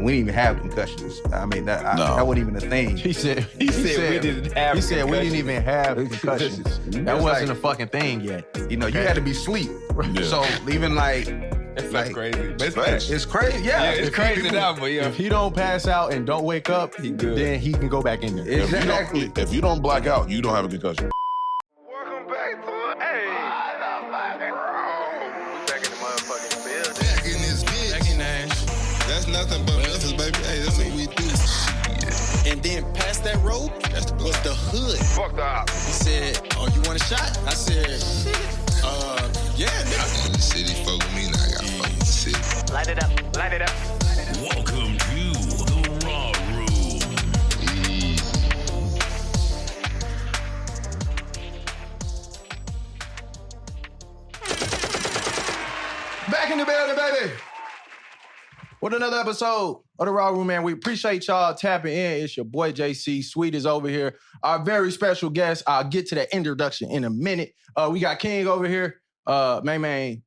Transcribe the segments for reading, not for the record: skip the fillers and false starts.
we didn't even have concussions. I mean, that wasn't even a thing. He said we didn't have. He said we didn't even have concussions. That wasn't a fucking thing yet. You know, you had to be asleep. Yeah. So even it's like crazy. But it's crazy. Yeah, it's crazy now. But if he don't pass out and don't wake up, then he can go back in there. Exactly. If you don't black out, you don't have a concussion. Welcome back to back in the motherfucking building. Back in this bitch. Back in Nash. That's nothing but Memphis, baby. Hey, that's what we do. And then past that road was the hood. Fuck the op. He said, "Oh, you want a shot?" I said, yeah. I'm in the city, fuck with me, now I got to fuck with the city. Light it up, light it up. Welcome to the Raw Room. Back in the building, baby. With another episode of the Raw Room, man. We appreciate y'all tapping in. It's your boy JC. Sweet is over here. Our very special guest. I'll get to that introduction in a minute. We got King over here. Man,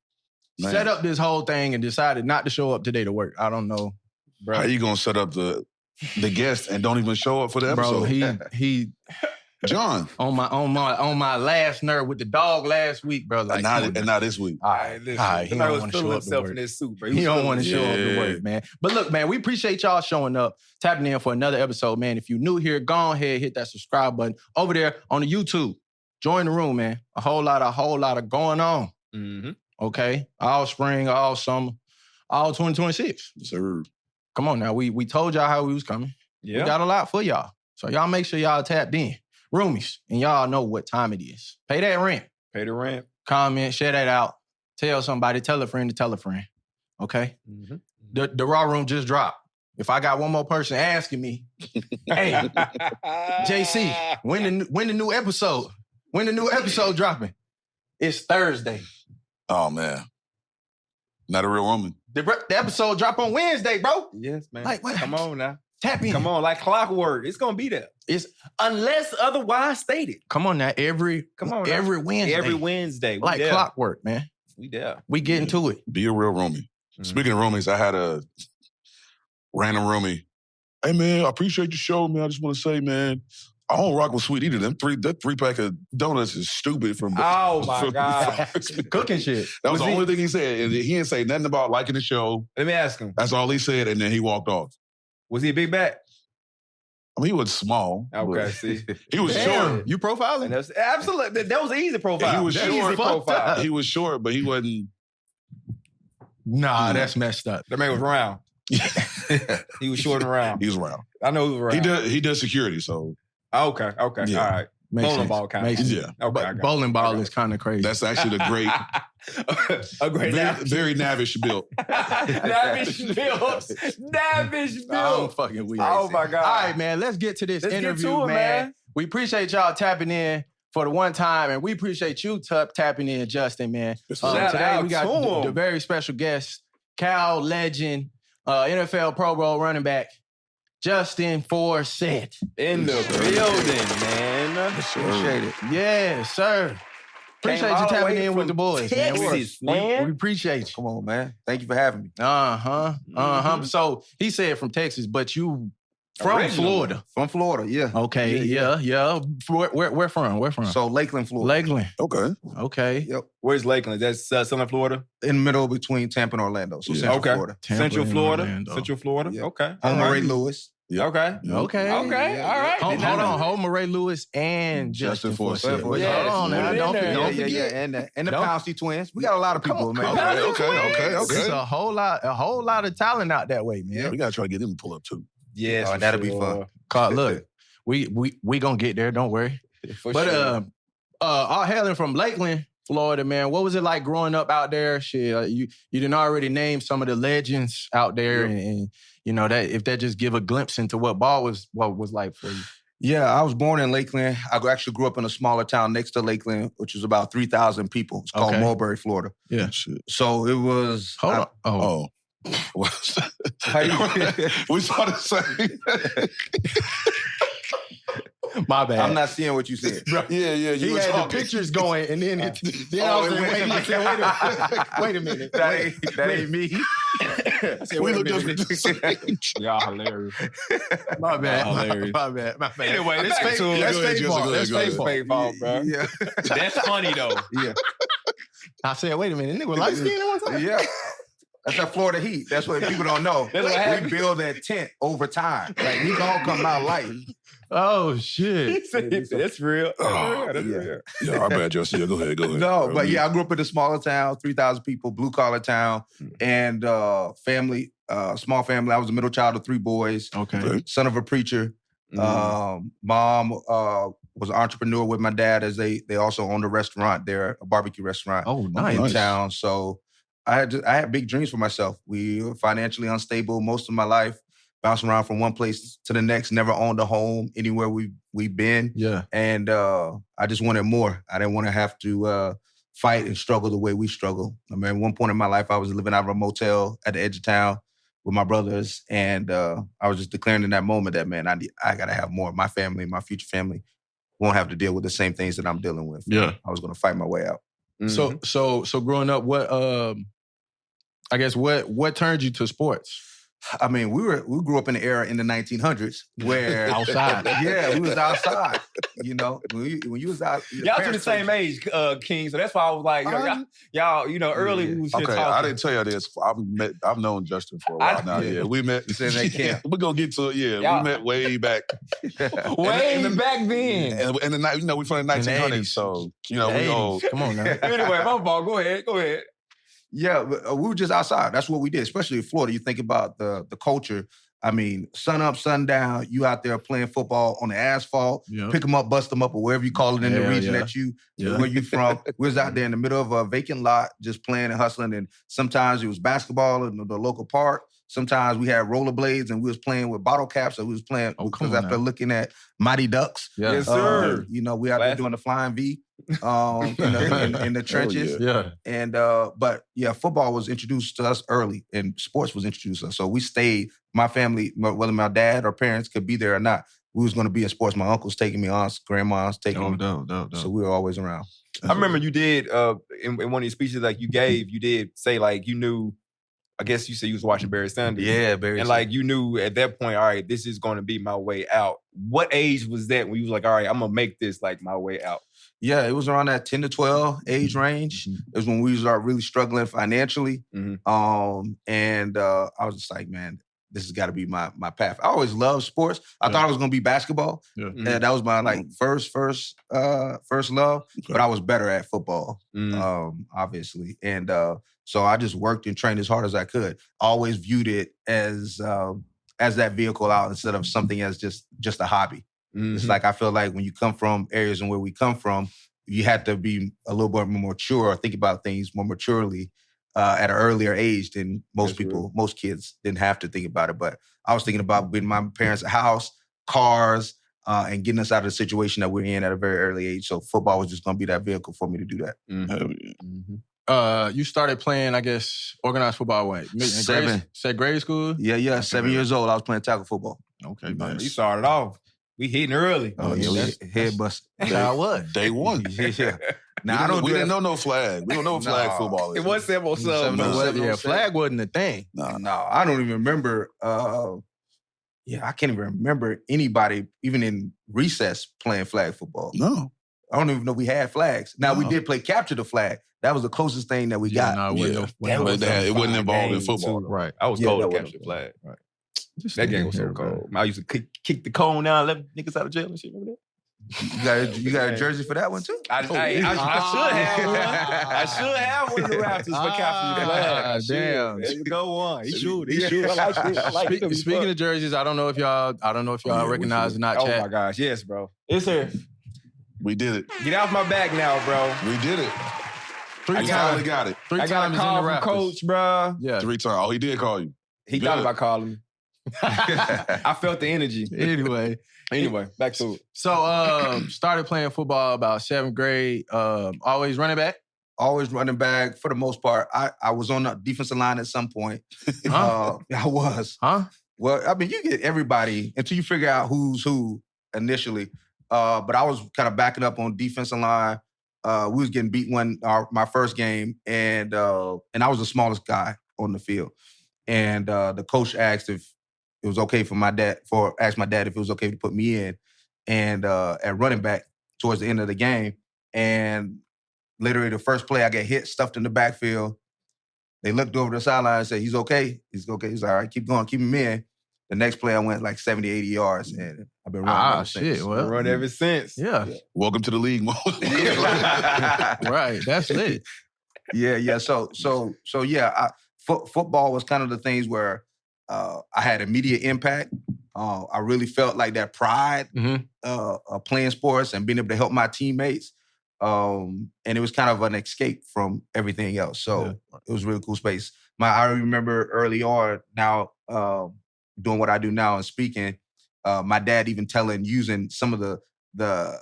set up this whole thing and decided not to show up today to work. I don't know, bro. How you gonna set up the guest and don't even show up for the episode? Bro, he John on my last nerve with the dog last week, bro. Like, and not this week. All right, he don't want to show up to work. In his suit, bro. He don't want to show up to work, man. But look, man, we appreciate y'all showing up, tapping in for another episode, man. If you're new here, go ahead, hit that subscribe button over there on the YouTube. Join the room, man. A whole lot of going on. Mm-hmm. Okay, all spring, all summer, all 2026. Sir. Come on now, we told y'all how we was coming. Yeah. We got a lot for y'all. So y'all make sure y'all tapped in. Roomies, and y'all know what time it is. Pay that rent. Pay the rent. Comment, share that out. Tell somebody, tell a friend to tell a friend. Okay? Mm-hmm. The Raw Room just dropped. If I got one more person asking me, hey, JC, when the new episode? When the new episode dropping? It's Thursday. Oh, man. Not a real woman. The episode drop on Wednesday, bro. Yes, man. Like, what? Come on now. Tap in. Come on, like clockwork. It's going to be there. It's unless otherwise stated. Come on now. Every Wednesday. Every Wednesday. Like there. Clockwork, man. We there. We getting to it. Be a real roomie. Mm-hmm. Speaking of roomies, I had a random roomie. Hey, man, I appreciate your show, man. I just want to say, man, I don't rock with sweet either. That 3-pack of donuts is stupid from God. Cooking shit. That was the only thing he said. And he didn't say nothing about liking the show. Let me ask him. That's all he said, and then he walked off. Was he a big back? I mean, he was small. Okay, see. He was short. You profiling? Absolutely. That was an easy profile. He was short. Easy profile. He was short, but he wasn't. Nah, that's messed up. That man was round. He was short and round. He was round. I know he was round. He does security, so. Okay. Yeah. All right. Bowling ball kind of. Yeah. Okay, bowling ball is kind of crazy. That's actually a great very Navish built. Navish built. I'm fucking weird. Oh my God. All right, man. Let's get to this interview, man. We appreciate y'all tapping in for the one time, and we appreciate you tapping in, Justin, man. Today we got the very special guest, Cal legend, NFL Pro Bowl running back, Justin Forsett. In the building, man. Appreciate it. Yes, sir. Appreciate you tapping in with the boys, Texas, man. We appreciate you. Come on, man. Thank you for having me. Mm-hmm. So he said from Texas, but you from Florida. From Florida, yeah. Okay, yeah. Where from? So Lakeland, Florida. Lakeland. Okay. Yep. Where's Lakeland? That's Southern Florida? In the middle between Tampa and Orlando. So Central Florida. Central Florida. Central Florida. Yep. Okay. Home Ray Lewis. Yeah. Okay. All right. Hold on. Home Ray Lewis and Justin Forsett. Yes. Hold on now. Don't forget. Yeah. And the Pouncey twins. We got a lot of people, man. Okay. There's a whole lot of talent out that way, man. Yeah, we gotta try to get them to pull up too. Yes, that'll be fun. Look, we gonna get there. Don't worry. All hailing from Lakeland, Florida, man. What was it like growing up out there? Shit, you didn't already name some of the legends out there, and you know that if that just give a glimpse into what ball was like for you. Yeah, I was born in Lakeland. I actually grew up in a smaller town next to Lakeland, which is about 3,000 people. It's called Mulberry, Florida. Yeah. So it was. Hold on. We saw the same. My bad. I'm not seeing what you said. Yeah, you He were had talking. the pictures going, and then I was like, wait a minute. That ain't me. I said, We wait a look minute. different. Y'all hilarious. My bad. Hilarious. My bad. Anyway, That's back fake. to it. That's Go ahead, fake Justin, fault. go That's ahead, fake go fault. Fake fault, bro. Yeah. That's funny though. Yeah. I said, wait a minute. Nigga, light skin one time. Yeah. That's that Florida heat. That's what people don't know. That's what we happened. build that tent over time. Like, we all come out light. Oh, shit. That's real. That's yeah. real. Yeah, I bet, Justin. Yeah, go ahead. No, but yeah, I grew up in a smaller town, 3,000 people, blue collar town, and family, small family. I was the middle child of 3 boys, Okay. son of a preacher. Mom was an entrepreneur with my dad, as they also owned a restaurant there, a barbecue restaurant Oh, in nice. town. So I had big dreams for myself. We were financially unstable most of my life, bouncing around from one place to the next, never owned a home anywhere we've been. Yeah. And I just wanted more. I didn't want to have to fight and struggle the way we struggle. I mean, at one point in my life, I was living out of a motel at the edge of town with my brothers. And I was just declaring in that moment that, man, I got to have more. My family, my future family won't have to deal with the same things that I'm dealing with. Yeah. I was going to fight my way out. So growing up, what turned you to sports? I mean, we grew up in the era in the 1900s where Outside. Yeah, we was outside. You know, when you was out, your Y'all to the parents same told age, King. So that's why I was like, y'all, early we was here Okay, talking. I didn't tell you this. I've known Justin for a while now. Yeah, we met. You said that camp. We're gonna get to it. Yeah, Y'all- we met way back. Way back then. And the night, we from the In the 1900s, 80s. so we old. Come on now. Anyway, my fault. Go ahead. Yeah, but, we were just outside. That's what we did, especially in Florida. You think about the culture. I mean, sun up, sun down, you out there playing football on the asphalt, pick them up, bust them up, or wherever you call it in the region that where you from. We was out there in the middle of a vacant lot, just playing and hustling. And sometimes it was basketball in the local park. Sometimes we had rollerblades and we was playing with bottle caps. So we was playing because after looking at Mighty Ducks. Yeah. Yes, sir. We out there doing the flying V in the trenches. Yeah. And but yeah, football was introduced to us early, and sports was introduced to us. So we stayed. My family, whether my dad or parents could be there or not, we was going to be in sports. My uncles taking me, aunts, grandmas taking me. So we were always around. I remember you did in one of your speeches, like you gave, you did say like you knew. I guess you said you was watching Barry Sanders. Yeah, Barry. And like you knew at that point, all right, this is going to be my way out. What age was that when you was like, all right, I'm gonna make this like my way out? Yeah, it was around that 10 to 12 age range. It was when we started really struggling financially. And I was just like, man, this has got to be my path. I always loved sports. I thought it was going to be basketball. And that was my like first love. But I was better at football, obviously. And so I just worked and trained as hard as I could. I always viewed it as that vehicle out instead of something as just a hobby. It's like I feel like when you come from areas and where we come from, you had to be a little bit more mature or think about things more maturely at an earlier age than most people, most kids didn't have to think about it. But I was thinking about getting my parents a house, cars, and getting us out of the situation that we're in at a very early age. So football was just going to be that vehicle for me to do that. You started playing, I guess, organized football when? Grade school? Yeah. 7 years old, I was playing tackle football. Okay, nice. You started off. We hitting early. Oh, yeah, head bust. How what? Day one. Yeah. Now, we didn't know no flag. We don't know flag football. It was 707. Yeah, flag wasn't a thing. No, I don't even remember. I can't even remember anybody, even in recess, playing flag football. No. I don't even know we had flags. Now, we did play capture the flag. That was the closest thing that we got. It wasn't involved in football. Right. I was cold to capture the flag. Right. That game was so cold. I used to kick the cone down, let niggas out of jail and shit. Remember that? You got a jersey for that one too? I should have one. I should have one of the Raptors for capturing the flag. Damn. There you go one. He shoot. I like it. Speaking of jerseys, I don't know if y'all recognize or not, Oh chat. my gosh, yes, bro. It's here. We did it. Get off my back now, bro. We did it. I finally got it. Three I got times a call in the from Raptors. coach, bro. Yeah. 3 times. Oh, he did call you. He thought about calling me. I felt the energy. Anyway, back to it. So started playing football about 7th grade. Always running back? Always running back for the most part. I was on the defensive line at some point. Huh? I was. Huh? Well, I mean, you get everybody until you figure out who's who initially. But I was kind of backing up on defensive line. We was getting beat my first game, and I was the smallest guy on the field. And the coach asked if it was okay for asked my dad if it was okay to put me in, and at running back towards the end of the game. And literally the first play, I get hit, stuffed in the backfield. They looked over the sideline and said, "He's okay. He's okay." He's all right. Keep going. Keep him in. The next play, I went like 70, 80 yards, and I've been running ever since. Shit, well, Run ever since. Yeah. Welcome to the league, Mo. Right. That's lit. Yeah. So yeah, football was kind of the things where I had immediate impact. I really felt like that pride of playing sports and being able to help my teammates. And it was kind of an escape from everything else. So it was a really cool space. I remember early on now, doing what I do now and speaking, my dad even using some of the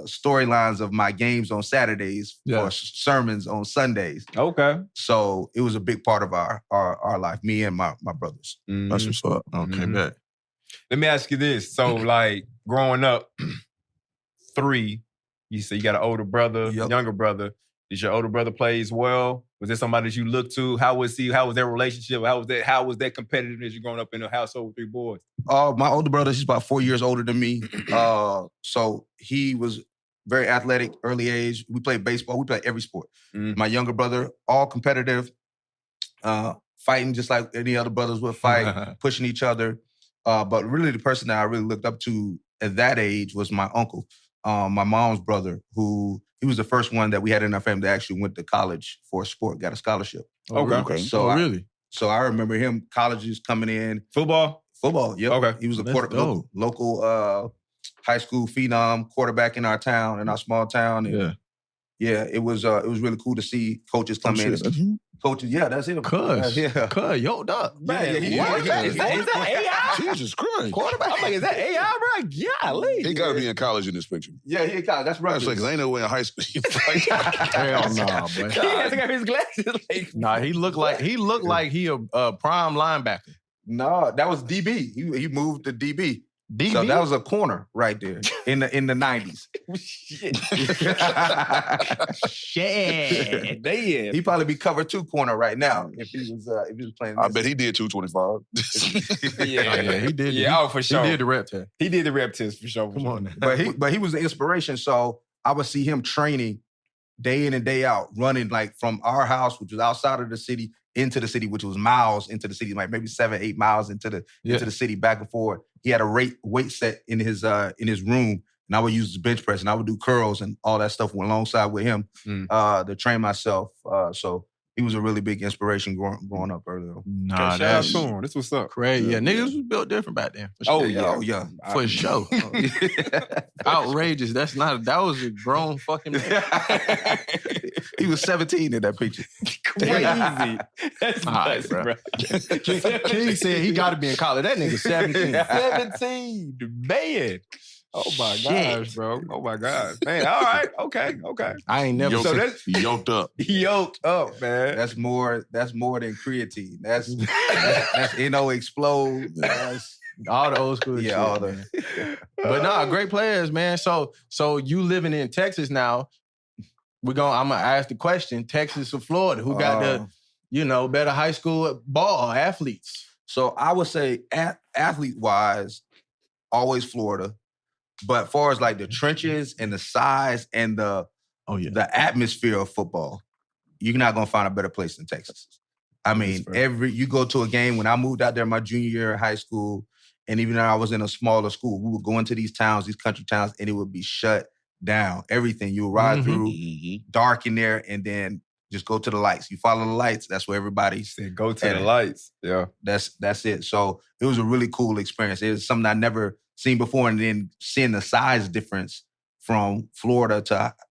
storylines of my games on Saturdays for sermons on Sundays. Okay. So it was a big part of our life, me and my brothers. That's what's up. Okay, bet. Let me ask you this. So, like, growing up, 3, you say you got an older brother, younger brother. Did your older brother play as well? Was there somebody that you looked to? How was he? How was their relationship? How was that competitiveness you growing up in a household with 3 boys? My older brother, he's about 4 years older than me. So he was very athletic, early age. We played baseball. We played every sport. My younger brother, all competitive, fighting just like any other brothers would fight, pushing each other. But really the person that I really looked up to at that age was my uncle, my mom's brother, who he was the first one that we had in our family that actually went to college for a sport, got a scholarship. Okay. So really? So I remember him, colleges coming in. Football, yep. Okay. He was a local high school phenom quarterback in our town, in our small town. And it was really cool to see coaches come in. Coaches, that's him. Cuz yoked up. Man, is that AI? Jesus Christ. Quarterback? I'm like, is that AI, bro? Golly. He got to be in college in this picture. Yeah, he in college. That's right. Because ain't no way in high school. Hell no, boy. He hasn't got his glasses. Nah, he looked like he a prime linebacker. No, that was DB. He moved to DB. DB? So that was a corner right there in the 90s. Shit. Damn. He'd probably be cover 2 corner right now if he was playing. I bet he did 225. Yeah, he did. Yeah, for sure. He did the rep test. He did the rep test for sure. Come on. But he was the inspiration. So I would see him training day in and day out, running like from our house, which was outside of the city, into the city, which was miles into the city, like maybe 7, 8 miles into the city, back and forth. He had a weight set in his room, and I would use his bench press, and I would do curls and all that stuff alongside with him to train myself. So he was a really big inspiration growing up earlier. Nah, shout out to him. That's what's up. Crazy. Yeah, niggas was built different back then. For sure. For sure. Outrageous. That was a grown fucking man. He was 17 in that picture. Crazy. That's nice, bro. King said he got to be in college. That nigga 17. 17. Man. Oh my gosh, bro. Oh my gosh. Man, all right. Okay. I ain't never yoked up. Yoked up, man. That's more than creatine. That's explode. That's all the old school shit. All the But nah, great players, man. So you living in Texas now. I'm gonna ask the question, Texas or Florida, who got the better high school ball athletes? So I would say athlete-wise, always Florida. But as far as like the trenches and the size and the atmosphere of football, you're not gonna find a better place than Texas. I mean, you go to a game. When I moved out there my junior year of high school, and even though I was in a smaller school, we would go into these towns, these country towns, and it would be shut down. Everything you would ride through, dark in there, and then just go to the lights. You follow the lights. That's where everybody said, go to the lights. Yeah, that's it. So it was a really cool experience. It was something I never seen before, and then seeing the size difference from Florida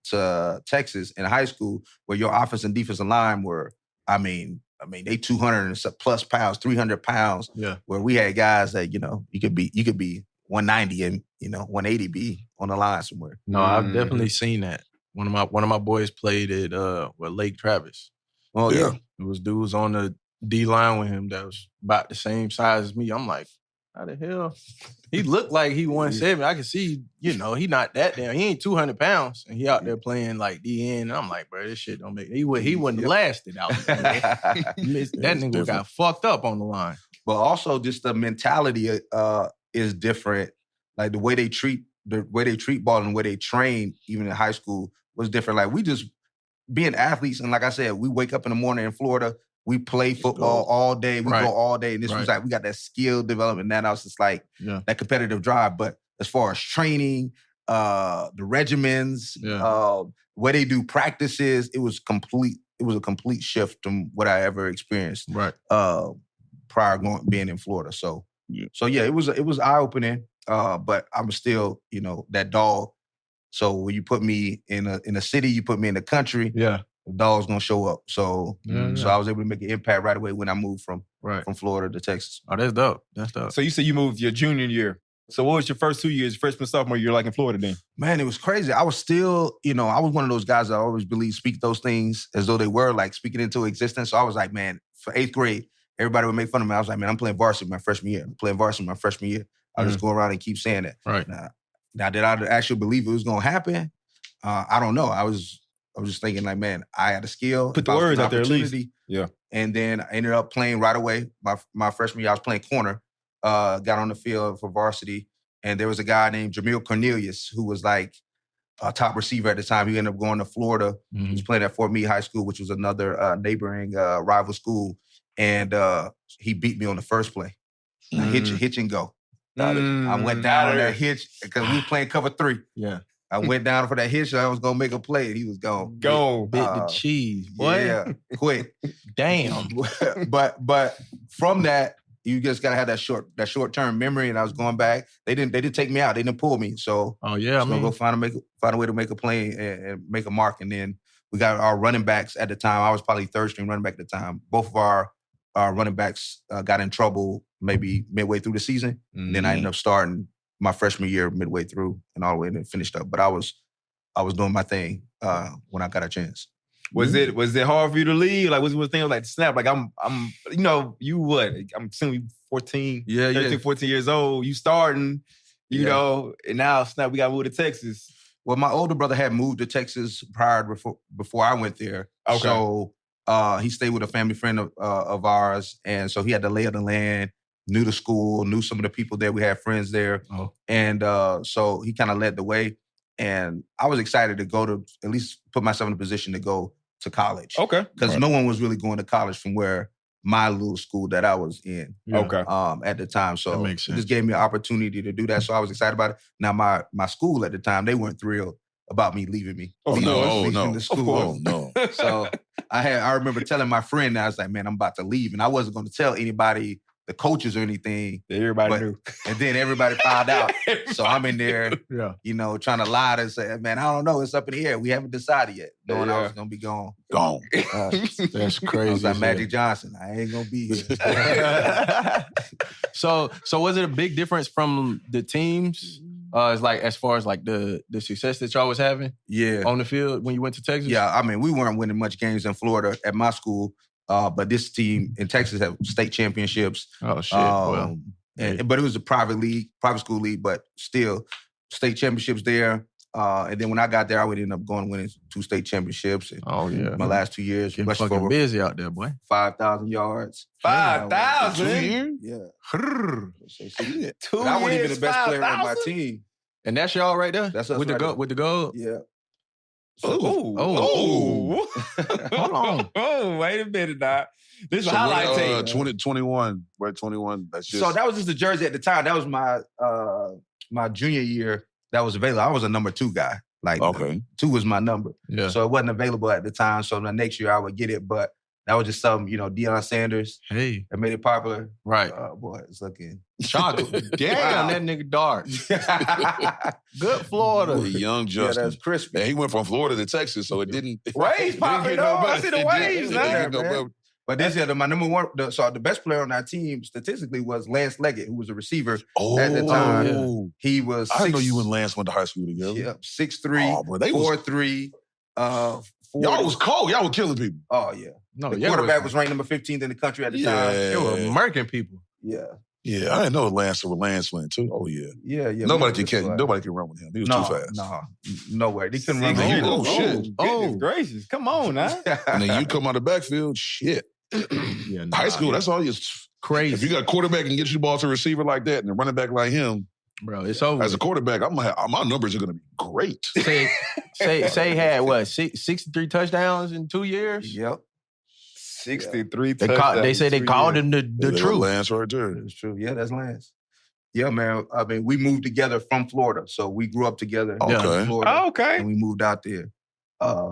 to Texas in high school, where your offensive and defensive line were, I mean, they 200 plus pounds, 300 pounds. Yeah. Where we had guys that you could be 190 and 180 be on the line somewhere. No, I've definitely seen that. One of my boys played at Lake Travis. Oh yeah. It was dudes on the D line with him that was about the same size as me. I'm like, How the hell? He looked like he 170. I can see, he not that damn. He ain't 200 pounds, and he out there playing like DN. And I'm like, bro, this shit don't make. He wouldn't lasted out there. That nigga got fucked up on the line. But also, just the mentality is different. Like the way they treat ball and the way they train, even in high school, was different. Like we just being athletes, and like I said, we wake up in the morning in Florida. We play football all day. We go all day. And this was like, we got that skill development. That was just like that competitive drive. But as far as training, the regimens, where they do practices, it was a complete shift from what I ever experienced prior being in Florida. So it was eye-opening. But I'm still, that dog. So when you put me in a city, you put me in the country. Yeah. The dog's gonna show up. So I was able to make an impact right away when I moved from Florida to Texas. Oh, that's dope. That's dope. So you said you moved your junior year. So what was your first 2 years, freshman, sophomore year, like in Florida then? Man, it was crazy. I was still, I was one of those guys that I always believe speak those things as though they were, like speaking into existence. So I was like, man, for 8th grade, everybody would make fun of me. I was like, man, I'm playing varsity my freshman year. I'll just go around and keep saying that. Right. Now, did I actually believe it was gonna happen? I don't know. I was just thinking like, man, I had a skill. Put the words out there at least. Yeah. And then I ended up playing right away. My freshman year, I was playing corner. Got on the field for varsity. And there was a guy named Jamil Cornelius who was like a top receiver at the time. He ended up going to Florida. He was playing at Fort Meade High School, which was another neighboring rival school. And he beat me on the first play. Hitch and go. I went down on that hitch because we were playing cover 3. Yeah. I went down for that hitch. I was going to make a play, and he was gone. Bit the cheese, boy. Yeah, quick. Damn. But from that, you just gotta have that short-term memory. And I was going back. They didn't take me out. They didn't pull me. So I was gonna go find a way to make a play and make a mark. And then we got our running backs at the time. I was probably third string running back at the time. Both of our running backs got in trouble maybe midway through the season. Mm-hmm. Then I ended up starting my freshman year midway through and all the way and finished up. But I was doing my thing when I got a chance. Was it hard for you to leave? Like, was the thing like snap? Like, I'm you what? I'm assuming 14, 14 years old. You starting, you know, and now snap, we got to move to Texas. Well, my older brother had moved to Texas before I went there. Okay. So he stayed with a family friend of ours. And so he had the lay of the land, knew the school, knew some of the people there. We had friends there. Oh. And so he kind of led the way. And I was excited to go to at least put myself in a position to go to college. Okay. Because no one was really going to college from where my little school that I was in. Okay. At the time. So it just gave me an opportunity to do that. So I was excited about it. Now my school at the time, they weren't thrilled about me leaving me. No. The school. No. So I remember telling my friend, I was like, man, I'm about to leave. And I wasn't going to tell anybody, the coaches or anything. Everybody knew. And then everybody found out. So I'm in there, you know, trying to lie to say, man, I don't know. It's up in the air. We haven't decided yet. Knowing I was going to be gone. That's crazy. I was like Magic Johnson. I ain't going to be here. So was it a big difference from the teams? It's like as far as like the success that y'all was having on the field when you went to Texas? Yeah, I mean, we weren't winning much games in Florida at my school. But this team in Texas have state championships. Oh, shit. But it was a private school league, but still state championships there. And then when I got there, I would end up winning 2 state championships. My last 2 years. Getting fucking busy out there, boy. 5,000 yards. 5,000? 2 years? Yeah. 2 years. I wasn't even the best player on my team. And that's y'all right there? That's us with the goal? Yeah. Hold on. Oh, wait a minute, now. This is a highlight tape. 2021. We're 21. That's just... So that was just a jersey at the time. That was my junior year that was available. I was a number 2 guy. Like, 2 was my number. Yeah. So it wasn't available at the time. So the next year I would get it. But that was just something, you know, Deion Sanders. Hey. That made it popular. Right. Boy, it's looking... Chocolate. Damn, that nigga dark. Good Florida. Young Justin. Yeah, that's crispy. Man, he went from Florida to Texas, so it didn't... Waves popping, though. I see the waves, man. But this year, my number 1... So the best player on our team, statistically, was Lance Leggett, who was a receiver at the time. Yeah. He was... I didn't know you and Lance went to high school together. Yeah, 6'3", 4'3". Y'all was cold. Y'all were killing people. Oh, yeah. No, the quarterback was ranked number 15th in the country at the time. They were murking people. Yeah. Yeah, I didn't know Lance went too. Oh yeah. Yeah. Nobody can run with him. He was too fast. No way. They couldn't run with him. Oh shit! Goodness gracious! Come on now. And then you come out of the backfield, shit. High school, that's all you. Crazy. If you got a quarterback and get you the ball to a receiver like that and a running back like him, bro, it's over. As a quarterback, my numbers are going to be great. Say had what 63 touchdowns in 2 years. Yep. 63 touchdowns. They say they called him the truth. Lance right there. That's true. Yeah, that's Lance. Yeah, man. I mean, we moved together from Florida, so we grew up together in Florida. Oh, okay. And we moved out there.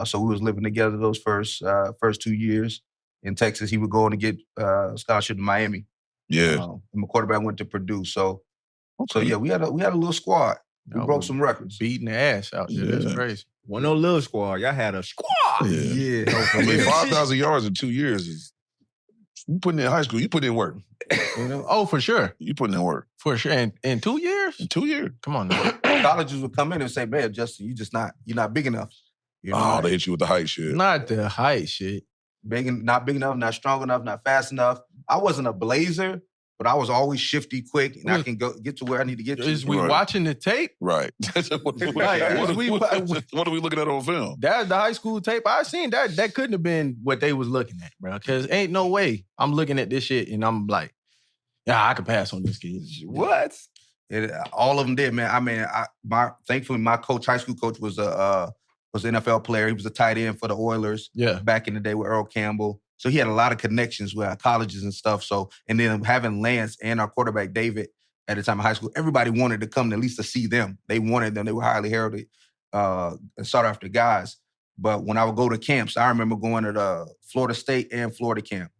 So we was living together those first 2 years. In Texas, he would go on to get a scholarship to Miami. Yeah. And my quarterback went to Purdue. So yeah, we had a little squad. We broke some records. Beating the ass out there. That's crazy. Wasn't no little squad. Y'all had a squad. Yeah. I mean, 5,000 yards in 2 years is you putting in high school. You put in work. You know? Oh, for sure. You putting in work. For sure. And in 2 years? In 2 years. Come on now. Colleges would come in and say, man, Justin, you're not big enough. You know, they hit you with the height shit. Not the height shit. Not big enough, not strong enough, not fast enough. I wasn't a blazer, but I was always shifty, quick, and I can get to where I need to get to. Is we watching the tape? Right. What are we looking at on film? That's the high school tape I seen. That couldn't have been what they was looking at, bro. Because ain't no way I'm looking at this shit and I'm like, yeah, I can pass on this kid. What? All of them did, man. I mean, thankfully my high school coach was an NFL player. He was a tight end for the Oilers back in the day with Earl Campbell. So he had a lot of connections with our colleges and stuff. So, and then having Lance and our quarterback David at the time of high school, everybody wanted to come at least to see them. They wanted them. They were highly heralded and sought after guys. But when I would go to camps, I remember going to the Florida State and Florida camp.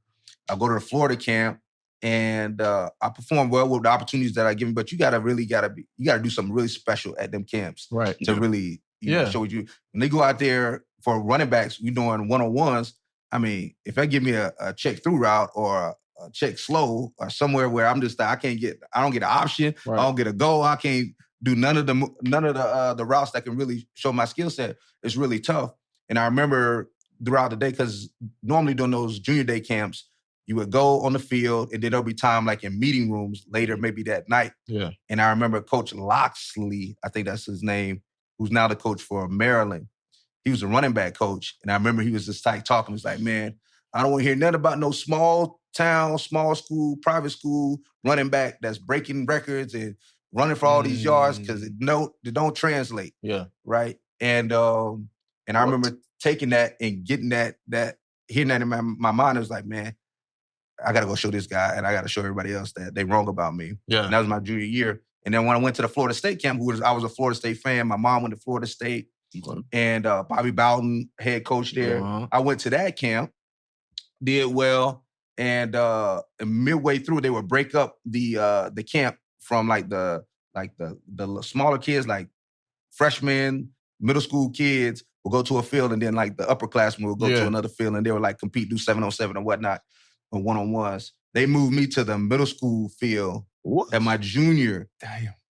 I go to the Florida camp and I performed well with the opportunities that I give me. But you gotta do something really special at them camps, right? To really show you. When they go out there for running backs, we doing one-on-ones. I mean, if I give me a check through route or a check slow or somewhere where I'm just I don't get an option, right. I don't get a goal, I can't do none of the routes that can really show my skill set. It's really tough. And I remember throughout the day, because normally during those junior day camps, you would go on the field and then there'll be time like in meeting rooms later, maybe that night. Yeah. And I remember Coach Loxley, I think that's his name, who's now the coach for Maryland. He was a running back coach. And I remember he was just like talking. He was like, man, I don't want to hear nothing about no small town, small school, private school running back that's breaking records and running for all these yards because they don't translate. Yeah. Right. And I remember taking that and getting that hearing that in my mind. It was like, man, I got to go show this guy and I got to show everybody else that they wrong about me. Yeah. And that was my junior year. And then when I went to the Florida State camp, I was a Florida State fan. My mom went to Florida State. And Bobby Bowden, head coach there. Uh-huh. I went to that camp, did well, and midway through they would break up the camp from the smaller kids, like freshmen, middle school kids will go to a field, and then like the upperclassmen will go to another field, and they would like compete, do 7-on-7 and whatnot, or one-on-ones. They moved me to the middle school field at my junior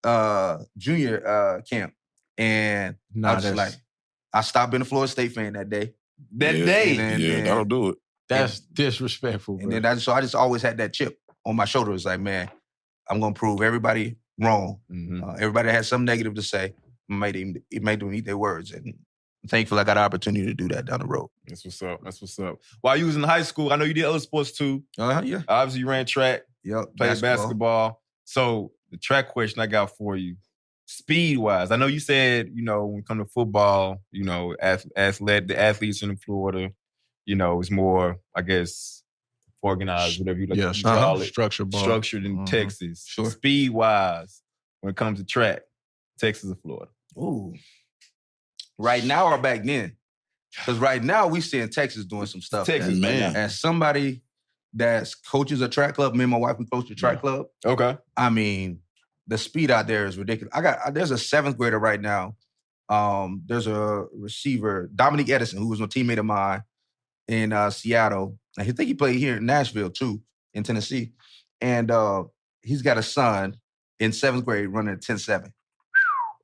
camp. And I stopped being a Florida State fan that day. That'll do it. That's disrespectful. And then so I just always had that chip on my shoulder. It's like, man, I'm gonna prove everybody wrong. Mm-hmm. Everybody has something negative to say. It made them eat their words. And thankfully, I got an opportunity to do that down the road. That's what's up. While you was in high school, I know you did other sports too. Yeah. Obviously, you ran track. Yep. Played basketball. So the track question I got for you. Speed-wise, I know you said, when it comes to football, the athletes in Florida, it's more, I guess, organized, whatever you like to call it. Structured in Texas. Sure. Speed-wise, when it comes to track, Texas or Florida? Ooh. Right now or back then? Because right now we see in Texas doing some stuff. Texas, man. As somebody that coaches a track club, me and my wife, we coach a track club. Okay. I mean, the speed out there is ridiculous. There's a 7th grader right now. There's a receiver, Dominique Edison, who was a teammate of mine in Seattle. I think he played here in Nashville too, in Tennessee. And he's got a son in 7th grade running a 10-7.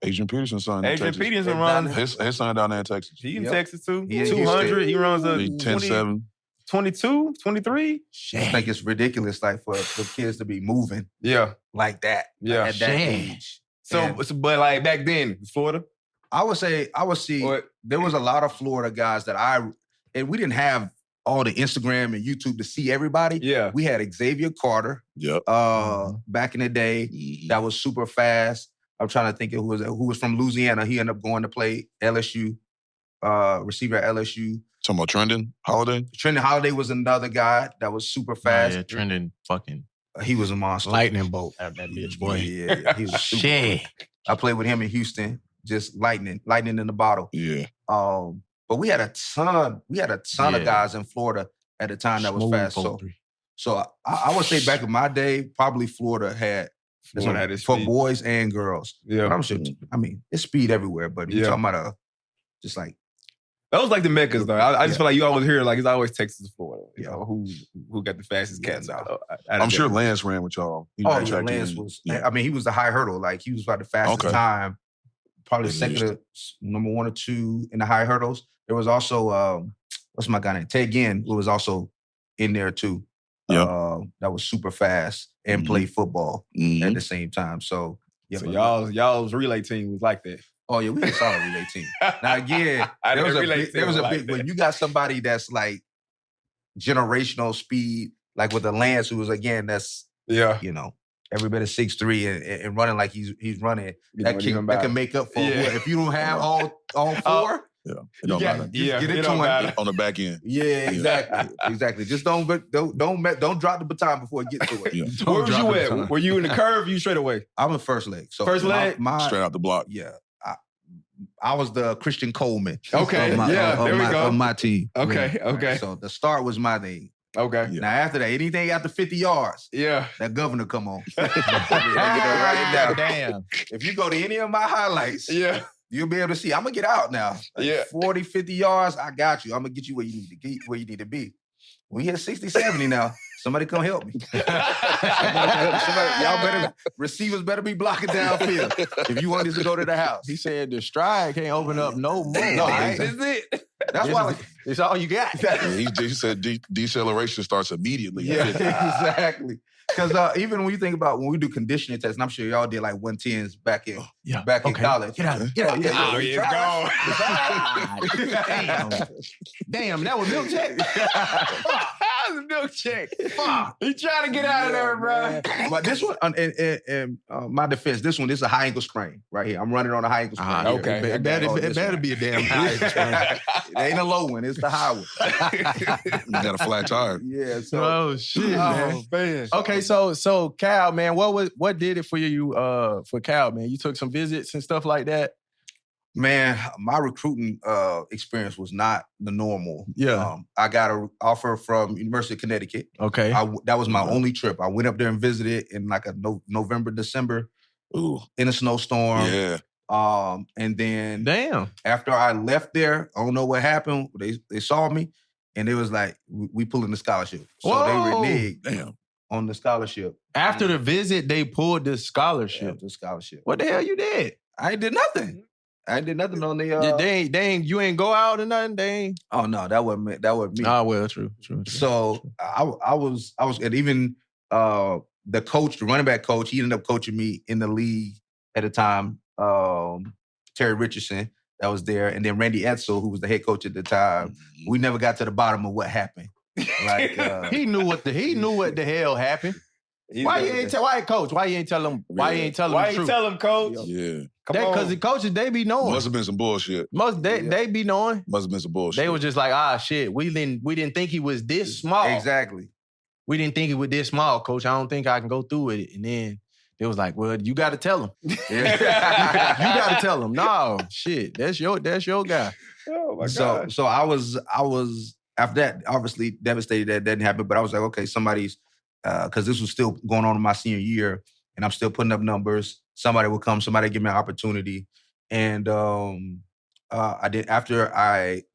Adrian Peterson's son. Adrian Peterson runs. His son down there in Texas. He in Texas too. He 200. He runs a 10-7. 22, 23. I think it's ridiculous, like for kids to be moving Yeah. like that at that age. So, but like back then, Florida? I would see, there was a lot of Florida guys that and we didn't have all the Instagram and YouTube to see everybody. Yeah. We had Xavier Carter back in the day that was super fast. I'm trying to think of who was from Louisiana. He ended up going to play LSU, receiver at LSU. Talking about Trendon Holiday? Trendon Holiday was another guy that was super fast. Yeah, Trendon fucking he was a monster. lightning bolt out that bitch, boy. Yeah, he was super. I played with him in Houston, just lightning in the bottle. Yeah. But we had a ton of guys in Florida at the time that was fast. So I would say back in my day, probably Florida had for boys and girls. Yeah. But I'm sure, I mean, it's speed everywhere, but you're talking about just like. That was like the Meccas, though. I just feel like you always hear, like, it's always Texas, Florida. You know, who got the fastest cats out. I'm sure Lance ran with y'all. Lance was, I mean, he was the high hurdle. Like, he was about the fastest time. Probably second, number 1 or 2 in the high hurdles. There was also, what's my guy name? Ted Ginn, who was also in there, too. Yeah. That was super fast and played football at the same time. So, so y'all's relay team was like that. Oh, yeah, we had a solid relay team. Now, again, there was a big, when you got somebody that's like generational speed, like with the Lance, who was, again, that's, you know, every bit of 6'3" and running like he's running, that can make up for if you don't have all 4. Yeah, it don't matter. Get it to him on the back end. Yeah, exactly. Just don't drop the baton before it gets to it. Yeah. Where was you at? Were you in the curve? Or you straight away? I'm in first leg. So first leg, straight out the block. Yeah, I was the Christian Coleman. Okay, of my team. Okay. So the start was my thing. Okay. Now after that, anything after 50 yards, that governor come on. Damn. If you go to any of my highlights, you'll be able to see. I'm gonna get out now. 40, 50 yards, I got you. I'm gonna get you where you need to be. When you hit 60, 70 now, somebody come help me. Receivers better be blocking downfield if you want this to go to the house. He said the stride can't open up no more. No, that's it. That's why it's all you got. He said deceleration starts immediately. Yeah, exactly. Because even when you think about when we do conditioning tests, and I'm sure y'all did like 110s back in college. Get out. Damn, that was milkshake. That was milkshake. Fuck. He trying to get out of there, bro. But this one, in my defense, this is a high ankle sprain right here. I'm running on a high ankle sprain. Okay. It better be a damn high ankle sprain. It ain't a low one. It's the high one. You got a flat tire. Yeah. So, oh shit, man. Okay, so Cal, man, what did it for you? For Cal, man, you took some visits and stuff like that. Man, my recruiting experience was not the normal. Yeah. I got an offer from University of Connecticut. Okay. That was my only trip. I went up there and visited in like a November, December. Ooh. In a snowstorm. Yeah. And then damn, after I left there, I don't know what happened. They saw me and they was like, we pulling the scholarship. So they reneged on the scholarship. After the visit, they pulled the scholarship. The scholarship. What the hell you did? I ain't did nothing. I ain't did nothing on the. They ain't. You ain't go out or nothing. They ain't. Oh no, that wasn't me. Oh well, true. So I was, and even the coach, the running back coach, he ended up coaching me in the league at the time. Terry Richardson that was there, and then Randy Edsel, who was the head coach at the time. We never got to the bottom of what happened. Like he knew what the hell happened. Why you ain't tell him, coach? Why you ain't tell him? Why you ain't tell him? Why you tell him, coach? Yeah, because the coaches they be knowing. Must have been some bullshit. They be knowing. Must have been some bullshit. They was just like, shit, we didn't think he was this small. Exactly. We didn't think he was this small, coach. I don't think I can go through with it. And then it was like, well, you got to tell him. You got to tell him. No, shit, that's your guy. Oh my God. So I was after that, obviously devastated that didn't happen. But I was like, okay, somebody's because this was still going on in my senior year, and I'm still putting up numbers. Somebody will come. Somebody give me an opportunity, and I did. After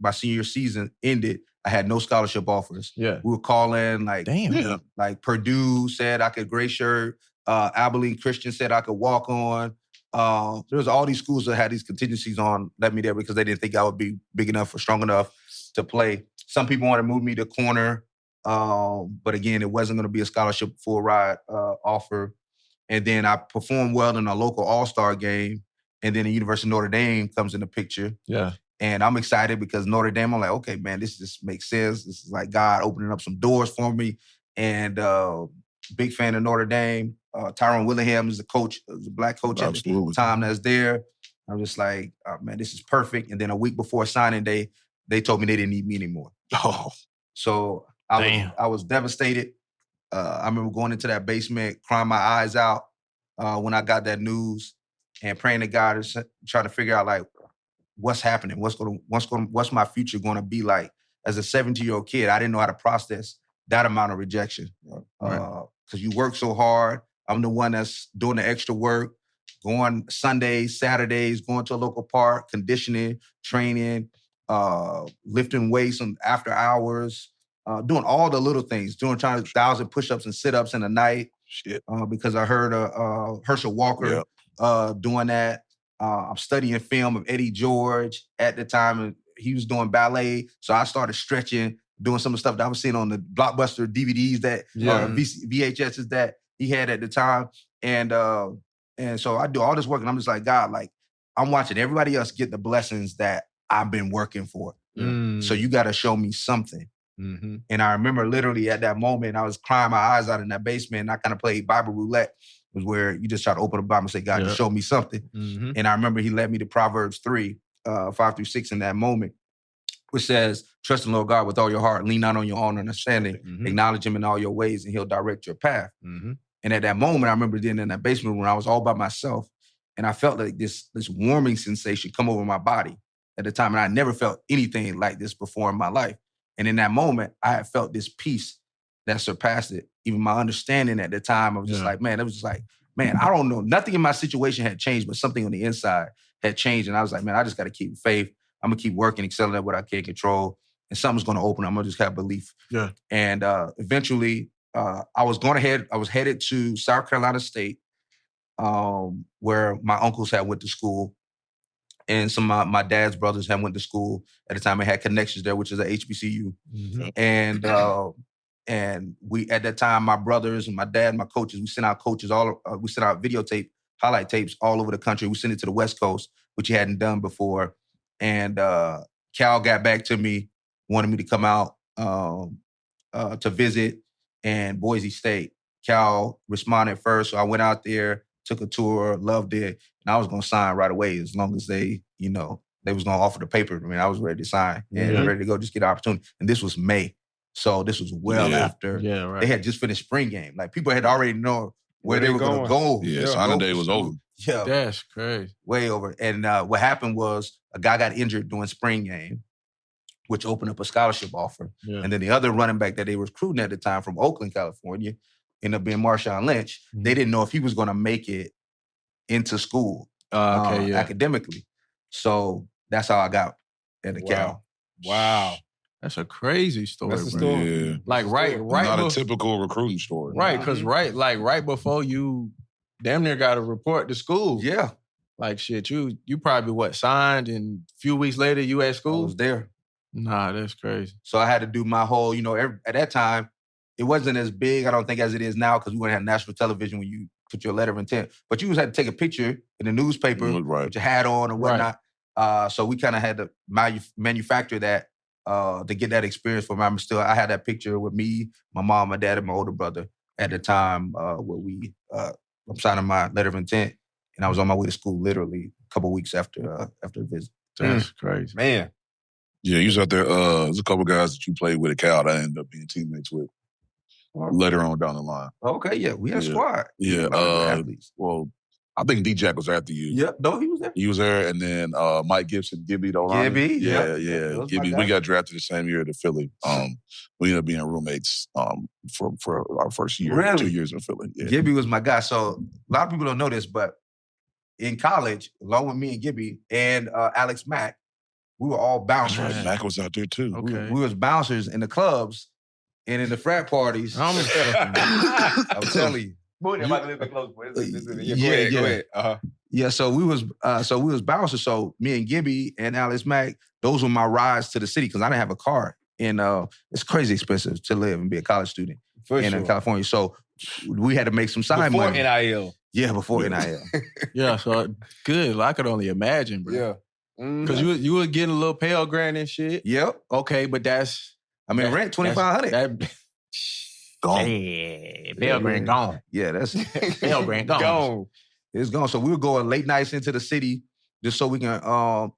my senior season ended, I had no scholarship offers. Yeah, we were calling like, damn, like Purdue said I could gray shirt. Abilene Christian said I could walk on. There was all these schools that had these contingencies on, let me there because they didn't think I would be big enough or strong enough to play. Some people wanted to move me to corner. But again, it wasn't going to be a scholarship full ride offer. And then I performed well in a local all-star game. And then the University of Notre Dame comes in the picture. Yeah. And I'm excited because Notre Dame, I'm like, okay, man, this just makes sense. This is like God opening up some doors for me. And big fan of Notre Dame. Tyrone Willingham is the coach, the black coach at the time that's there. I'm just like, oh, man, this is perfect. And then a week before signing day, they told me they didn't need me anymore. Oh. So I was devastated. I remember going into that basement, crying my eyes out when I got that news and praying to God and trying to figure out, like, what's happening? What's my future going to be like? As a 17-year-old kid, I didn't know how to process that amount of rejection. Because you work so hard. I'm the one that's doing the extra work, going Sundays, Saturdays, going to a local park, conditioning, training, lifting weights after hours, doing all the little things, trying 1,000 push-ups and sit-ups in a night. Shit. Because I heard Herschel Walker doing that. I'm studying film of Eddie George at the time, and he was doing ballet. So I started stretching, doing some of the stuff that I was seeing on the Blockbuster DVDs that VHSs that he had at the time. And so I do all this work, and I'm just like, God, like, I'm watching everybody else get the blessings that I've been working for. So you got to show me something. Mm-hmm. And I remember literally at that moment, I was crying my eyes out in that basement, and I kind of played Bible roulette. Was where you just try to open the Bible and say, God, just show me something. Mm-hmm. And I remember he led me to Proverbs 3, 5-6 in that moment, which says, trust in the Lord God with all your heart, lean not on your own understanding, acknowledge him in all your ways, and he'll direct your path. Mm-hmm. And at that moment, I remember then in that basement room, I was all by myself, and I felt like this warming sensation come over my body at the time. And I never felt anything like this before in my life. And in that moment, I had felt this peace that surpassed it. Even my understanding at the time, I was just like, man, it was just like, man, I don't know. Nothing in my situation had changed, but something on the inside had changed. And I was like, man, I just got to keep faith. I'm going to keep working, excelling at what I can't control. And something's going to open. I'm going to just have belief. Yeah. And eventually, I was headed to South Carolina State, where my uncles had went to school. And some of my dad's brothers had went to school at the time. I had connections there, which is at HBCU. Mm-hmm. And we, at that time, my brothers and my dad and my coaches, we sent out videotape, highlight tapes all over the country. We sent it to the West Coast, which he hadn't done before. And Cal got back to me, wanted me to come out to visit, and Boise State. Cal responded first, so I went out there, took a tour, loved it, and I was going to sign right away as long as they was going to offer the paper. I mean, I was ready to sign and ready to go, just get an opportunity. And this was May. So this was after they had just finished spring game. Like, people had already known where they were going to go. Yeah, signing day was over. Yeah, that's crazy. Way over. And what happened was a guy got injured during spring game, which opened up a scholarship offer. Yeah. And then the other running back that they were recruiting at the time from Oakland, California, ended up being Marshawn Lynch. Mm-hmm. They didn't know if he was going to make it into school academically. So that's how I got into Cal. Wow. That's a crazy story, That's a story. Yeah. Like not a typical recruiting story. Right, because right before you damn near got a report to school. Yeah. Like, shit, you probably signed, and a few weeks later you at school? I was there. Nah, that's crazy. So I had to do my whole, at that time, it wasn't as big, I don't think, as it is now, because we wouldn't have national television when you put your letter of intent. But you had to take a picture in the newspaper with your hat on or whatnot. Right. So we kind of had to manufacture that to get that experience for me. I had that picture with me, my mom, my dad, and my older brother at the time where I'm signing my letter of intent, and I was on my way to school literally a couple weeks after the visit. That's crazy. Man. Yeah, you was out there. There's a couple guys that you played with at Cal that I ended up being teammates with later on down the line. Okay, yeah. We had a squad. Yeah. Well, I think D-Jack was after you. Yep. No, he was there. He was there, and then Mike Gibson, Gibby, the line. Gibby, yeah. Gibby, we got drafted the same year to Philly. We ended up being roommates for our first year, really? 2 years in Philly. Yeah. Gibby was my guy. So a lot of people don't know this, but in college, along with me and Gibby and Alex Mack, we were all bouncers. Right, Mack was out there too. Okay. We was bouncers in the clubs and in the frat parties. I'm telling you. Go ahead. Yeah, so we was bouncers. So me and Gibby and Alex Mack, those were my rides to the city because I didn't have a car And it's crazy expensive to live and be a college student in California. So we had to make some side Before money. NIL. Yeah, before NIL. Yeah, so good. I could only imagine, bro. Yeah. Because you were getting a little Pell Grant and shit. Yep. Okay, but that's... rent $2,500. Gone. Yeah, Pell Grant gone. Yeah, that's... Pell Grant gone. It's gone. So we were going late nights into the city just so we can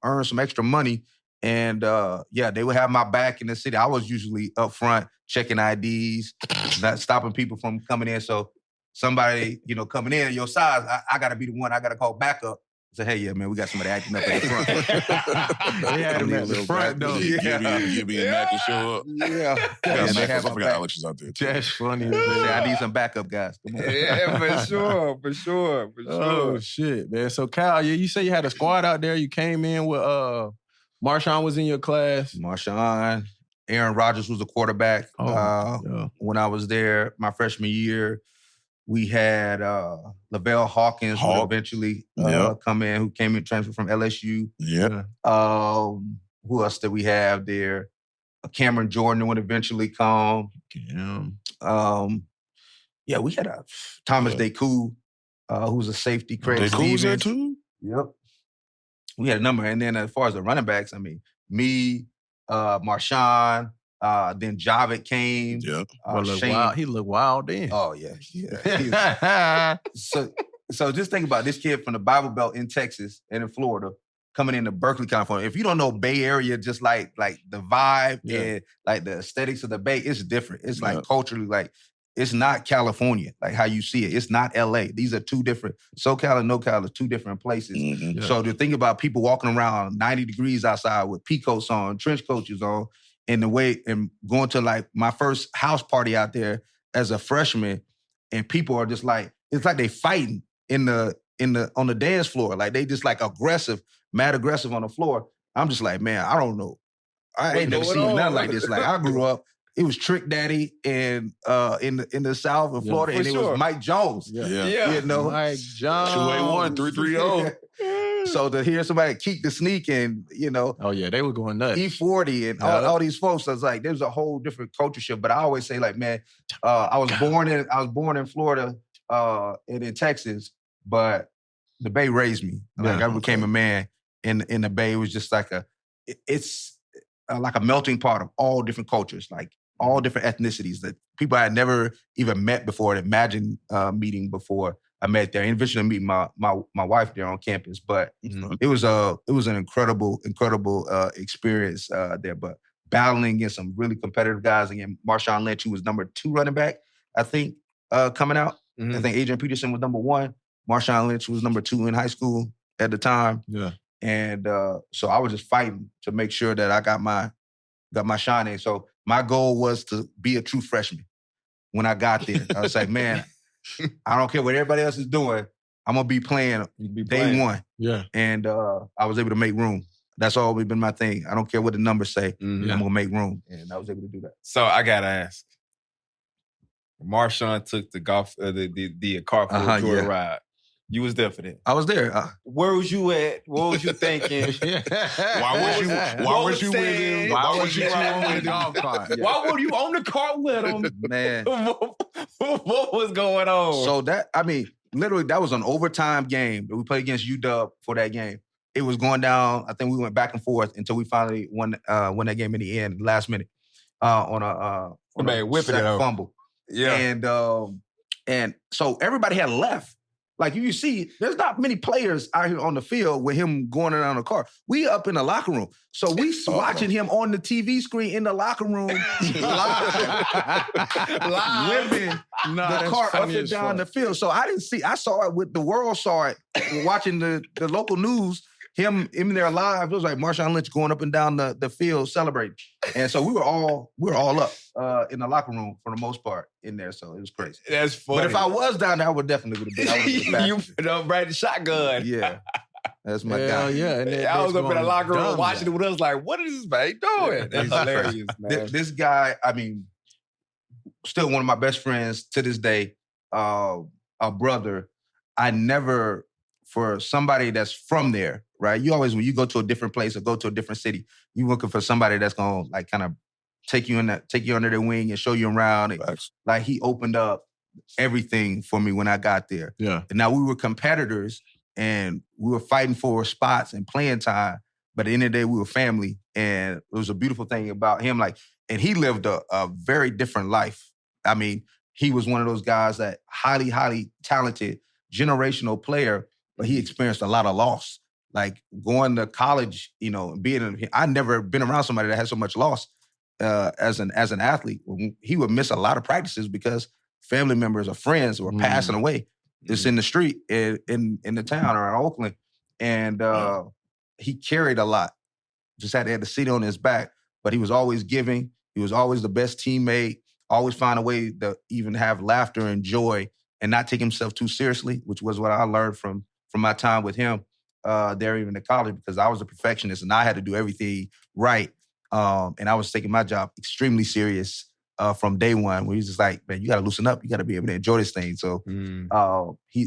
earn some extra money. And they would have my back in the city. I was usually up front checking IDs, not stopping people from coming in. So somebody, coming in your size, I got to be the one. I got to call backup. Say, hey, yeah, man, we got somebody acting up at the front. They had him at the front, though. Gibby and Mac will show up. Yeah. They have Alex is out there. That's funny. I need some backup guys. Come on. Yeah, for sure. Oh, shit, man. So, Cal, you say you had a squad out there. You came in with Marshawn was in your class. Marshawn. Aaron Rodgers was the quarterback when I was there my freshman year. We had Lavelle Hawkins who eventually come in, who came in, transferred from LSU. Yeah. Who else did we have there? Cameron Jordan would eventually come. We had Thomas Deku, who's a safety. Craig Deku's there too? Yep. We had a number. And then as far as the running backs, me, Marshawn, then Javit came. Yeah. He looked wild then. Oh, yeah. So just think about this kid from the Bible Belt in Texas and in Florida coming into Berkeley, California. If you don't know Bay Area, just like the vibe and like the aesthetics of the Bay, it's different. It's like culturally, like it's not California, like how you see it. It's not LA. These are two different, SoCal and NoCal are two different places. Mm-hmm. Yeah. So to think about people walking around 90 degrees outside with peacoats on, trench coats on, and going to like my first house party out there as a freshman, and people are just like, it's like they fighting on the dance floor. Like they just like mad aggressive on the floor. I'm just like, man, I don't know. I ain't never seen nothing like this. Like I grew up, it was Trick Daddy in the South of Florida, and it was Mike Jones. Yeah. Mike Jones. 281, 330. So to hear somebody keep the sneak and, oh yeah, they were going nuts. E40 and all these folks, I was like, there's a whole different culture shift. But I always say, like, man, I was born in Florida and in Texas, but the Bay raised me. Like I became a man in the Bay. It was just like it's like a melting pot of all different cultures, like all different ethnicities that people I had never even met before, and imagined meeting before. I met there, and eventually meet my wife there on campus. But it was an incredible experience there. But battling against some really competitive guys. Again, Marshawn Lynch, who was number 2 running back, I think, coming out. Mm-hmm. I think Adrian Peterson was number 1. Marshawn Lynch was number 2 in high school at the time. Yeah. And so I was just fighting to make sure that I got my shine in. So my goal was to be a true freshman. When I got there, I was like, man, I don't care what everybody else is doing. I'm going to be playing day one. Yeah. And I was able to make room. That's always been my thing. I don't care what the numbers say. Mm-hmm. I'm going to make room. And I was able to do that. So I got to ask. Marshawn took the carpool tour ride. You was there for that. I was there. Where was you at? What was you thinking? Why was you on the golf cart? Why were you on the cart with him? Man. What was going on? So literally that was an overtime game that we played against UW for that game. It was going down. I think we went back and forth until we finally won that game in the end, last minute, on a fumble. Yeah. And so everybody had left. Like you see, there's not many players out here on the field with him going around the car. We up in the locker room. So we watching him on the TV screen in the locker room live. Living the car up and down the field. So I saw it the world saw it watching the local news. Him in there live, it was like Marshawn Lynch going up and down the field celebrating. And so we were all up in the locker room for the most part in there. So it was crazy. That's funny. But if I was down there, I would definitely would have been. You bring the shotgun. Yeah. That's my guy. Yeah. And I was up in the locker room watching it with us like, what is this man doing? That's hilarious, man. This guy, still one of my best friends to this day, a brother. I never, for somebody that's from there, right? You always, when you go to a different place or go to a different city, you looking for somebody that's going to like kind of take you under their wing and show you around. Like he opened up everything for me when I got there. Yeah. And now we were competitors and we were fighting for spots and playing time. But at the end of the day, we were family. And it was a beautiful thing about him. Like, and he lived a very different life. I mean, he was one of those guys that highly, highly talented, generational player, but he experienced a lot of loss. Like going to college, I never been around somebody that had so much loss as an athlete. He would miss a lot of practices because family members or friends were passing away just in the street in the town or in Oakland. And he carried a lot. Just had to sit on his back, but he was always giving. He was always the best teammate, always find a way to even have laughter and joy and not take himself too seriously, which was what I learned from my time with him there even in college, because I was a perfectionist and I had to do everything right. And I was taking my job extremely serious from day one, where he's just like, man, you got to loosen up. You got to be able to enjoy this thing. So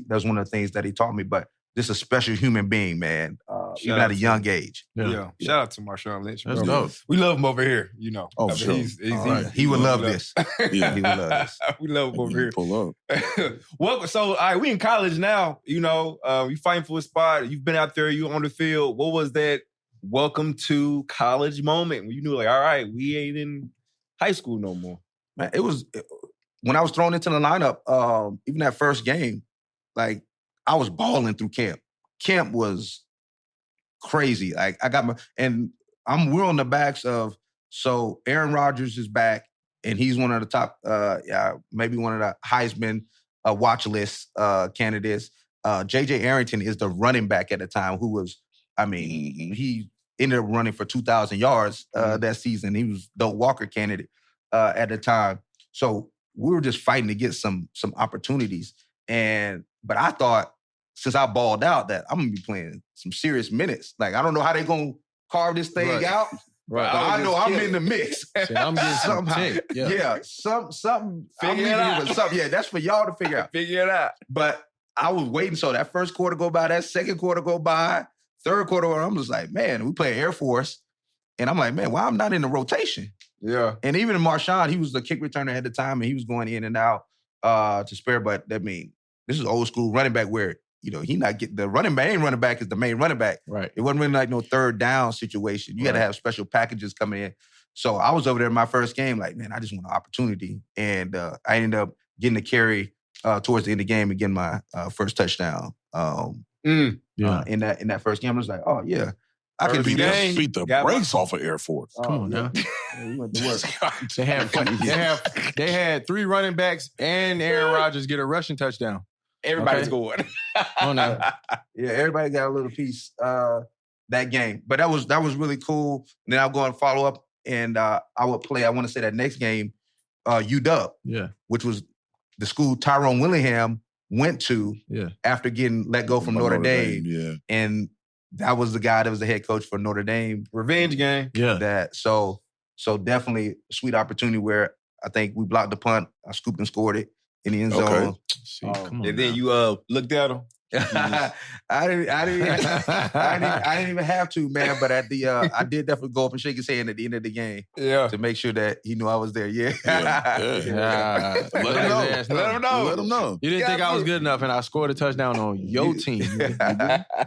that's one of the things that he taught me. But just a special human being, man, even at a young age. Yeah. Shout out to Marshawn Lynch. That's dope. We love him over here, Oh, I mean, sure. He would love this. Yeah. He would love this. We love him over here. Pull up. Well, so all right, we in college now. You fighting for a spot. You've been out there. You on the field. What was that welcome to college moment when you knew, like, all right, we ain't in high school no more? Man, it was when I was thrown into the lineup. Even that first game, like I was balling through camp. Camp was crazy. Like I got we're on the backs of. So Aaron Rodgers is back, and he's one of the top, maybe one of the Heisman watch list candidates. J.J. Arrington is the running back at the time, who was, he ended up running for 2,000 yards that season. He was the Walker candidate at the time. So we were just fighting to get some opportunities. But I thought, since I balled out, that I'm going to be playing some serious minutes. Like, I don't know how they're going to carve this thing out. Right. But I know I'm in the mix. See, I'm getting somehow. Something. Figure it out. Something. Yeah, that's for y'all to figure out. Figure it out. But I was waiting. So that first quarter go by, that second quarter go by, third quarter, I'm just like, man, we play Air Force. And I'm like, man, why I'm not in the rotation? Yeah. And even Marshawn, he was the kick returner at the time, and he was going in and out to spare. But this is old school running back where, he not get the main running back is the main running back. Right. It wasn't really like no third down situation. You got to have special packages coming in. So I was over there in my first game, like, man, I just want an opportunity. And I ended up getting the carry towards the end of the game and getting my first touchdown. In that first game, I was like, oh yeah, I can do this. Beat the brakes off of Air Force. Come on now. We went to work. They had 3 running backs and Aaron Rodgers get a rushing touchdown. Everybody's going. Oh no. Yeah, everybody got a little piece that game. But that was really cool. And then I'll go and follow up, and I would play, I want to say that next game, UW. Yeah. Which was the school Tyrone Willingham went to after getting let go from Notre Dame. Yeah. And that was the guy that was the head coach for Notre Dame. Revenge game. Yeah. So definitely a sweet opportunity where I think we blocked the punt. I scooped and scored it in the end zone. See, come on and then now. you looked at him. I didn't even have to, man. But at the I did definitely go up and shake his hand at the end of the game, to make sure that he knew I was there. Yeah. Let him know. You didn't think I was good enough, and I scored a touchdown on your team.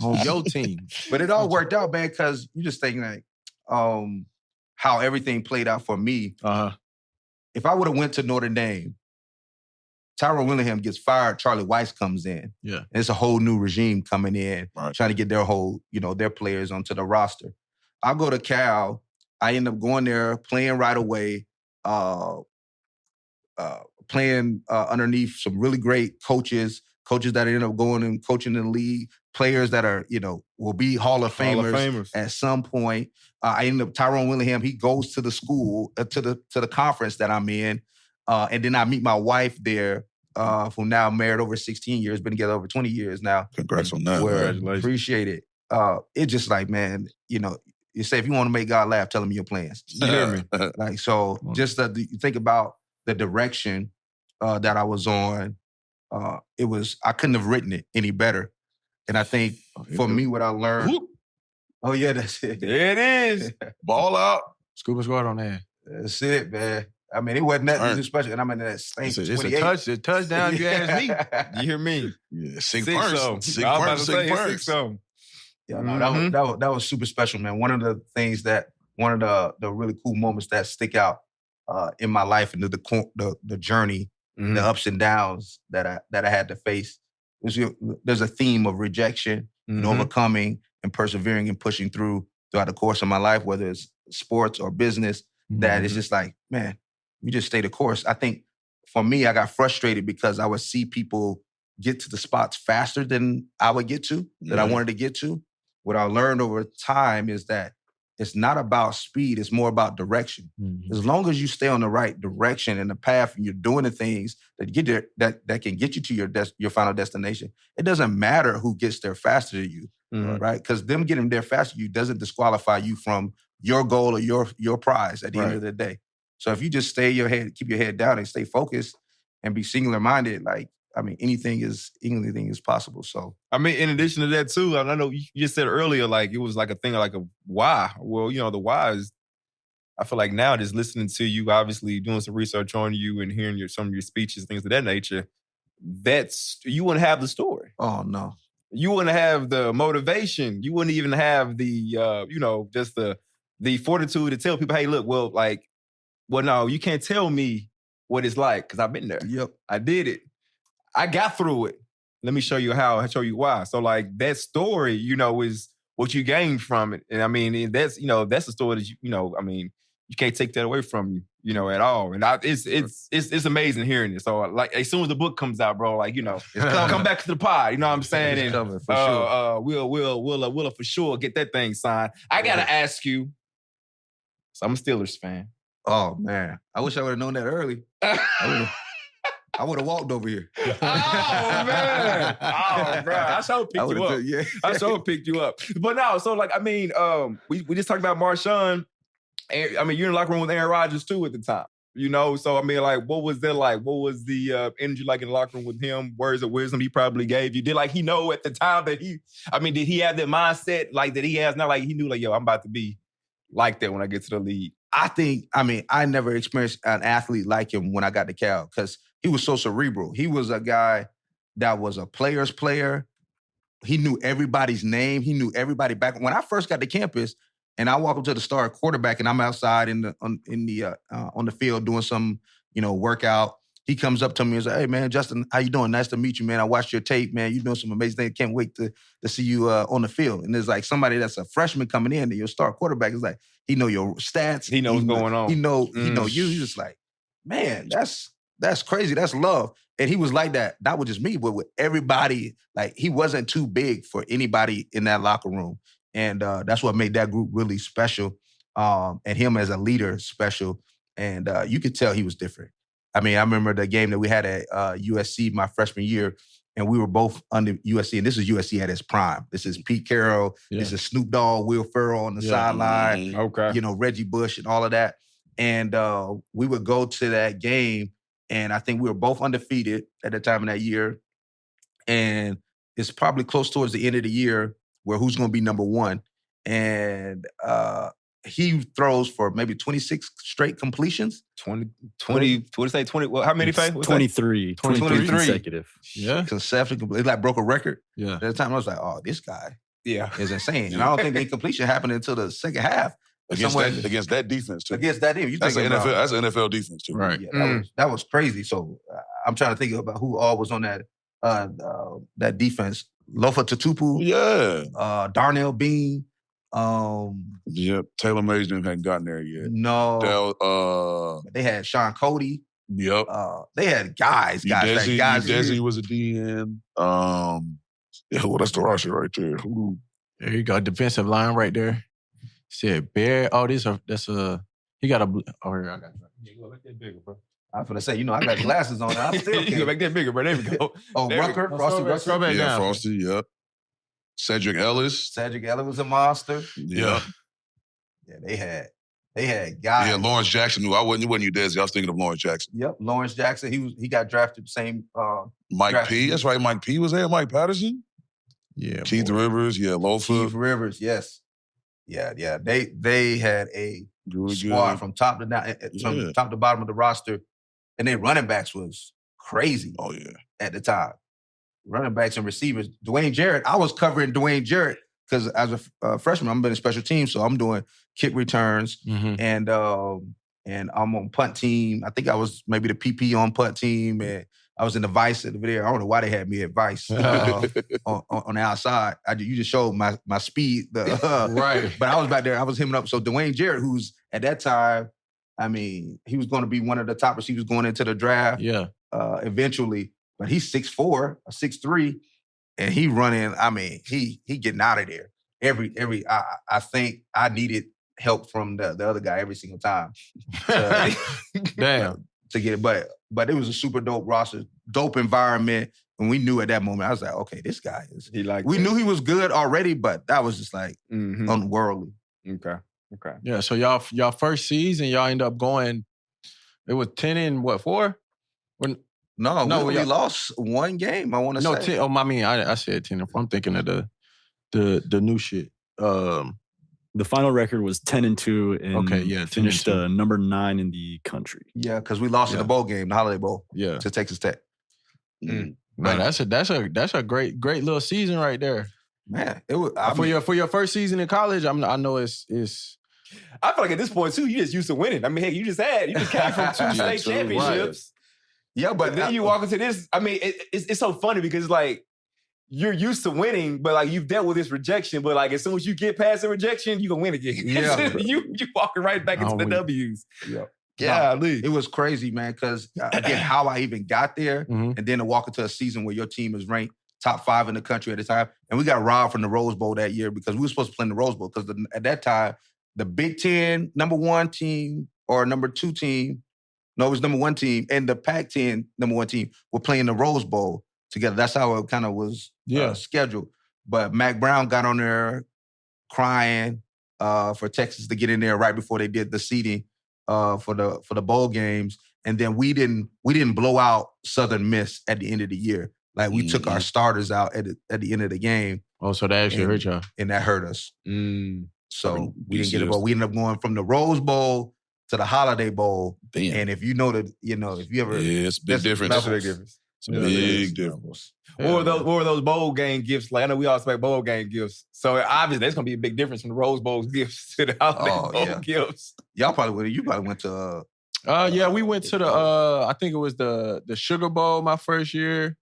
On your team. But it all worked out, man, because you just think like how everything played out for me. If I would have went to Notre Dame, Tyrone Willingham gets fired, Charlie Weiss comes in. Yeah. And it's a whole new regime coming in, right, trying to get their whole, their players onto the roster. I go to Cal. I end up going there, playing right away, playing underneath some really great coaches that end up going and coaching in the league, players that are, will be Hall of Famers at some point. I end up, Tyrone Willingham, he goes to the school, to the conference that I'm in. And then I meet my wife there, who now married over 16 years, been together over 20 years now. Congrats on that. Congratulations. Appreciate it. It's just like, man, you say if you want to make God laugh, tell him your plans. You hear me? Like, so just you think about the direction that I was on. I couldn't have written it any better. And I think for me, what I learned. Oh, yeah, that's it. There it is. Ball out. Scuba squad on that. That's it, man. I mean, it wasn't nothing too special. And I'm in that same 28. It's a touchdown, if you ask me. You hear me? Yeah, six I was about to say it's 6-0. Yeah, no, that was super special, man. One of the things one of the really cool moments that stick out in my life and the journey, the ups and downs that I had to face. There's a theme of rejection and overcoming and persevering and pushing throughout the course of my life, whether it's sports or business, that is just like, man, you just stay the course. I think for me, I got frustrated because I would see people get to the spots faster than I would get to, that I wanted to get to. What I learned over time is that it's not about speed, it's more about direction. As long as you stay on the right direction and the path and you're doing the things that get there, that can get you to your final destination, it doesn't matter who gets there faster than you, right? Because them getting there faster than you doesn't disqualify you from your goal or your prize at the end of the day. So if you just keep your head down and stay focused and be singular-minded, like, I mean, anything is possible. So, I mean, in addition to that too, I know you just said earlier, like it was like a thing like a why. Well, the why is, I feel like now just listening to you, obviously doing some research on you and hearing some of your speeches, things of that nature, you wouldn't have the story. Oh no, you wouldn't have the motivation. You wouldn't even have the, just the fortitude to tell people, hey, look, no, you can't tell me what it's like because I've been there. Yep, I did it. I got through it. Let me show you how. I'll show you why. So like that story, is what you gained from it. And I mean, that's a story that you can't take that away from you, at all. And it's amazing hearing it. So like as soon as the book comes out, bro, come back to the pod. You know what I'm saying? It's coming for sure. We'll for sure get that thing signed. I gotta ask you. So I'm a Steelers fan. Oh man, I wish I would have known that early. I would have walked over here. Oh, man. Oh, bro. I sure picked you up. Yeah. I sure picked you up. But no, so we just talked about Marshawn. And, I mean, you're in the locker room with Aaron Rodgers too at the time. So I mean, what was that like? What was the energy like in the locker room with him? Words of wisdom he probably gave you? Did he know at the time that did he have that mindset that he has now? Like he knew yo, I'm about to be like that when I get to the league. I never experienced an athlete like him when I got to Cal because he was so cerebral. He was a guy that was a player's player. He knew everybody's name. He knew everybody back. When I first got to campus and I walk up to the star quarterback and I'm outside on the field doing some, workout, he comes up to me and says, "Hey, man, Justin, how you doing? Nice to meet you, man. I watched your tape, man. You're doing some amazing things. Can't wait to see you on the field." And there's like somebody that's a freshman coming in and your star quarterback is like, he know your stats. He knows what's going on. He know you. He's just like, man, that's crazy. That's love. And he was like that, not with just me, but with everybody. Like, he wasn't too big for anybody in that locker room. And that's what made that group really special. And him as a leader special. And you could tell he was different. I mean, I remember the game that we had at USC my freshman year, and we were both under USC. And this is USC at its prime. This is Pete Carroll. Yeah. This is Snoop Dogg, Will Ferrell on the sideline. Okay. Reggie Bush and all of that. And we would go to that game. And I think we were both undefeated at the time of that year. And it's probably close towards the end of the year where who's going to be number one. And he throws for maybe 26 straight completions. 20, what did you say? 20, well, how many? 23 consecutive. Yeah. Consecutive. It like broke a record. Yeah. At the time, I was like, oh, this guy is insane. Yeah. And I don't think the incompletion happened until the second half. Against that defense, too. Against that defense. That's an NFL defense, too. Right. Yeah, that was crazy. So I'm trying to think about who all was on that defense. Lofa Tatupu. Yeah. Darnell Bean. Yep. Taylor Mays hadn't gotten there yet. No. They had Sean Cody. Yep. They had guys. Desi was a DN. That's the roster right there. Ooh. There you go. Defensive line right there. Said Bear. Oh, he got a. Oh, here I got you. Yeah, you go make that bigger, bro. I was gonna say, I got glasses on. I still can't. You go make that bigger, bro. There we go. Oh, Rucker, Frosty. Yeah, Frosty. Yep. Cedric Ellis. Was a monster. Yeah. Yeah, they had guys. Yeah, Lawrence Jackson. It wasn't you, Desi. I was thinking of Lawrence Jackson. Yep, Lawrence Jackson. He got drafted the same. Mike P. That's right. Mike P. was there. Mike Patterson. Yeah. Keith Rivers. Yeah, Lofa. Keith Rivers. Yes. Yeah. They had a squad from top to down, from top to bottom of the roster. And their running backs was crazy. Oh, yeah. At the time. Running backs and receivers. Dwayne Jarrett, I was covering Dwayne Jarrett because as a freshman, I'm in a special team, so I'm doing kick returns and I'm on punt team. I think I was maybe the PP on punt team, and I was in the vice over there. I don't know why they had me at vice on the outside. You just showed my speed. Right. But I was back there. I was hemming up. So Dwayne Jarrett, who's at that time, I mean, he was going to be one of the top receivers going into the draft. Yeah. Eventually. But he's 6'4", or 6'3", and he running, I mean, he getting out of there. I think I needed help from the other guy every single time. Damn. To get it. But it was a super dope roster, dope environment. And we knew at that moment, I was like, okay, this guy is. We knew he was good already, but that was just like unworldly. Okay. Yeah, so y'all first season, y'all end up going, it was 10 and what, 4? No, we lost one game, I want to say. No, 10, I said 10 and 4. I'm thinking of the new shit. The final record was 10-2 and finished number 9 in the country. Yeah, because we lost in the bowl game, the Holiday Bowl, to Texas Tech. Man, that's a great little season right there. Man, it was for your first season in college. I know it's. I feel like at this point too, you just used to winning. I mean, heck, you just came from 2 state championships. Right. Yeah, but then you walk into this. I mean, it's so funny because like you're used to winning, but like you've dealt with this rejection. But like as soon as you get past the rejection, you gonna win again. Yeah, you walking right back into the W's. Yeah, it was crazy, man. Because again, how I even got there, and then to walk into a season where your team is ranked top 5 in the country at the time, and we got robbed from the Rose Bowl that year because we were supposed to play in the Rose Bowl because at that time the Big Ten number 1 team or number 2 team. No, it was number 1 team, and the Pac-10 number 1 team were playing the Rose Bowl together. That's how it kind of was scheduled. But Mac Brown got on there crying for Texas to get in there right before they did the seeding for the bowl games, and then we didn't blow out Southern Miss at the end of the year. Like we took our starters out at the end of the game. Oh, so that actually hurt y'all, and that hurt us. So we didn't get a bowl. We ended up going from the Rose Bowl to the Holiday Bowl. Damn. And if you know that, if you ever... Yeah, it's a big difference. That's a big difference. It's a big difference. What were those bowl game gifts? Like, I know we all expect bowl game gifts. So obviously, there's going to be a big difference from the Rose Bowl gifts to the Holiday Bowl gifts. You probably went to... we went to the... I think it was the Sugar Bowl my first year.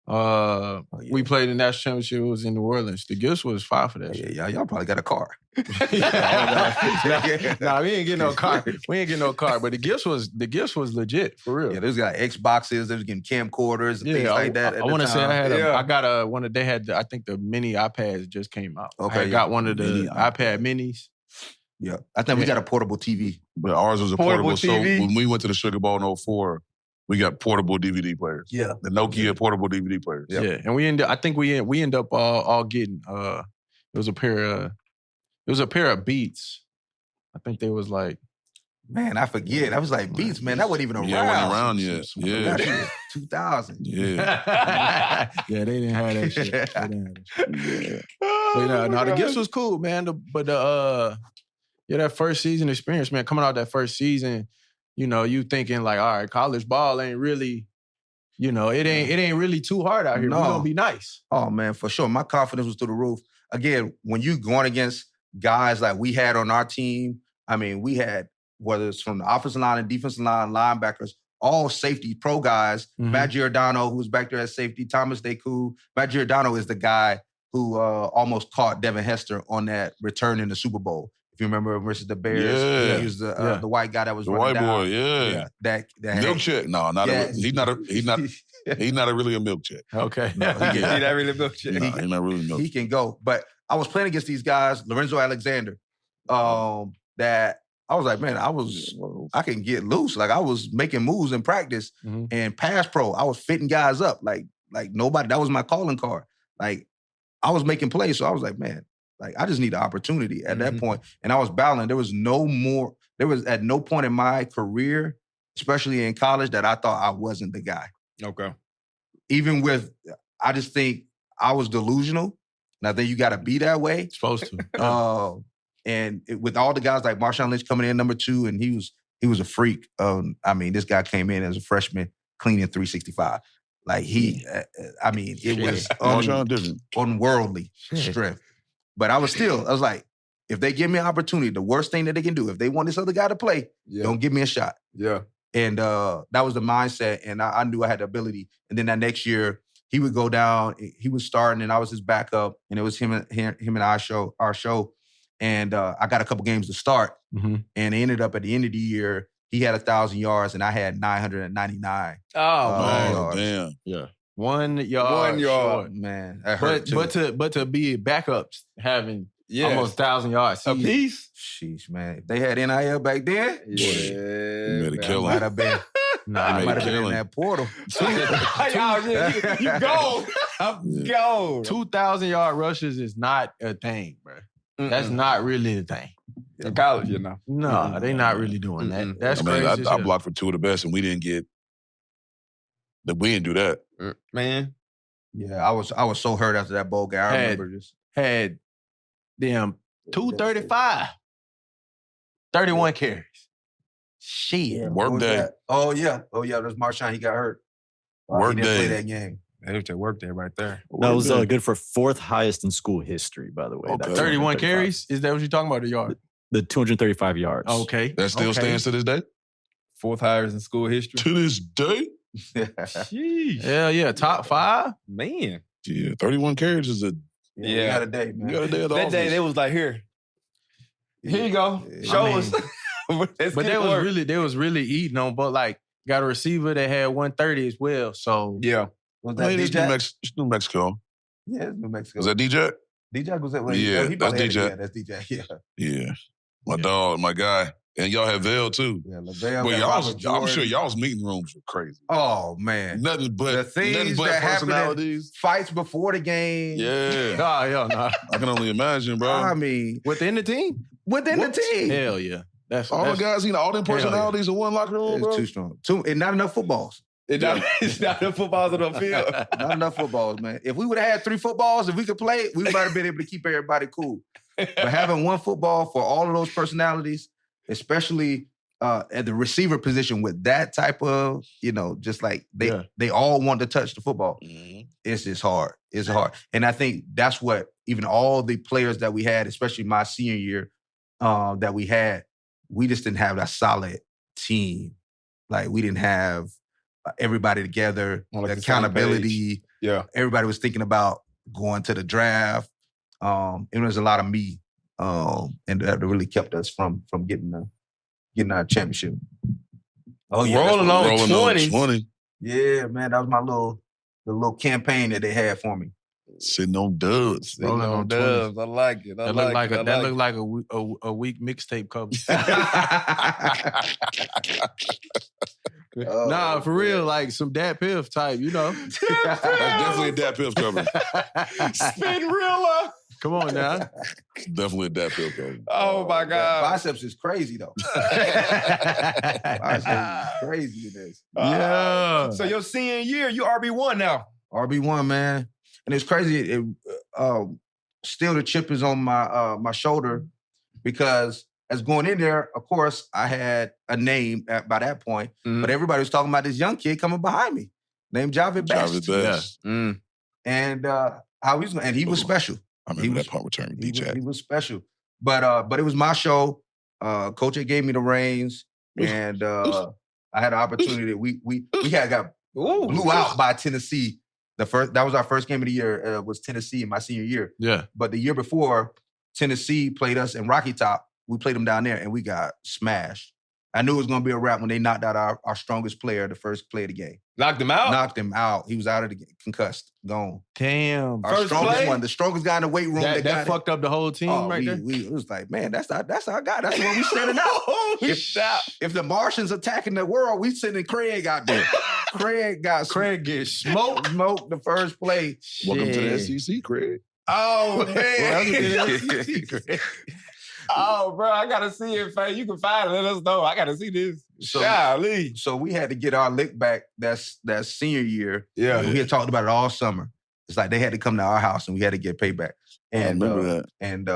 We played the national championship. It was in New Orleans. The gifts was fire for that shit. Yeah, y'all probably got a car. Nah, we ain't getting no car. But the gifts was legit for real. Yeah, there's got Xboxes. There's getting camcorders and things like that. I want to say I got one of they had. I think the mini iPads just came out. Okay, I got one of the iPad minis. Yeah, I think we got a portable TV. But ours was a portable. So TV. when we went to the Sugar Bowl in 2004. We got portable DVD players. Yeah. The Nokia portable DVD players. Yep. Yeah. And we end up all getting it was a pair of Beats. I think they was like, man, I forget. I was like, Beats, man, that wasn't even around. Yeah, wasn't around yet. Yeah. 2000. Yeah. Yeah, they didn't have that shit. But the gifts was cool, man. That first season experience, man, coming out that first season, you thinking like, all right, college ball ain't really, it ain't really too hard out here. No. We're gonna be nice. Oh man, for sure. My confidence was through the roof. Again, when you going against guys like we had on our team, I mean, we had, whether it's from the offensive line and defensive line, linebackers, all safety pro guys. Matt Giordano, who was back there at safety, Thomas Deku. Matt Giordano is the guy who almost caught Devin Hester on that return in the Super Bowl. If you remember versus the Bears, he was the white guy that was the running white down. boy, yeah. That milk check. No, he's not really a milk check. Okay. No, he's not really a milk check. He's not really a milk check. He can go. But I was playing against these guys, Lorenzo Alexander, that I was like, man, I can get loose. Like I was making moves in practice and pass pro. I was fitting guys up like nobody. That was my calling card. Like I was making plays. So I was like, man, like I just need the opportunity at that point. And I was battling. There was at no point in my career, especially in college, that I thought I wasn't the guy. Okay. Even with, I just think I was delusional. And I think you got to be that way. Supposed to. And with all the guys like Marshawn Lynch coming in number 2, and he was a freak. I mean, this guy came in as a freshman, cleaning 365. Like it was unworldly strength. But I was like, if they give me an opportunity, the worst thing that they can do, if they want this other guy to play, don't give me a shot. Yeah. And that was the mindset, and I knew I had the ability. And then that next year, he would go down. He was starting, and I was his backup, and it was him and our show. And I got a couple games to start, and it ended up at the end of the year, he had 1,000 yards, and I had 999. Oh, yards. Damn. Yeah. 1 yard. 1 yard. Man, that hurt too. But to be backups having almost 1,000 yards a piece. Sheesh, man. If they had NIL back then, you made a killer. Might have been. I might have been in that portal. You go. I'm gone. 2,000-yard rushes is not a thing, bro. That's not really a thing. In college, you know. No, they not really doing that. That's crazy. I blocked for 2 of the best, and we didn't do that. Man. Yeah, I was so hurt after that bowl game. I remember just had them 235, 31 carries. Shit. Work day. Oh yeah. There's Marshawn. He got hurt. Work he didn't day. play that game. They work there right there. That was good for 4th highest in school history, by the way. Okay. 31 carries? Is that what you're talking about, the yard? The 235 yards. Okay. That still stands to this day? 4th highest in school history. To this day? Sheesh. Yeah. Top 5? Man. Yeah, 31 carries is a... You got a day, man. You got a day of the That office. day, they was like, here you go. Show us. But they was really eating on, but like, got a receiver that had 130 as well, so... Yeah. Was that DJ? It's New Mexico. Yeah, it's New Mexico. Was that DJ? DJ was that? Yeah, that's DJ. Yeah, that's DJ. Yeah. Yeah. My dog, my guy. And y'all had Vail too. Yeah, LaVale. But I'm sure y'all's meeting rooms were crazy. Oh, man. Nothing but the things that happen, fights before the game. Yeah. Nah. I can only imagine, bro. I mean, within the team? Within the team. Hell yeah. That's the guys, all them personalities in one locker room, bro. It's too strong. And not enough footballs. It's not enough footballs on the field. Not enough footballs, man. If we would have had 3 footballs, if we could play, we might have been able to keep everybody cool. But having 1 football for all of those personalities, especially at the receiver position with that type of, just like they all want to touch the football. Mm-hmm. It's just hard. It's hard. And I think that's what even all the players that we had, especially my senior year that we had, we just didn't have that solid team. Like we didn't have everybody together, the accountability. Yeah. Everybody was thinking about going to the draft. It was a lot of me. And that really kept us from getting our championship. Oh yeah. Rolling on 20. Yeah, man. That was the little campaign that they had for me. Sitting on dubs. Rolling on dubs. I like it. That looked like a weak mixtape cover. Nah, for real, like some Dat Piff type, That's definitely a Dat Piff cover. Spin real. Come on now. Definitely a Dat Piff cover. Oh my God. Biceps is crazy though. Biceps is crazy in this. Yeah. So your senior year, you RB1 now. RB1, man. And it's crazy. Still the chip is on my shoulder because as going in there, of course, I had a name by that point, but everybody was talking about this young kid coming behind me named Javid Best. Yeah. And and he was special. I remember that punt return with DJ. He was special. But it was my show. Coach had gave me the reins, and I had an opportunity. We got blew out by Tennessee. That was our first game of the year. Was Tennessee in my senior year. Yeah. But the year before, Tennessee played us in Rocky Top. We played them down there, and we got smashed. I knew it was going to be a wrap when they knocked out our strongest player, the first play of the game. Knocked him out? Knocked him out. He was out of the game, concussed, gone. Damn. Our strongest one, the strongest guy in the weight room. That fucked up the whole team right there? It was like, man, that's our guy. That's the one we sending out. If the Martians attacking the world, we sending Craig out there. Craig gets smoked the first play. Welcome to the SEC, Craig. Oh, man. Oh, bro, I gotta see it, fam. You can find it. Let us know. I gotta see this. So we had to get our lick back that senior year. Yeah. We had talked about it all summer. It's like they had to come to our house and we had to get payback. And I remember that. And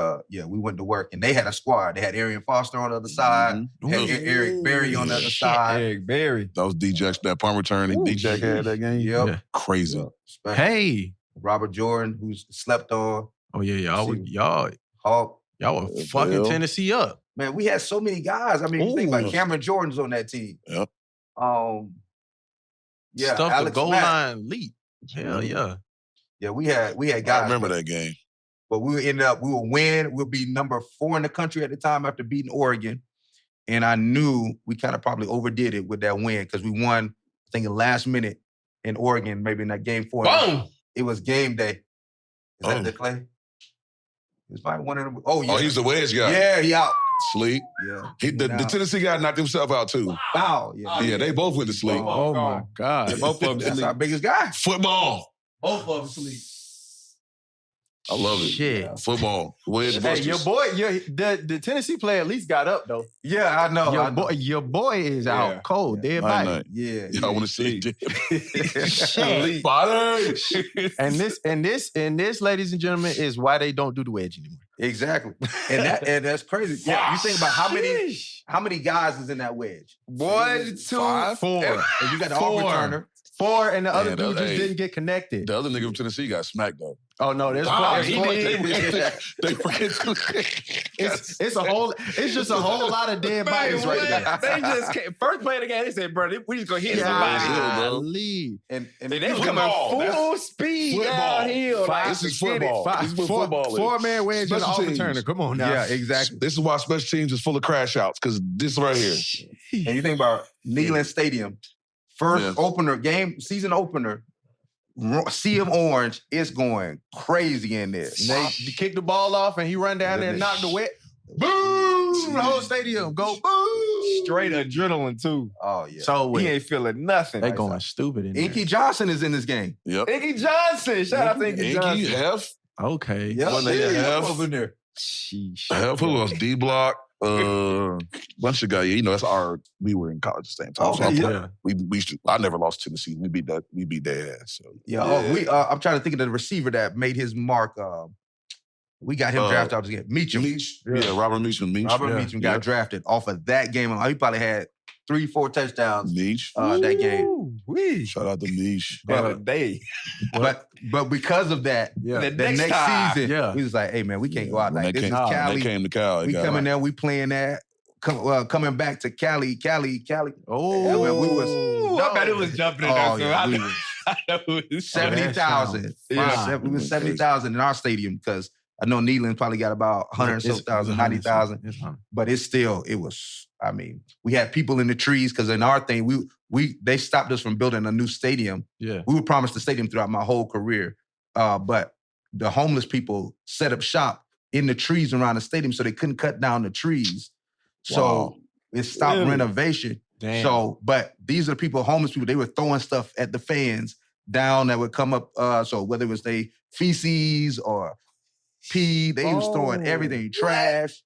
we went to work, and they had a squad. They had Arian Foster on the other side, had Eric Berry on the other side. Eric Berry. That was D-Jack, that punt return. D-Jack had that game. Yep. Yeah. Crazy. Hey. Robert Jordan, who's slept on. Oh, yeah. Y'all Hawk. were fucking Tennessee up. Man, we had so many guys. I mean, you think about Cameron Jordan's on that team. Yep. Stuff Alex the goal Mack. line lead. Hell yeah. Yeah, we had guys. I remember that game. But we would win. We'll be number 4 in the country at the time after beating Oregon. And I knew we kind of probably overdid it with that win because we won, I think, the last minute in Oregon, maybe in that game 4. Boom! It was game day. Is that the Clay? It was probably one of them. Oh, yeah. Oh, he's the wedge guy. Yeah, he out. Sleep. Yeah. The Tennessee guy knocked himself out, too. Wow. Yeah, they both went to sleep. Oh my God. Yeah, both of them That's sleep. our biggest guy. Football. Both of them sleep. I love it. Shit. Football. Wedge Hey, busters. your boy, the Tennessee player at least got up though. Yeah, I know. Your boy is out cold, dead body. Night. Yeah. I want to see it. Shit. And this, ladies and gentlemen, is why they don't do the wedge anymore. Exactly. And that's crazy. Yeah, you think about how many guys is in that wedge? 1, 2, 4. And you got the off returner. 4, and the other Man, dude just hey. didn't get connected. The other nigga from Tennessee got smacked, though. Oh no, there's They ran through. it's just a whole lot of dead bodies right there. They just came, first play of the game, they said, bro, we just gonna hit somebody. Golly. And They was coming full speed downhill. Like, This is football. This is what football is. 4-man wedge and Special off teams. returner. Come on now. Yeah, exactly. This is why special teams is full of crash outs, because this right here. And you think about Neyland Stadium, first season opener, see him orange, it's going crazy in there. And they kick the ball off and he run down there and knock the wet. Boom! The whole stadium go boom! Straight adrenaline, too. Oh, yeah. So He ain't feeling nothing. they going stupid in there. Inky Johnson is in this game. Yep. Inky Johnson. Shout out to Inky Johnson. Inky, F. Okay. Yeah, One they have. over in there. Sheesh. F, who else? D-Block. Bunch of guys. We were in college at the same time. Okay, so yeah. we used to, I never lost to Tennessee. We beat their ass. So. Yeah. I'm trying to think of the receiver that made his mark. We got him drafted out again. Meacham. Yeah, Robert Meacham. Robert Meacham got drafted off of that game. He probably had 3-4 touchdowns that game. Shout out to Meach. But because of that, the next season, we was like, hey, man, we can't go out like this. Is Cali. They came to Cal. We coming there, we playing that. Coming back to Cali. Oh. Man, we was... Nobody was jumping in there. Yeah, we was 70,000. We was 70,000 in our stadium because I know Neyland probably got about 100,000, 90,000. But we had people in the trees because in our thing, they stopped us from building a new stadium. Yeah. We were promised the stadium throughout my whole career. But the homeless people set up shop in the trees around the stadium so they couldn't cut down the trees. So it stopped renovation. Damn. So, but these are the people, homeless people, they were throwing stuff at the fans down that would come up. So whether it was they feces or pee, they was throwing everything, trash.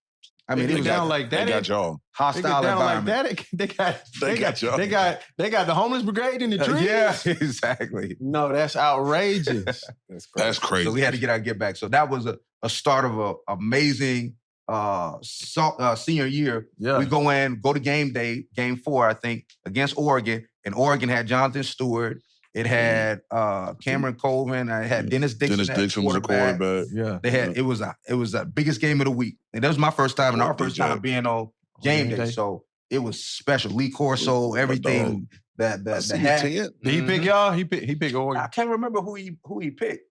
I mean, it was down like that. They got y'all. Hostile environment. They got y'all. They got the homeless brigade in the trees. Yeah, exactly. No, that's outrageous. That's crazy. So we had to get back. So that was a start of an amazing senior year. Yeah. We go to game day, game 4, I think, against Oregon. And Oregon had Jonathan Stewart. It had Cameron Coleman. I had Dennis Dixon. Dennis Dixon was a quarterback. Yeah. They had it was the biggest game of the week. And that was my first time and our first time being on game day. So it was special. Lee Corso, everything that had. Did he pick y'all? He picked Oregon. I can't remember who he picked.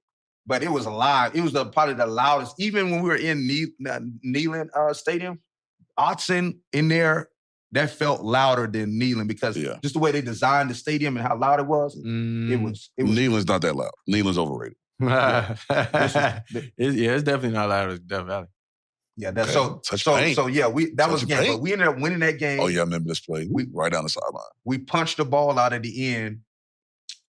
But it was live. It was probably the loudest. Even when we were in Neyland Stadium, Autzen in there, that felt louder than Neyland because just the way they designed the stadium and how loud it was, it was. Neyland's not that loud. Neyland's overrated. It's definitely not loud as Death Valley. Yeah, that's that was a game. But we ended up winning that game. Oh yeah, I remember this play. We right down the sideline. We punched the ball out at the end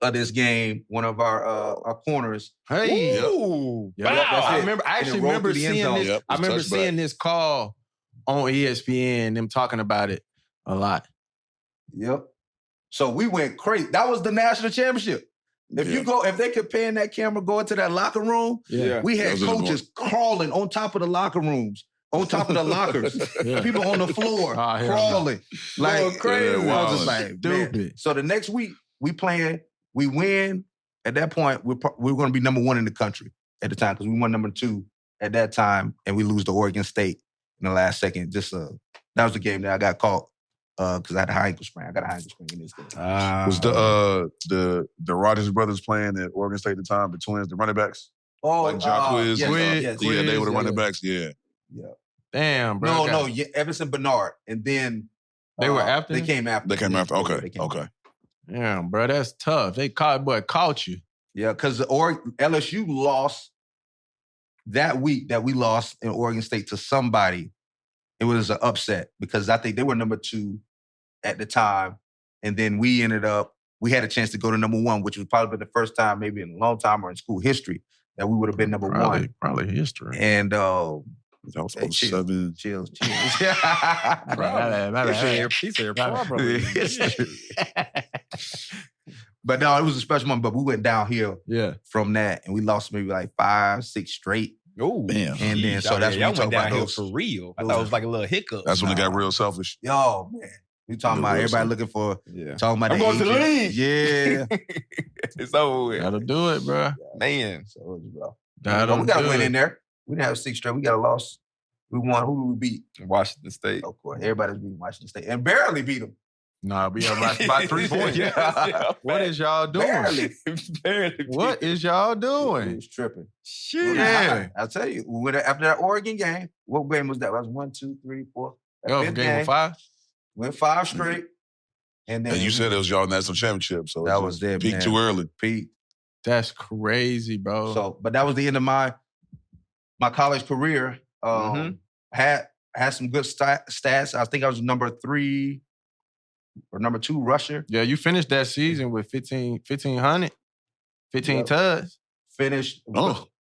of this game. One of our corners. Hey, Ooh, wow. I actually remember seeing this. Yep, I remember seeing this call on ESPN. Them talking about it a lot. Yep. So we went crazy. That was the national championship. If they could pan that camera, go into that locker room, we had coaches crawling on top of the locker rooms, on top of the lockers, people on the floor crawling. Like crazy. I was just like, stupid. Man. So the next week, we win. At that point, we were going to be number 1 in the country at the time because we won number 2 at that time, and we lose to Oregon State in the last second. That was the game that I got caught because I had a high ankle sprain. I got a high ankle sprain in this game. Was the Rodgers brothers playing at Oregon State at the time? The twins, the running backs. Oh, like Jacquizz. Yes. Yeah, they were the running backs. Yeah. Damn, bro. No, Everson Bernard, and then they were after. They came after. They came after. Okay. Damn, bro, that's tough. They caught you. Yeah, because LSU lost that week that we lost in Oregon State to somebody. It was an upset because I think they were number 2 at the time, and then we had a chance to go to number 1, which was probably the first time, maybe in a long time or in school history, that we would have been number 1. Probably history. And that was 07. Chills. But no, it was a special one. But we went downhill from that, and we lost maybe like 5, 6 straight. Oh, damn. And then, so that's when we talk about those. For real. I thought it was like a little hiccup. That's when it got real selfish. Yo, man. We talking about everybody looking for, talking about I'm going to the league. Yeah. It's over with. Gotta do it, bro. Man. So, we got to win in there. We didn't have 6 straight. We got a loss. We won. Who did we beat? Washington State. Of course. Everybody's beating Washington State. And barely beat them. Nah, we up by 3 points. What is y'all doing? Barely. What is y'all doing? It was tripping. Shit. Yeah. I'll tell you, after that Oregon game, what game was that? That was 1, 2, 3, 4. Game 5? Went 5 straight. And then you said it was y'all national championship, so that was there, peaked too early. That's crazy, bro. So, but that was the end of my college career. Had some good stats. I think I was number 3 or number 2 rusher. Yeah, you finished that season with 1,500, 15 tuds. Finished.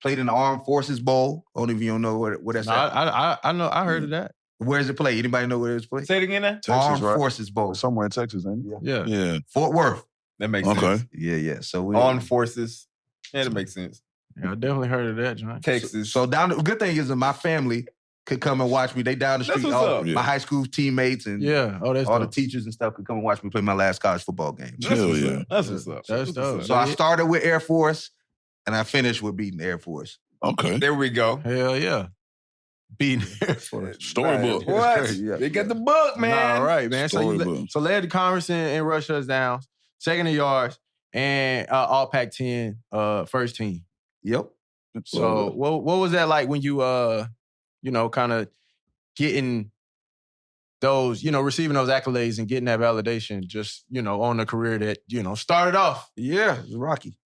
Played in the Armed Forces Bowl. Only if you don't know what that's at. I know. I heard of that. Where is it played? Anybody know where it's played? Say it again now. Texas, Armed right? Forces Bowl. Somewhere in Texas, ain't it? Yeah. Fort Worth. That makes sense. Yeah. So Armed Forces. Yeah, that makes sense. Yeah, I definitely heard of that, John. Texas. So down. The good thing is that my family could come and watch me. They down the street. My high school teammates and all the teachers and stuff could come and watch me play my last college football game. That's what's up. That's dope. So I started with Air Force, and I finished with beating Air Force. Okay. There we go. Hell yeah. Beating Air Force. Storybook. What? They got the book, man. All right, man. So led the conference in rush touchdowns, second in yards, and All-Pac-10 first team. Yep. So what was that like when you kind of getting those, receiving those accolades and getting that validation just, on the career that, started off? Yeah, it was rocky.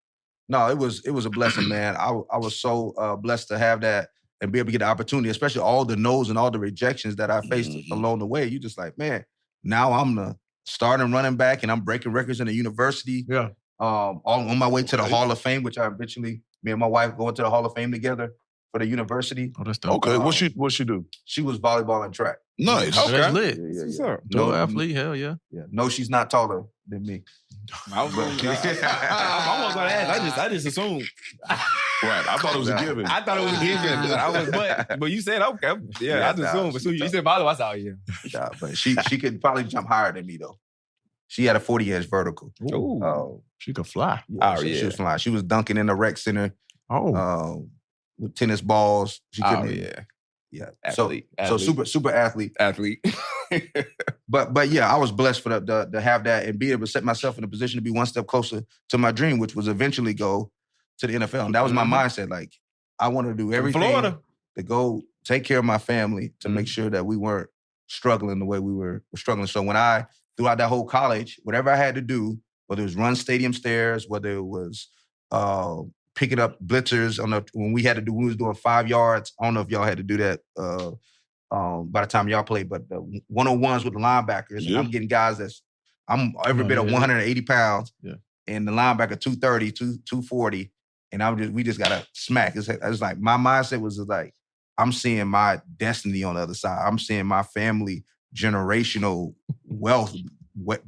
No, it was a blessing, man. I was so blessed to have that and be able to get the opportunity, especially all the no's and all the rejections that I faced along the way. You just like, man, now I'm the starting running back and I'm breaking records in the university. Yeah. All on my way to the Hall of Fame, which I eventually, me and my wife going to the Hall of Fame together for the university. Oh, that's dope. Okay, what she do? She was volleyball and track. Nice. Okay. That's lit. Yeah. No athlete, hell yeah. No, she's not taller than me. I was going to ask. I just assumed. Right. I thought it was a given. I thought it was a given. But you said okay. Yeah, I just assumed. But you said volleyball. I said, yeah. But she could probably jump higher than me though. She had a 40-inch vertical. Ooh. She could fly. She was flying. She was dunking in the rec center. With tennis balls. She couldn't. Yeah. Athlete. So super athlete. But yeah, I was blessed for to have that and be able to set myself in a position to be one step closer to my dream, which was eventually go to the NFL. And that was my mindset. Like, I want to do everything to go take care of my family to make sure that we weren't struggling the way we were struggling. So when throughout that whole college, whatever I had to do, whether it was run stadium stairs, whether it was picking up blitzers when we was doing 5 yards. I don't know if y'all had to do that by the time y'all played, but the 1-on-1s with the linebackers. Yeah. And I'm getting guys I'm every bit of 180 pounds. Yeah. And the linebacker 230, 240. And we just got to smack. It's like my mindset was like, I'm seeing my destiny on the other side. I'm seeing my family generational wealth what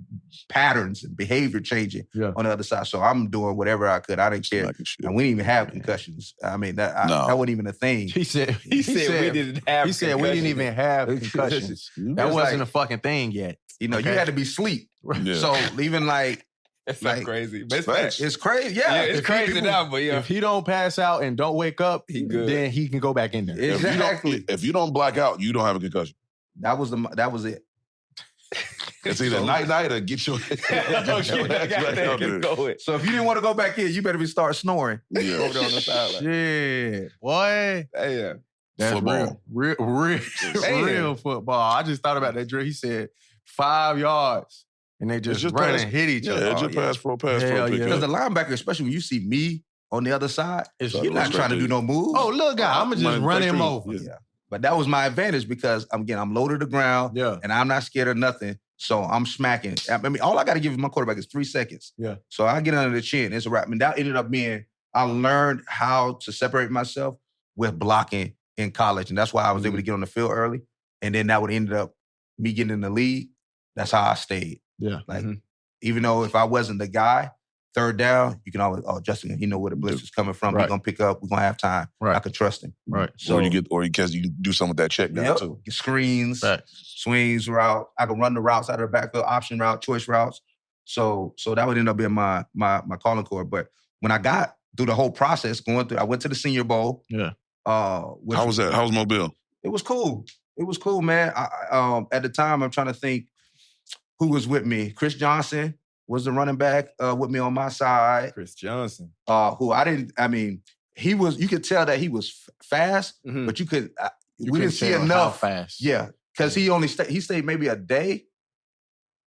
patterns and behavior changing on the other side. So I'm doing whatever I could. I didn't care. And we didn't even have concussions. I mean, that wasn't even a thing. He said we didn't have. He said we didn't even have concussions. That wasn't a fucking thing yet. You know, you had to be asleep. Yeah. So even like. It's like crazy. But it's crazy. Yeah, it's crazy now. But if he don't pass out and don't wake up, then he can go back in there. Exactly. If you don't black out, you don't have a concussion. That was it. It's either night or get your. So if you didn't want to go back in, you better start snoring. Yeah. Over there on the sideline. Yeah, boy. Yeah. That's football. Real football. I just thought about that drill. He said 5 yards. And they just run and hit each other. Yeah, just pass pro. Because the linebacker, especially when you see me on the other side, you're not trying to do no moves. Oh, little guy, I'm going to just run him over. Yeah. But that was my advantage because, again, I'm low to the ground and I'm not scared of nothing. So I'm smacking. I mean, all I got to give my quarterback is 3 seconds. Yeah. So I get under the chin. It's a wrap. I mean, that ended up being, I learned how to separate myself with blocking in college. And that's why I was able to get on the field early. And then that would end up me getting in the league. That's how I stayed. Yeah. Like, even though if I wasn't the guy, third down, you can always, Justin, he know where the blitz is coming from. He's going to pick up. We're going to have time. Right. I can trust him. Right. So you can do something with that check down too. Screens, swings, route. I can run the routes out of the backfield, option route, choice routes. So that would end up being my calling card. But when I got through the whole process, I went to the Senior Bowl. Yeah. How was that? How was Mobile? It was cool. It was cool, man. At the time, I'm trying to think who was with me. Chris Johnson was the running back with me on my side. Chris Johnson. He was, you could tell that he was fast, but we didn't see enough. How fast. Yeah, because he stayed maybe a day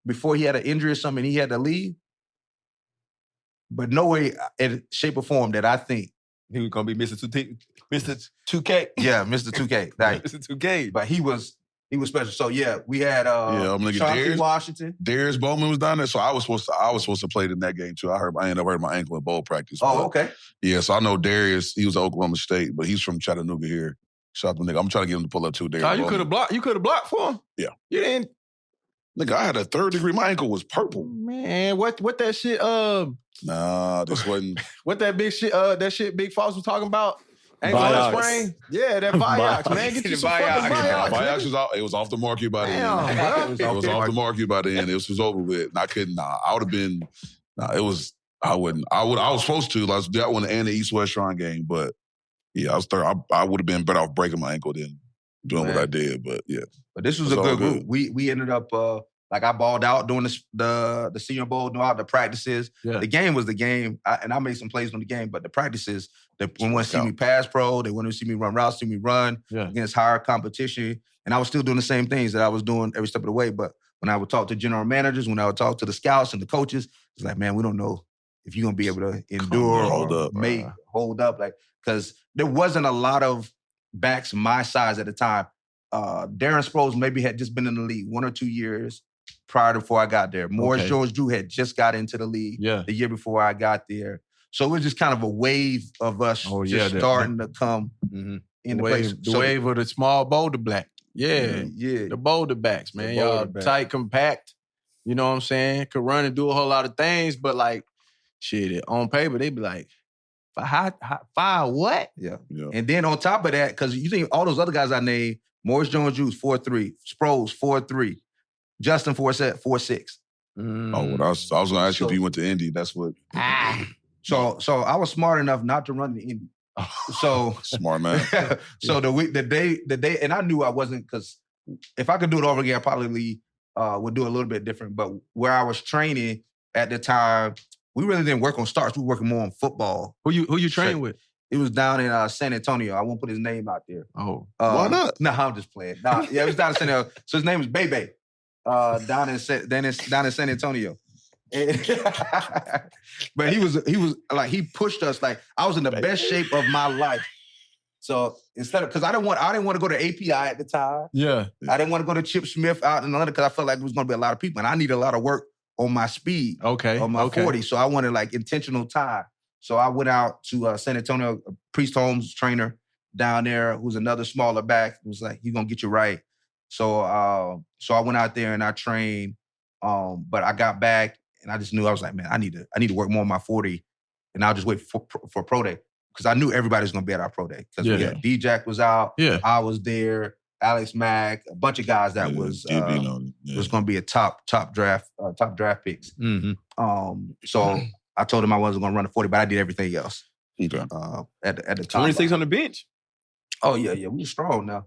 before he had an injury or something, he had to leave. But no way in shape or form that I think he was going to be Mr. 2K. Yeah, Mr. 2K. Like, Mr. 2K. But he was special. So yeah, we had Chauncey Washington. Darius Bowman was down there, so I was supposed to play in that game too. I ended up hurting my ankle in bowl practice. Oh, okay. Yeah, so I know Darius. He was at Oklahoma State, but he's from Chattanooga here. Shout out to nigga. I'm trying to get him to pull up too. Darius. You could have blocked. You could have blocked for him. Yeah. You didn't. Nigga, I had a 3rd degree. My ankle was purple. Man, what that shit? Nah, this wasn't. What that big shit? That shit Big Fox was talking about. Ankle sprain? Yeah, that Vioxx, man. Get you some fucking Vioxx. Vioxx was out. It was off the market by the end. It was off the market by the end. It was over with. And I couldn't. I would have been. It was. I wouldn't. I was supposed to. Like that one and the East-West Shrine game, but yeah, I was third. I would have been better off breaking my ankle than doing what I did. But yeah. But this was a good group. We ended up. Like I balled out during the Senior Bowl, doing all the practices. Yeah. The game was the game, and I made some plays on the game. But the practices, they want to see me pass pro. They want to see me run routes, see me run against higher competition. And I was still doing the same things that I was doing every step of the way. But when I would talk to general managers, when I would talk to the scouts and the coaches, it's like, man, we don't know if you're gonna be able to endure or hold up, like because there wasn't a lot of backs my size at the time. Darren Sproles maybe had just been in the league 1 or 2 years prior to before I got there. Morris Jones-Drew had just got into the league the year before I got there. So it was just kind of a wave of us starting to come into place. The wave of the small boulder black. Yeah. The boulder backs, man. Y'all tight, compact. You know what I'm saying? Could run and do a whole lot of things, but like, shit, on paper, they be like, five what? Yeah. And then on top of that, because you think all those other guys I named, Morris Jones-Drew 4'3", Sproles 4'3", Justin Forsett 4'6". Oh, well, I was going to ask you if you went to Indy. That's what. So I was smart enough not to run to Indy. So smart man. So the day, and I knew I wasn't, because if I could do it over again, I probably would do it a little bit different. But where I was training at the time, we really didn't work on starts. We were working more on football. Who you training with? It was down in San Antonio. I won't put his name out there. Oh, why not? No, I'm just playing. Nah, yeah, it was down in San Antonio. So his name is Bebe. Down in San Antonio. But he was like, he pushed us. Like, I was in the best shape of my life. So instead of, because I didn't want to go to API at the time. Yeah. I didn't want to go to Chip Smith out in London because I felt like there was going to be a lot of people, and I needed a lot of work on my speed. On my 40. So I wanted like intentional time. So I went out to San Antonio, Priest Holmes trainer down there, who's another smaller back. It was like, he's gonna get you right. So I went out there and I trained But I got back and I just knew I was like, man, I need to work more on my 40, and I'll just wait for pro day because I knew everybody was gonna be at our pro day because D-Jack was out, I was there, Alex Mack, a bunch of guys that was gonna be a top draft picks. So I told him I wasn't gonna run a 40, but I did everything else. Okay. At the top. 26 on the bench. Oh yeah, we were strong now.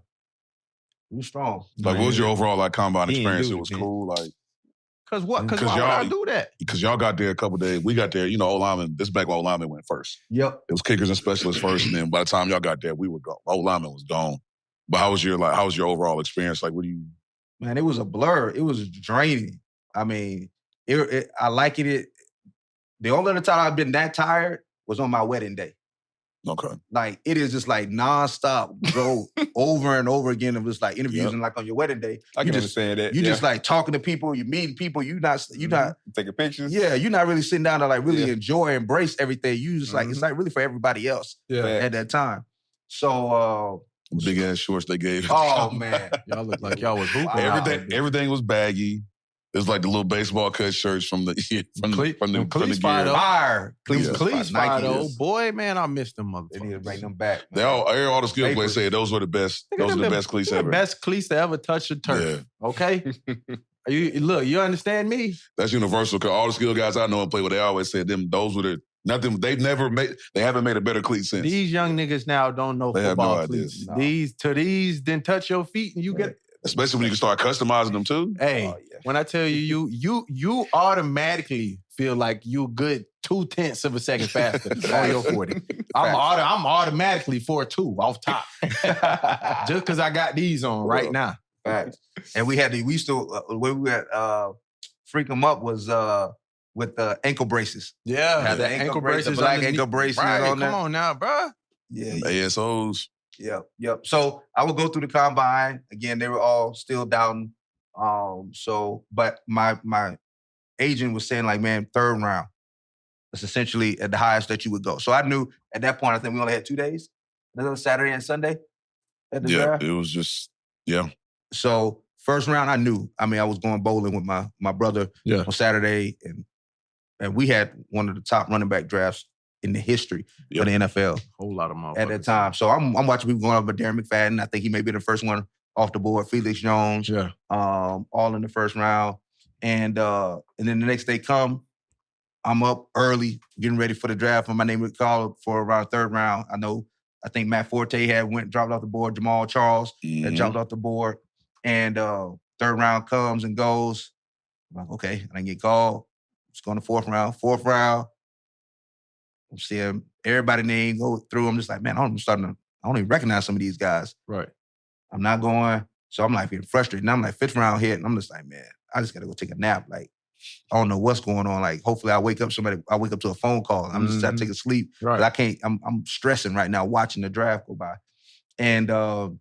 We were strong. Like, what was your overall like combine experience? It was cool, like. Cause what? Cause why would I do that? Because y'all got there a couple days. We got there, O-lineman. This is back when O-lineman went first. Yep. It was kickers and specialists first, and then by the time y'all got there, we were gone. O-lineman was gone. But how was your overall experience? Like, what do you? Man, it was a blur. It was draining. I mean, I liked it. The only other time I've been that tired was on my wedding day. Okay. Like, it is just like nonstop, go over and over again of just like interviews and like on your wedding day. I can understand that. You just like talking to people, you meeting people, you not taking pictures. Yeah, you're not really sitting down to like really enjoy, embrace everything. You just like, it's like really for everybody else at that time. So big ass shorts they gave. Oh man. Y'all look like y'all was hooping. Everything was baggy. It was like the little baseball cut shirts from the Cleats gear. Fire. Cleats fire though. Boy, man, I missed them motherfuckers. They need to bring them back. All the skill players say those were the best. Those are the best cleats ever. The best cleats to ever touch the turf. Yeah. Okay? You understand me? That's universal. Cause all the skill guys I know and play with, they always said those were the nothing. They haven't made a better cleat since. These young niggas now don't know football cleats. No. These didn't touch your feet and you get. Especially when you can start customizing them too. Hey, when I tell you automatically feel like you good 0.2 of a second faster on your 40. I'm automatically 4.2 off top. Just because I got these on right now. Facts. And we used to, when we had freak them up was with the ankle braces. Yeah. Had the ankle braces, the black ankle braces on there. Come on now, bro. Yeah. ASOs. Yep. So I would go through the combine. Again, they were all still down. But my agent was saying like, man, 3rd round. That's essentially at the highest that you would go. So I knew at that point, I think we only had 2 days. Another Saturday and Sunday at the draft. It was just, So 1st round, I knew. I mean, I was going bowling with my brother on Saturday, and we had one of the top running back drafts in the history of the NFL. Whole lot of motherfuckers. At that time. So I'm watching people going up with Darren McFadden. I think he may be the first one off the board. Felix Jones. Yeah. All in the 1st round. And then the next day come, I'm up early, getting ready for the draft. And my name was called for around 3rd round. I think Matt Forte dropped off the board. Jamal Charles had dropped off the board. And 3rd round comes and goes. I'm like, okay, I didn't get called. It's going to 4th round. 4th round. I'm seeing everybody name go through. I'm just like, man, I don't even recognize some of these guys. Right. I'm not going. So I'm like getting frustrated. And I'm like 5th round hit. And I'm just like, man, I just got to go take a nap. Like, I don't know what's going on. Like, hopefully I wake up to a phone call. I'm just trying to take a sleep. Right. But I can't, I'm stressing right now watching the draft go by. And so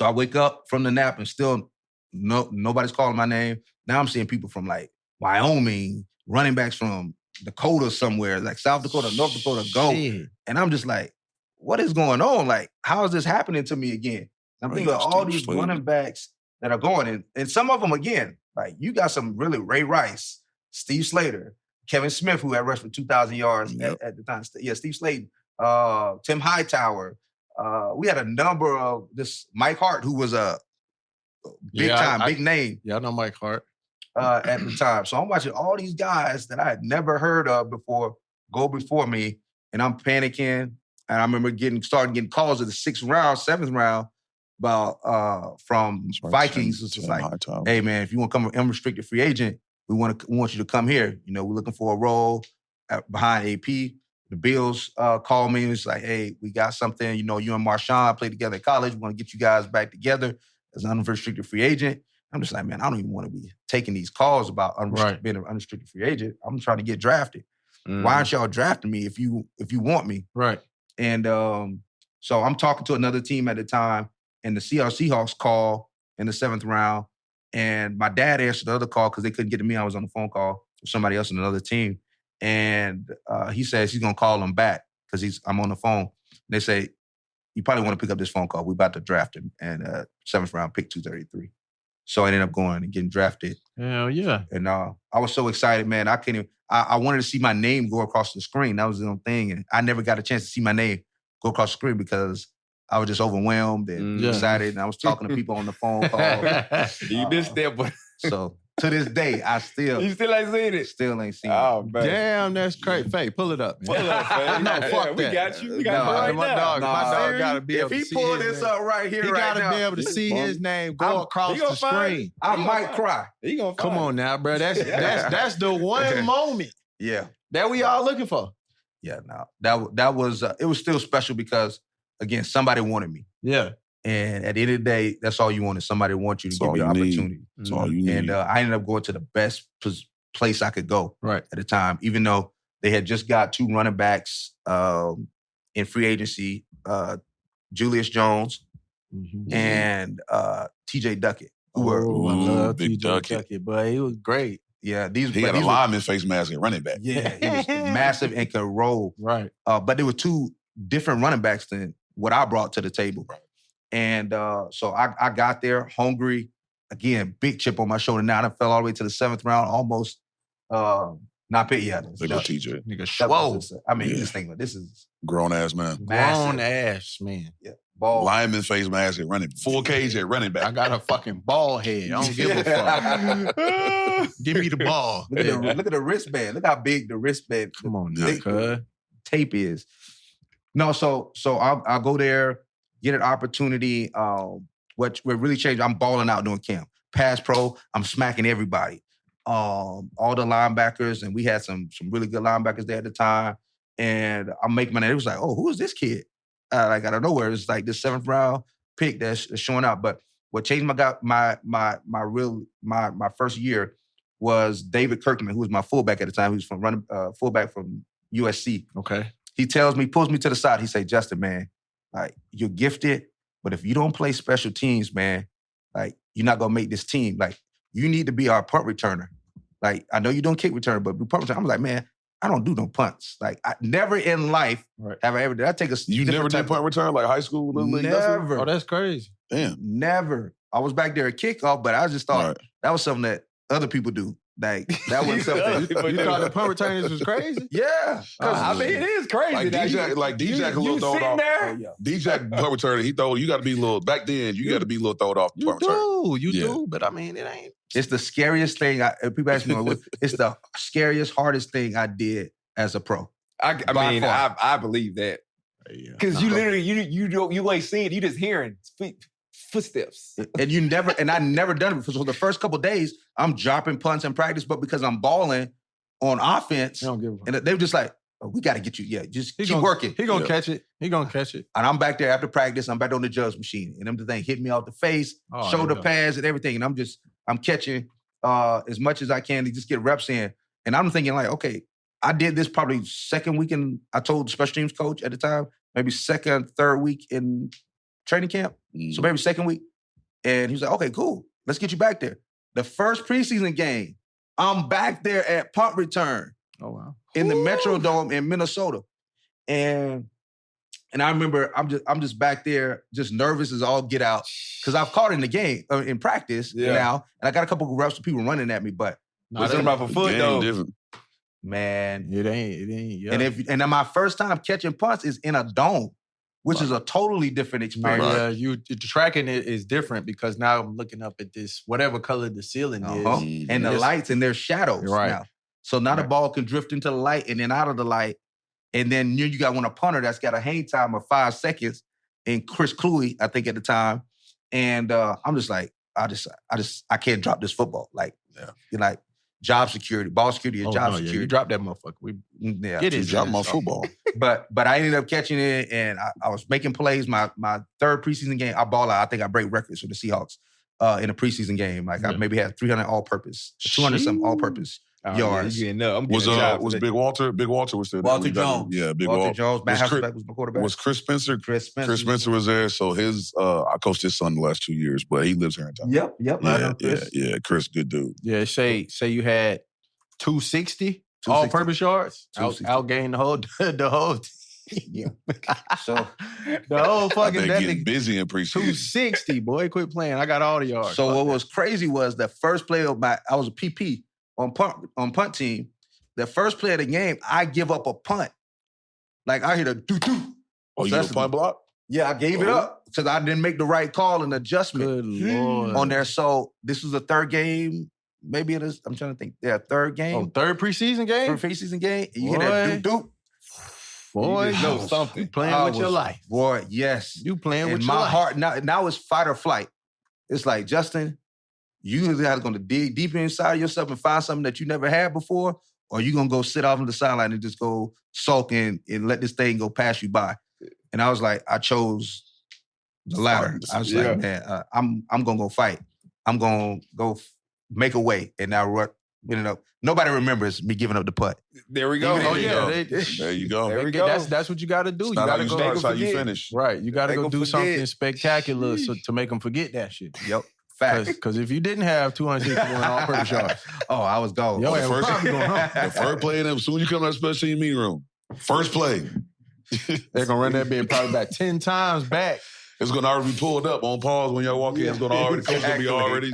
I wake up from the nap and still nobody's calling my name. Now I'm seeing people from like Wyoming, running backs from Dakota somewhere, like South Dakota, North Dakota, go. Shit. And I'm just like, what is going on? Like, how is this happening to me again? I'm thinking of all these running backs that are going in. And some of them, again, like you got some really Ray Rice, Steve Slater, Kevin Smith, who had rushed for 2,000 yards at the time. Yeah, Steve Slater, Tim Hightower. We had a number of this Mike Hart, who was a big name. Yeah, I know Mike Hart. At the time. So I'm watching all these guys that I had never heard of before go before me, and I'm panicking. And I remember starting getting calls at the 6th round, 7th round about from Vikings. It's just like, hey man, if you want to come unrestricted free agent, we want you to come here. We're looking for a role behind AP. The Bills called me and was like, hey, we got something. You and Marshawn played together at college. We want to get you guys back together as an unrestricted free agent. I'm just like, man, I don't even want to be taking these calls about being an unrestricted free agent. I'm trying to get drafted. Why aren't y'all drafting me if you want me? Right. And so I'm talking to another team at the time, and the Seahawks call in the 7th round, and my dad answered the other call because they couldn't get to me. I was on the phone call with somebody else in another team, and he says he's gonna call them back because I'm on the phone. They say, you probably want to pick up this phone call. We're about to draft him, and 7th round pick 233. So I ended up going and getting drafted. Hell yeah. And I was so excited, man. I wanted to see my name go across the screen. That was the thing. And I never got a chance to see my name go across the screen because I was just overwhelmed and excited. And I was talking to people on the phone call. You missed that, but so to this day, You still ain't seen it? Still ain't seen it. Oh, man. Damn, that's crazy. Faye, pull it up. Man. Pull it up, Faye. No, fuck We that. got you. We got you right my now. dog gotta be able to see If he pull his this name. up right here, He right gotta now, be able to see his name go across he gonna the find screen. I might cry. He gonna Come find on now, bro. That's the one moment Yeah. that we all looking for. Yeah, no. That was, it was still special because, again, somebody wanted me. Yeah. And at the end of the day, that's all you want is somebody wants you to give you the opportunity. That's all you need. And I ended up going to the best place I could go at the time, even though they had just got 2 running backs in free agency, Julius Jones and TJ Duckett. I love Big TJ Duckett, but he was great. Yeah, he had a lineman face mask at running back. Yeah, he was massive and could roll. Right. But there were 2 different running backs than what I brought to the table. Right. And so I got there hungry. Again, big chip on my shoulder. Now I fell all the way to the 7th round, almost not pick. Yeah, Big old TJ. Nigga, swole. I mean, you just think about this is Grown ass man. Grown ass man. Yeah, ball. Lineman face mask at running. Full cage at running back. I got a fucking ball head. I don't give a fuck. Give me the ball. Look at the wristband. Look how big the wristband. Come on now, cuz. Tape is. No, so I'll go there, get an opportunity. What really changed, I'm balling out doing camp. Pass pro, I'm smacking everybody. All the linebackers, and we had some really good linebackers there at the time. And I'm making my name. It was like, oh, who is this kid? Like out of nowhere, it's like this 7th round pick that's showing up. But what changed my first year was David Kirkman, who was my fullback at the time. He was from fullback from USC. Okay. He pulls me to the side. He say, Justin, man, like you're gifted, but if you don't play special teams, man, like you're not gonna make this team. Like you need to be our punt returner. Like I know you don't kick returner, but be punt returner. I'm like, man, I don't do no punts. Like I never in life have I ever did. I take a You never did punt return like high school, little league? Never. Oh, that's crazy. Damn. Never. I was back there at kickoff, but I just thought that was something that other people do. Like that was something. You thought the punt returners was crazy? Yeah. I mean, it is crazy. Like DJ a little throwed off. There? DJ punt returner, you got to be a little, back then, you got to be a little throwed off. You do, but I mean, it ain't. It's the scariest thing. People ask me, it's the scariest, hardest thing I did as a pro. I believe that. Because you literally, you ain't seeing it. You just hearing footsteps. And I never done it before. So the first couple of days, I'm dropping punts in practice, but because I'm balling on offense, and they were just like, oh, we got to get you. Yeah, just keep working. He gonna catch it. He gonna catch it. And I'm back there after practice. I'm back on the judge machine. And them the thing hit me off the face, shoulder pads and everything. And I'm catching as much as I can to just get reps in. And I'm thinking like, okay, I did this probably second week in, I told the special teams coach at the time, maybe second, third week in training camp. So maybe second week. And he was like, okay, cool. Let's get you back there. The first preseason game, I'm back there at punt return. Oh, wow. In the Metrodome in Minnesota. And I remember I'm just back there, just nervous as all get out. Because I've caught in the game, in practice now. And I got a couple of reps of people running at me, but what's it about for foot though? Different. Man. It ain't. Yeah. And then my first time catching punts is in a dome, which is a totally different experience. Yeah, the tracking it is different because now I'm looking up at this, whatever color the ceiling is. And the lights and their shadows now. So now the ball can drift into the light and then out of the light. And then you got a punter that's got a hang time of 5 seconds, and Chris Cluey, I think at the time. And I'm just like, I can't drop this football. Like, you're like job security, ball security is job security. You drop that motherfucker. You drop my football. But I ended up catching it, and I was making plays. My third preseason game, I ball out. I think I break records for the Seahawks in a preseason game. Like I maybe had 300 all-purpose, 200-something all-purpose yards. Was Big Walter? Big Walter was still there. Walter Jones. Yeah, Big Walter Jones. Matt Hasselbeck was my quarterback. Was Chris Spencer? Chris Spencer was there. So I coached his son the last 2 years, but he lives here in town. Yep. Yeah. Chris, good dude. Yeah, say you had 260 all-purpose yards. Outgained the whole Yeah. So the whole fucking they that getting nigga busy in preseason. 260, boy. Quit playing. I got all the yards. So what was crazy was the first play of I was a PP on punt team. The first play of the game, I give up a punt. Like I hit a doo-doo. Oh, you did a punt block? Yeah, I gave it up because I didn't make the right call and adjustment on there. So this was the third game. Maybe it is. I'm trying to think. Yeah, third game. Oh, third preseason game? Third preseason game. You hit that doo-doo. Boy, you know something. You playing with your life. Boy, yes. You playing with and your my life. heart, now it's fight or flight. It's like, Justin, you either going to dig deeper inside yourself and find something that you never had before, or you going to go sit off on the sideline and just go sulk and let this thing go pass you by. And I was like, I chose the latter. I was like, man, I'm going to go fight. I'm going to go make a way. And now, nobody remembers me giving up the putt. There we go. There you go. There we go. That's what you got to do. It's You not got how to you go. start, it's how you finish. Right. You got to They go gonna do forget. something spectacular to make them forget that shit. Yep. Facts. Because if you didn't have 261 all-purpose yards, I was gone. Yo, The first, the first play, and as soon as you come to that special team meeting room, first play. they're going to run that bit probably about 10 times back. It's going to already be pulled up on pause when y'all walk in. It's going to already, coach going to be already.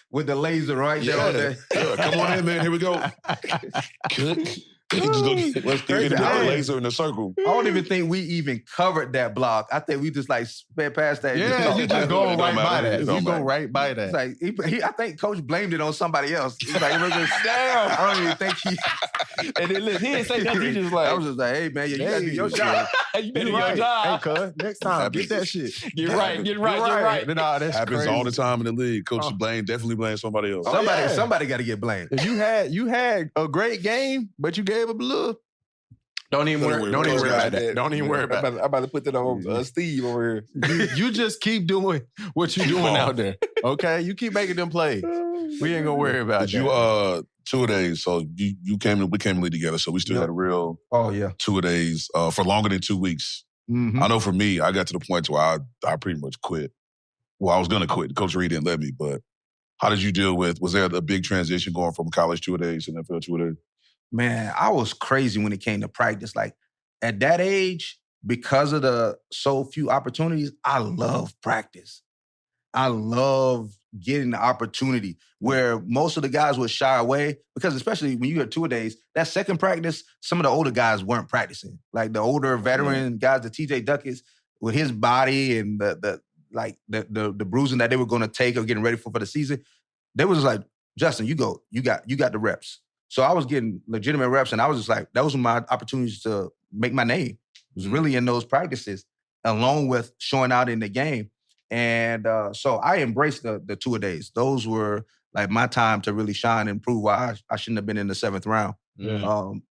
With the laser right there on there. Yeah, come on in, man. Here we go. Let's get the laser in the circle. I don't even think we even covered that block. I think we just like sped past that. Yeah, you just go right by that. You go right by that. It's like I think Coach blamed it on somebody else. He's like, damn. I don't even think he. And then look, he didn't say nothing. He just like, I was just like, hey man, you gotta do your job. You better do your job. Hey, cuz, next time, get that shit. Get right. Nah, that's happens crazy. all the time in the league. Coach definitely blame somebody else. Somebody got to get blamed. If you had a great game, but you gave up a little. Don't even worry about that. Don't even worry about it. I'm about to put that on Steve over here. You just keep doing what you're doing out there. Okay? You keep making them plays. We ain't gonna worry about that. You 2 days, so we came in the league together, so we still had a real 2 days for longer than 2 weeks. Mm-hmm. I know for me, I got to the point where I pretty much quit. Well, I was gonna quit. Coach Reed didn't let me, but how did you deal with, was there a big transition going from college 2 days to NFL 2 days? Man, I was crazy when it came to practice. Like at that age, because of the so few opportunities, I love practice. I love getting the opportunity where most of the guys would shy away because especially when you get 2 days, that second practice, some of the older guys weren't practicing. Like the older veteran guys, the TJ Duckets, with his body and the bruising that they were going to take or getting ready for the season, they was like, Justin, you go, you got the reps. So I was getting legitimate reps, and I was just like, that was my opportunities to make my name. It was really in those practices, along with showing out in the game. And so I embraced the 2 days. Those were like my time to really shine and prove why I shouldn't have been in the 7th round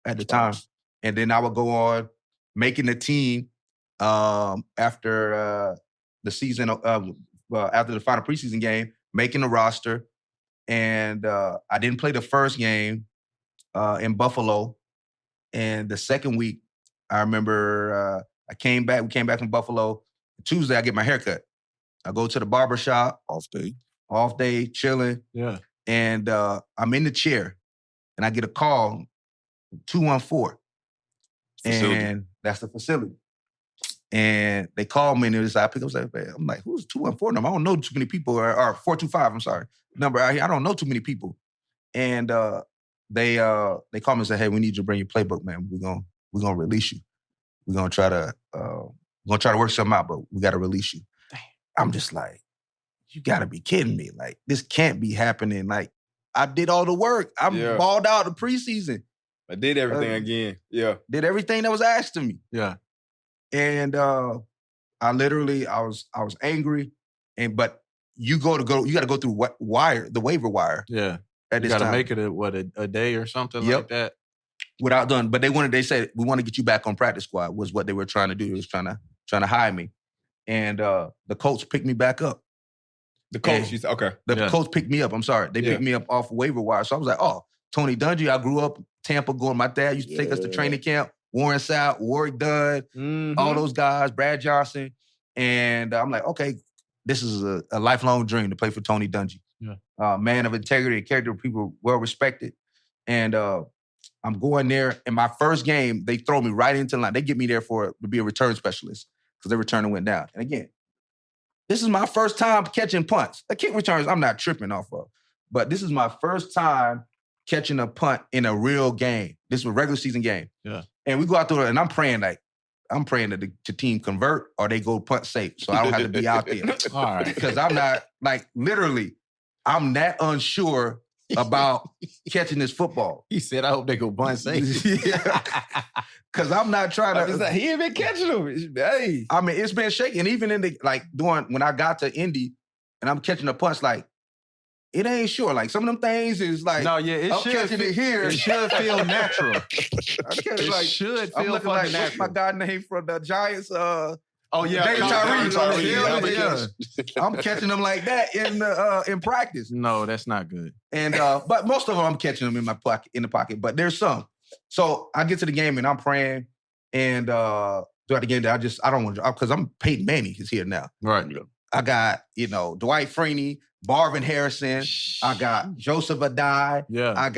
at the time. And then I would go on making the team after the season, after the final preseason game, making the roster. And I didn't play the first game in Buffalo. And the second week, I remember we came back from Buffalo. Tuesday, I get my haircut. I go to the barber shop. Off day, chilling. Yeah. And I'm in the chair. And I get a call, 214. And that's the facility. And they called me and it was like, I pick up and say, I'm like, who's 214 number? I don't know too many people. Or 425, I'm sorry. Number out here. I don't know too many people. And they called me and said, hey, we need you to bring your playbook, man. We're gonna release you. We're gonna try to work something out, but we gotta release you. Damn. I'm just like, you gotta be kidding me. Like, this can't be happening. Like, I did all the work. I balled out the preseason. I did everything again. Yeah. Did everything that was asked of me. Yeah. And I was angry. But you gotta go through the waiver wire. Yeah. At you this gotta time. make it a day or something like that. Without doing, but they said we want to get you back on practice squad was what they were trying to do. They was trying to hire me. And the coach picked me back up. The coach, you said, okay. The coach picked me up. I'm sorry. They picked me up off waiver wire. So I was like, oh, Tony Dungy. I grew up Tampa going. My dad used to take us to training camp. Warren Sapp, Warwick Dunn, all those guys, Brad Johnson. And I'm like, okay, this is a lifelong dream to play for Tony Dungy. Yeah. Man of integrity and character, people well respected. And I'm going there. In my first game, they throw me right into line. They get me there to be a return specialist because their return went down. And again, this is my first time catching punts. The kick returns, I'm not tripping off of. But this is my first time catching a punt in a real game. This is a regular season game. Yeah. And we go out there, and I'm praying that the team convert or they go punt safe so I don't have to be out there. All right. Because I'm not, literally, I'm that unsure about catching this football. He said, I hope they go punt safe. Because I'm not trying to. He ain't been catching them. Hey. I mean, it's been shaking. Even in when I got to Indy and I'm catching the punts, it ain't sure. Some of them things is no, yeah, it I'm should catching it here. It should feel natural. It should I'm feel looking fucking what's my natural. guy name from the Giants? Oh yeah, David Tyree. Yeah. I'm catching them like that in practice. No, that's not good. And but most of them I'm catching them in the pocket. But there's some. So I get to the game and I'm praying, and throughout the game, I don't want to, because I'm Peyton Manning is here now. Right. I got Dwight Freeney, Marvin Harrison. I got Joseph Adai. Yeah. I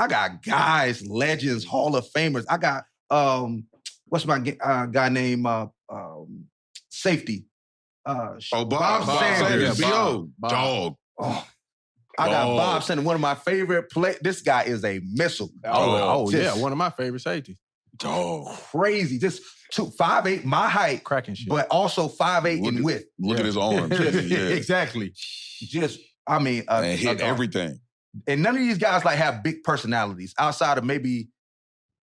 got guys, legends, Hall of Famers. I got what's my guy named safety? Bob Sanders. Yeah, Bob. Dog. Oh, I got Bob Sanders, one of my favorite This guy is a missile. Yeah, one of my favorite safeties. Dog. Crazy. Just 5'8", my height, cracking shit, but also 5'8" in width. Look at his arms. Exactly. Just, I mean, and hit everything. And none of these guys have big personalities outside of maybe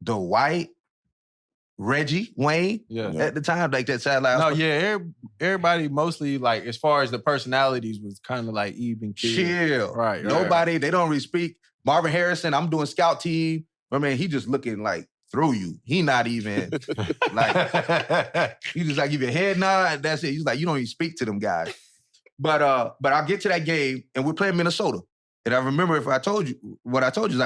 Dwight, Reggie, Wayne. Yeah. At the time, that sideline. No, yeah, everybody mostly as far as the personalities was kind of even chill. Right. Nobody, they don't really speak. Marvin Harrison, I'm doing scout team. I mean, he just looking through you. He not even he just give you a head nod. That's it. He's you don't even speak to them guys. But I get to that game and we're playing Minnesota. And I remember what I told you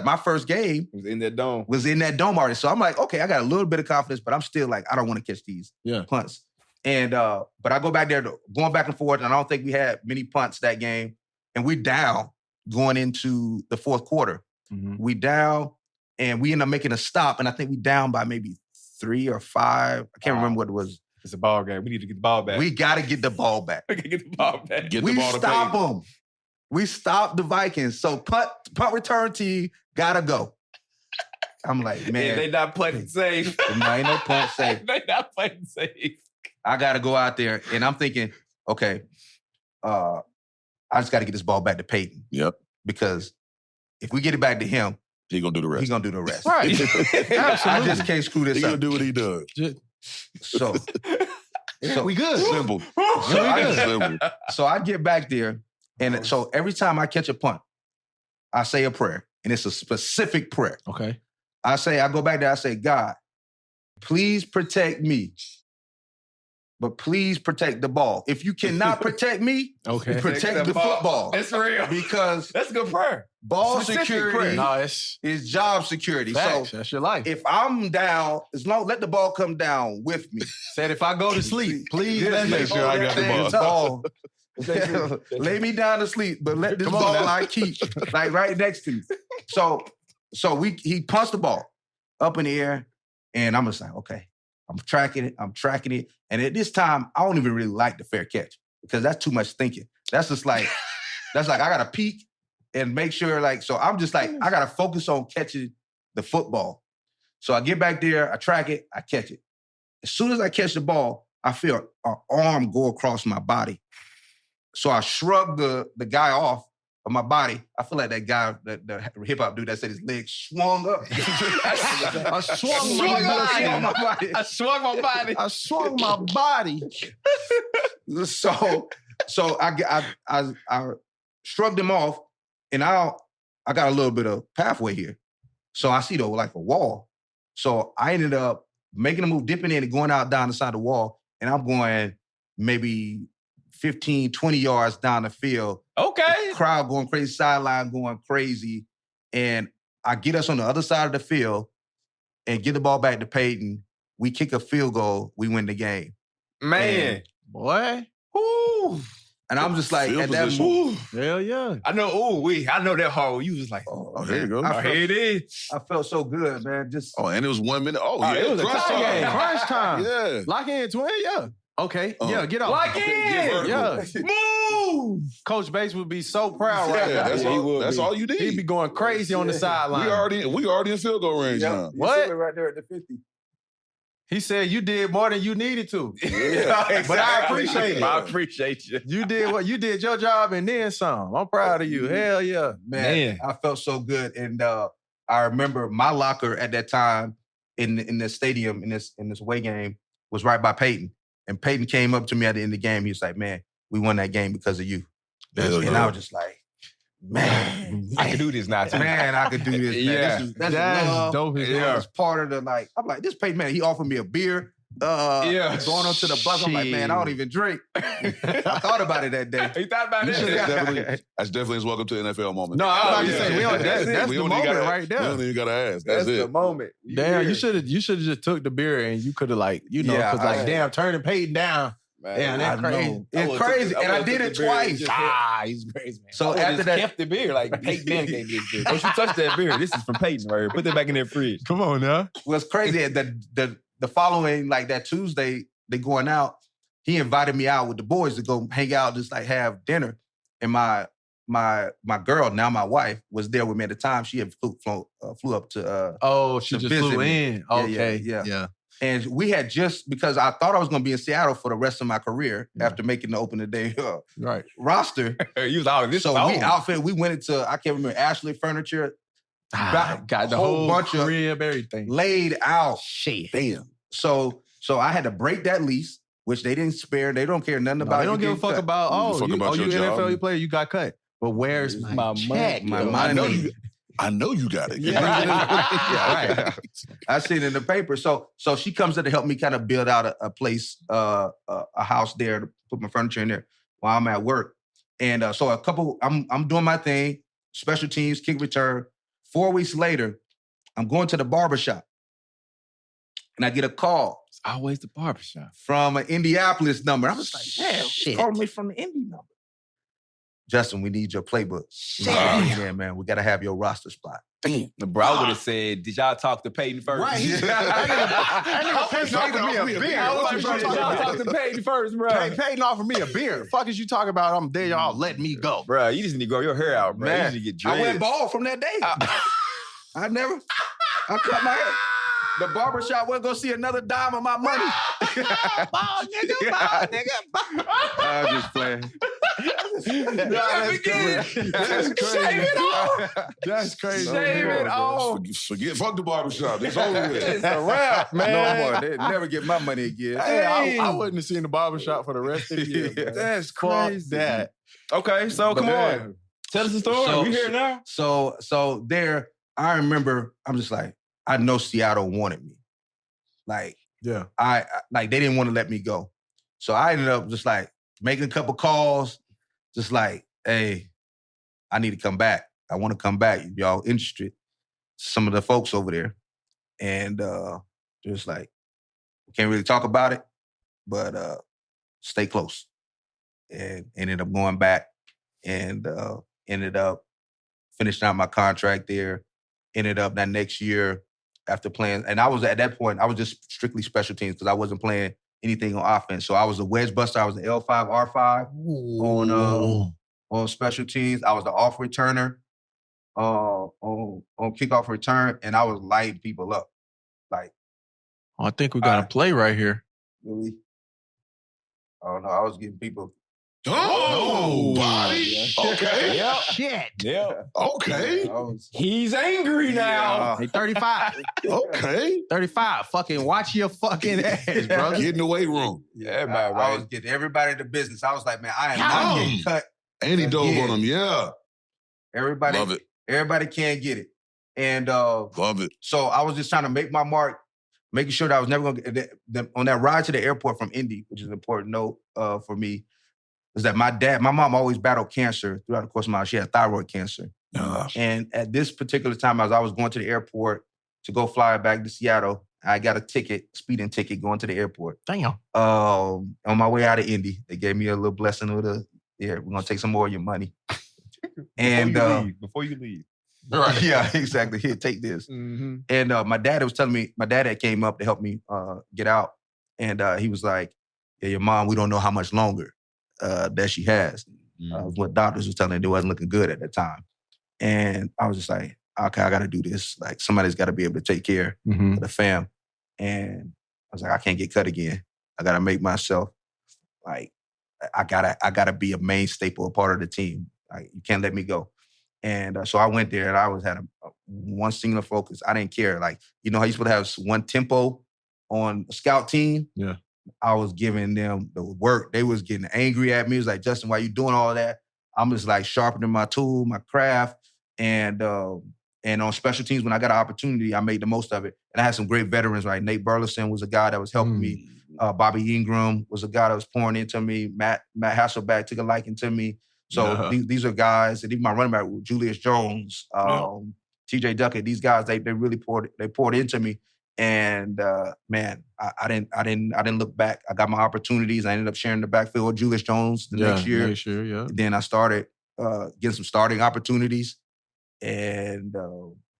my first game was in that dome. Already. So I'm okay, I got a little bit of confidence, but I'm still I don't want to catch these punts. And but I go back there going back and forth, and I don't think we had many punts that game. And we down going into the fourth quarter. Mm-hmm. We down and we end up making a stop, and I think we down by maybe 3 or 5. I can't remember what it was. It's a ball game. We need to get the ball back. We got to get the ball back. We got to get the ball back. We stop them. We stopped the Vikings. So punt return team gotta go. I'm man. Yeah, they not playing safe. Ain't no punt safe. They not playing safe. I gotta go out there, and I'm thinking, okay, I just gotta get this ball back to Peyton. Yep. Because if we get it back to him, he's gonna do the rest. Right. I just can't screw this up. He's gonna do what he does. So we good. Simple. So I get back there. And so every time I catch a punt, I say a prayer. And it's a specific prayer. Okay. I go back there, I say, God, please protect me. But please protect the ball. If you cannot protect me, protect the football. That's real. Because that's a good prayer. Ball security is job security. Facts. So that's your life. If I'm down, let the ball come down with me. Said if I go to sleep, please make sure I got the ball. Lay me down to sleep, but let this ball I keep right next to me. So he punts the ball up in the air, and I'm just okay. I'm tracking it. And at this time, I don't even really like the fair catch because that's too much thinking. That's just I gotta peek and make sure so I'm just I gotta focus on catching the football. So I get back there, I track it, I catch it. As soon as I catch the ball, I feel an arm go across my body. So I shrug the guy off of my body. I feel like that guy, the hip-hop dude that said his legs swung up. I swung my body. I swung my body. I swung my body. So I shrugged him off, and I got a little bit of pathway here. So I see a wall. So I ended up making a move, dipping in and going out down the side of the wall, and I'm going maybe 15, 20 yards down the field. Okay. Crowd going crazy, sideline going crazy. And I get us on the other side of the field and get the ball back to Peyton. We kick a field goal. We win the game. Man. Boy. Woo. And I'm just like, Field at that position. moment, Hell yeah. I know that hard. You was like, Oh, here you go. here it is. I felt so good, man. Just And it was 1 minute. Oh, yeah. it was a crunch tie time. game. Crunch time. Yeah. Lock in, twin. Yeah. Okay. Yeah, get off. Lock in. Yeah. Move. Coach Bates would be so proud right now. That's all you need. He'd be going crazy on the sideline. We already in field goal range now. What? Right there at the 50. He said you did more than you needed to. Yeah, But I appreciate it. I appreciate you. You did your job and then some. I'm proud of you. Hell yeah. Man, I felt so good. And I remember my locker at that time in the stadium in this away game was right by Peyton. And Peyton came up to me at the end of the game. He was like, man, we won that game because of you. And I was just like, man, I can do this now. Man, I could do this. Man. Yeah. That's love. dope as Yeah. hell. It's part of the I'm like, this Peyton man, he offered me a beer. Going on to the bus. I'm like, man, I don't even drink. I thought about it that day. You thought about it? That's definitely his welcome to NFL moment. No, I'm about to say, that's We the don't even moment gotta- right We there. don't even got to ask. That's the it. moment. Damn, you should have just took the beer and you could have Yeah, turning Peyton down. Man, Damn, that's I crazy. know. It's crazy. And I did it twice. He's crazy, man. So I after just that, kept the beer. Like, Peyton Manning gave me this beer. Don't you touch that beer. This is from Peyton right here. Put that back in that fridge. Come on now. what's crazy is that the following, like that Tuesday, they going out. He invited me out with the boys to go hang out, just like have dinner. And my girl, now my wife, was there with me at the time. She had flew up to She to just visit flew me. in. Yeah, Okay. yeah. And we had just, because I thought I was going to be in Seattle for the rest of my career after making the opening day Right. roster. You was out of this. So we went into, I can't remember, Ashley Furniture. Got the whole bunch of crib, everything. Laid out. Shit. Damn. So I had to break that lease, which they didn't spare. They don't care nothing about. They don't give a fuck about, Fuck about you your job. NFL player, you got cut. But where's my check? My money. I know you got it. Yeah, right. I see it in the paper. So she comes in to help me kind of build out a place, a house there to put my furniture in there while I'm at work. And so I'm doing my thing, special teams, kick return. 4 weeks later, I'm going to the barbershop. And I get a call. It's always the barbershop. From an Indianapolis number. I was like, damn, she's calling me from the Indy number. Justin, we need your playbook. Yeah, man, we got to have your roster spot. Damn. The bro would have said, did y'all talk to Peyton first? Right. That nigga Peyton offered me a beer. I was like, bro, did y'all talk to Peyton first, bro? Peyton offered me a beer. Fuck is you talking about? I'm there, y'all let me go. Bro, you just need to grow your hair out, bro. Man, you need to get I dreads. went bald from that day. I cut my hair. The barbershop went go see another dime of my money. Bald nigga. I'm just playing. That's crazy. Shave it off. That's crazy. Shave it off. Forget, fuck the barbershop. It's over with. It's a wrap, man. No more. They never get my money again. Hey, I wouldn't have seen the barbershop for the rest of the year. Man. That's Fuck crazy. that. Okay, so come on. Tell us the story. We here now. So there, I remember, I'm just like, I know Seattle wanted me. Like, Yeah. I they didn't want to let me go. So I ended up just like making a couple calls, just like, hey, I need to come back. I want to come back. If y'all interested, some of the folks over there. And just like, we can't really talk about it, but stay close. And ended up going back and ended up finishing out my contract there. Ended up that next year after playing, and I was at that point, I was just strictly special teams because I wasn't playing anything on offense. So I was a wedge buster. I was an L5, R5 on special teams. I was the off returner on kickoff return, and I was lighting people up. Like, I think we got a play right here. really? Oh no, I was getting people. Oh, body. Okay. Yep. Shit. Yep. Okay. He's angry now. Hey, 35. Okay. 35. Fucking watch your fucking ass, bro. Get in the weight room. Yeah, I was getting everybody to business. I was like, man, I am not getting cut. And he dove on him. Yeah. Everybody, Love it. Everybody can't get it. And love it. So I was just trying to make my mark, making sure that I was never going to get on that ride to the airport from Indy, which is an important note for me, is that my mom always battled cancer throughout the course of my life. She had thyroid cancer. And at this particular time, as I was going to the airport to go fly back to Seattle, I got a speeding ticket going to the airport. Damn. On my way out of Indy, they gave me a little blessing with a yeah, we're gonna take some more of your money. Before you leave. Right. Yeah, exactly. Here, take this. Mm-hmm. And my dad was telling me, my dad had came up to help me get out. And he was like, yeah, your mom, we don't know how much longer that she has. What doctors was telling her, it wasn't looking good at that time. And I was just like, okay, I got to do this. Like, somebody's got to be able to take care of the fam. And I was like, I can't get cut again. I got to make myself, like, I gotta be a main staple, a part of the team. Like, you can't let me go. And so I went there and I had one singular focus. I didn't care. Like, you know how you're supposed to have one tempo on a scout team? Yeah. I was giving them the work. They was getting angry at me. It was like, Justin, why you doing all that? I'm just like sharpening my tool, my craft. And on special teams, when I got an opportunity, I made the most of it. And I had some great veterans, right? Nate Burleson was a guy that was helping me. Bobby Ingram was a guy that was pouring into me. Matt Hasselbeck took a liking to me. So these are guys, and even my running back, Julius Jones, TJ Duckett, these guys, they really poured into me. And man, I didn't look back. I got my opportunities. I ended up sharing the backfield with Julius Jones the next year. Then I started getting some starting opportunities. And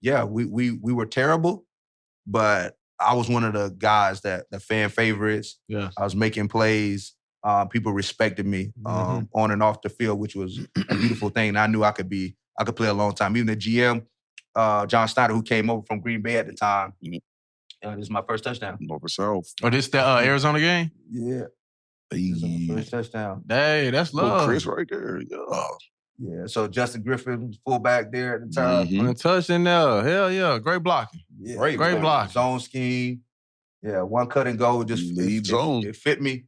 we were terrible, but I was one of the guys that the fan favorites. Yeah. I was making plays. People respected me on and off the field, which was a beautiful thing. And I knew I could play a long time. Even the GM, John Snyder, who came over from Green Bay at the time, this is my first touchdown. North South. Oh, this the Arizona game? Yeah. Hey. This is my first touchdown. Hey, that's love. Chris right there. Yeah. Yeah, so Justin Griffin was fullback there at the time. On the touch in there. Hell yeah. Great blocking. Yeah, great blocking. Zone scheme. Yeah, one cut and go. Just lead zone. It fit me.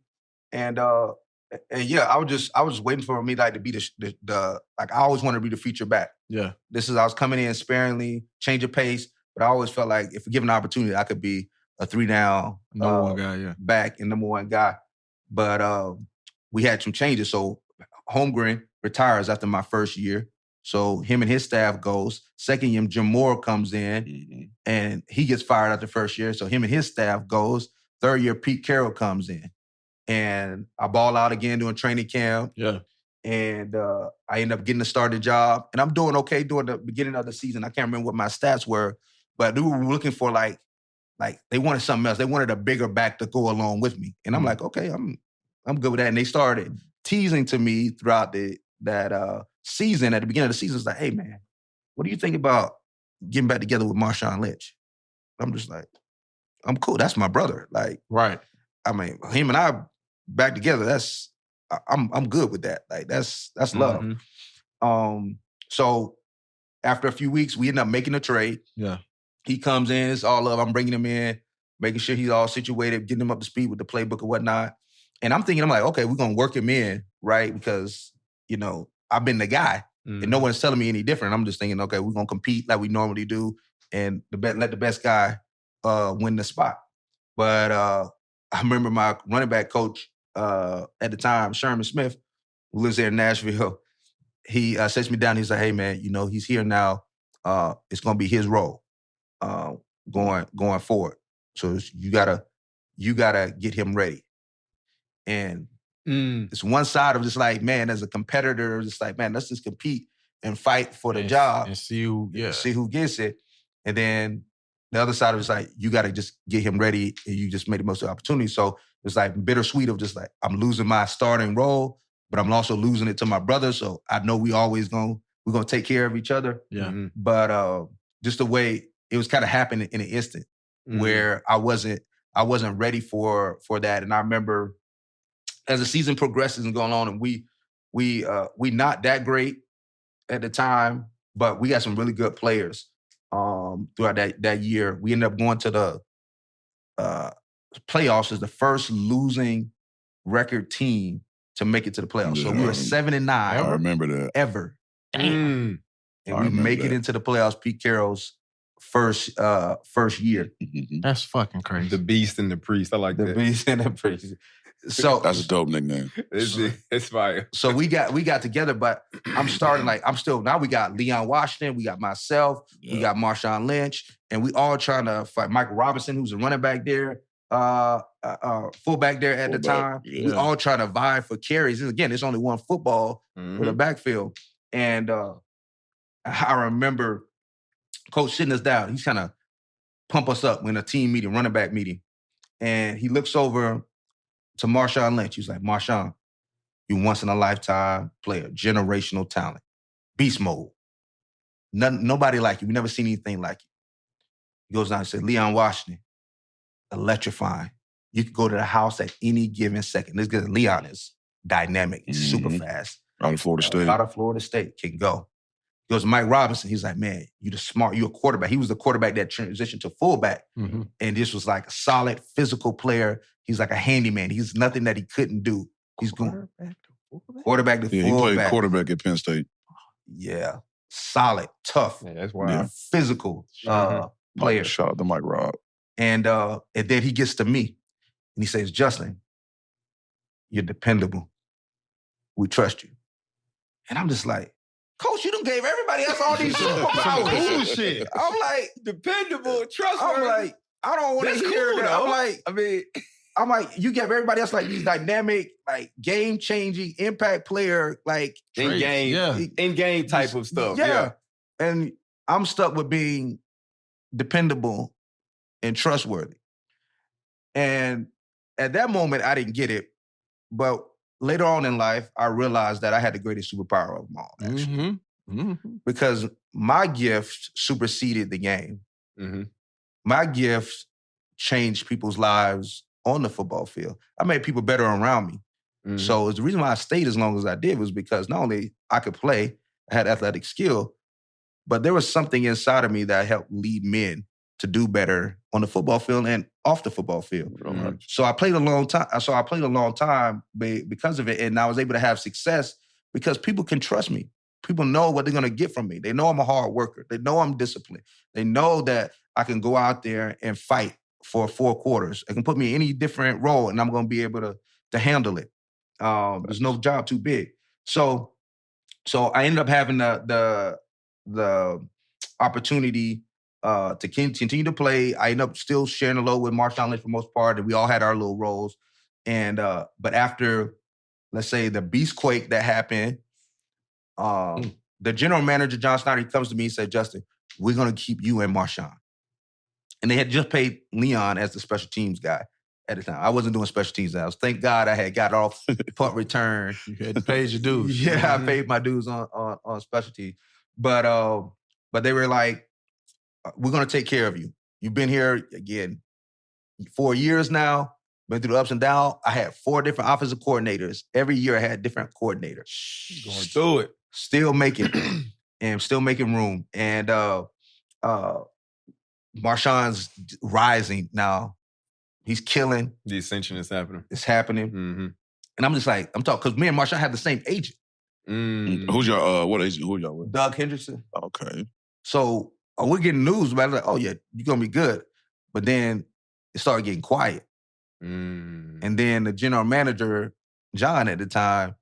And yeah, I was just waiting for me like to be the like I always wanted to be the feature back. Yeah. I was coming in sparingly, change of pace, but I always felt like if given an opportunity, I could be a 3-down number one guy, back and number one guy. But we had some changes. So Holmgren retires after my first year. So him and his staff goes. Second year, Jim Moore comes in and he gets fired after the first year. So him and his staff goes. Third year, Pete Carroll comes in. And I ball out again doing training camp. Yeah. And I end up getting a starting job. And I'm doing okay during the beginning of the season. I can't remember what my stats were, but they were looking for like they wanted something else. They wanted a bigger back to go along with me. And I'm like, okay, I'm good with that. And they started teasing to me throughout that season. At the beginning of the season, it's like, hey man, what do you think about getting back together with Marshawn Lynch? I'm just like, I'm cool. That's my brother. Like, right. I mean, him and I back together. I'm good with that. Like, that's love. So after a few weeks, we end up making a trade. Yeah. He comes in. It's all love. I'm bringing him in, making sure he's all situated, getting him up to speed with the playbook and whatnot. And I'm thinking, I'm like, okay, we're gonna work him in, right? Because I've been the guy, and no one's telling me any different. I'm just thinking, okay, we're gonna compete like we normally do, and let the best guy win the spot. But I remember my running back coach at the time, Sherman Smith, who lives there in Nashville. He sets me down. He's like, hey man, he's here now. It's gonna be his role going forward. So you gotta get him ready. And it's one side of just like, man, as a competitor, just like, man, let's just compete and fight for the job and see who gets it. And then the other side of it's like, you got to just get him ready, and you just made the most of the opportunity. So it's like bittersweet of just like, I'm losing my starting role, but I'm also losing it to my brother. So I know we're gonna take care of each other. Yeah. But just the way it was kind of happening in an instant where I wasn't ready for that. And I remember as the season progresses and going on, and we not that great at the time, but we got some really good players throughout that year. We ended up going to the playoffs as the first losing record team to make it to the playoffs. Yeah. So we were 7-9. I remember that. Ever. Damn. And we make it into the playoffs, Pete Carroll's first year. That's fucking crazy. The Beast and the Priest. I like that. The Beast and the Priest. So that's a dope nickname. It's fire. So we got together, but I'm starting now we got Leon Washington, we got myself, we got Marshawn Lynch, and we all trying to fight Michael Robinson, who's a running back there. fullback there at the time. Yeah. We all trying to vie for carries. And again, it's only one football with a backfield. And I remember Coach sitting us down. He's kind of pump us up in a team meeting, running back meeting. And he looks over to Marshawn Lynch. He's like, Marshawn, you once in a lifetime player, generational talent, beast mode. Nobody like you. We never seen anything like you. He goes down and said, Leon Washington, electrifying. You could go to the house at any given second. This guy, Leon is dynamic. He's super fast. Out of Florida State. Out of Florida State, can go. He goes, Mike Robinson. He's like, man, you're a quarterback. He was the quarterback that transitioned to fullback. And this was like a solid physical player. He's like a handyman. He's nothing that he couldn't do. He's going quarterback to fullback. He played quarterback at Penn State. Yeah. Solid, tough. Yeah, that's wild. Physical player. Shout out to Mike Robb. And then he gets to me and he says, Justin, you're dependable. We trust you. And I'm just like, Coach, you done gave everybody else all these superpowers. Bullshit. I'm like, dependable, trustworthy. I'm like, I don't want to hear that. Though. I'm like, you give everybody else like these dynamic, like game-changing, impact player, like in-game type of stuff. Yeah. And I'm stuck with being dependable and trustworthy. And at that moment, I didn't get it. But later on in life, I realized that I had the greatest superpower of them all, actually. Because my gift superseded the game. My gift changed people's lives on the football field. I made people better around me. So it's the reason why I stayed as long as I did was because not only I could play, I had athletic skill, but there was something inside of me that helped lead men to do better on the football field and off the football field. So I played a long time. Because of it, and I was able to have success because people can trust me. People know what they're going to get from me. They know I'm a hard worker. They know I'm disciplined. They know that I can go out there and fight for 4 quarters. They can put me in any different role, and I'm going to be able to handle it. There's no job too big. So I ended up having the opportunity to continue to play. I ended up still sharing the load with Marshawn Lynch for the most part, and we all had our little roles. And but after, let's say, the Beastquake that happened, the general manager, John Snyder, comes to me and said, Justin, we're going to keep you and Marshawn. And they had just paid Leon as the special teams guy at the time. I wasn't doing special teams now. Thank God I had got off punt return. You had to pay your dues. Yeah, I paid my dues on special teams. But they were like, we're going to take care of you. You've been here, again, 4 years now, been through the ups and downs. I had 4 different offensive coordinators. Every year I had different coordinators. Going through it. Still making and still making room. And Marshawn's rising now. He's killing. The ascension is happening. It's happening. And I'm just like, I'm talking, because me and Marshawn have the same agent. Who's your, what agent? Who y'all with? Doug Hendrickson. Okay. So we're getting news about it, like, oh yeah, you're going to be good. But then it started getting quiet. And then the general manager, John at the time,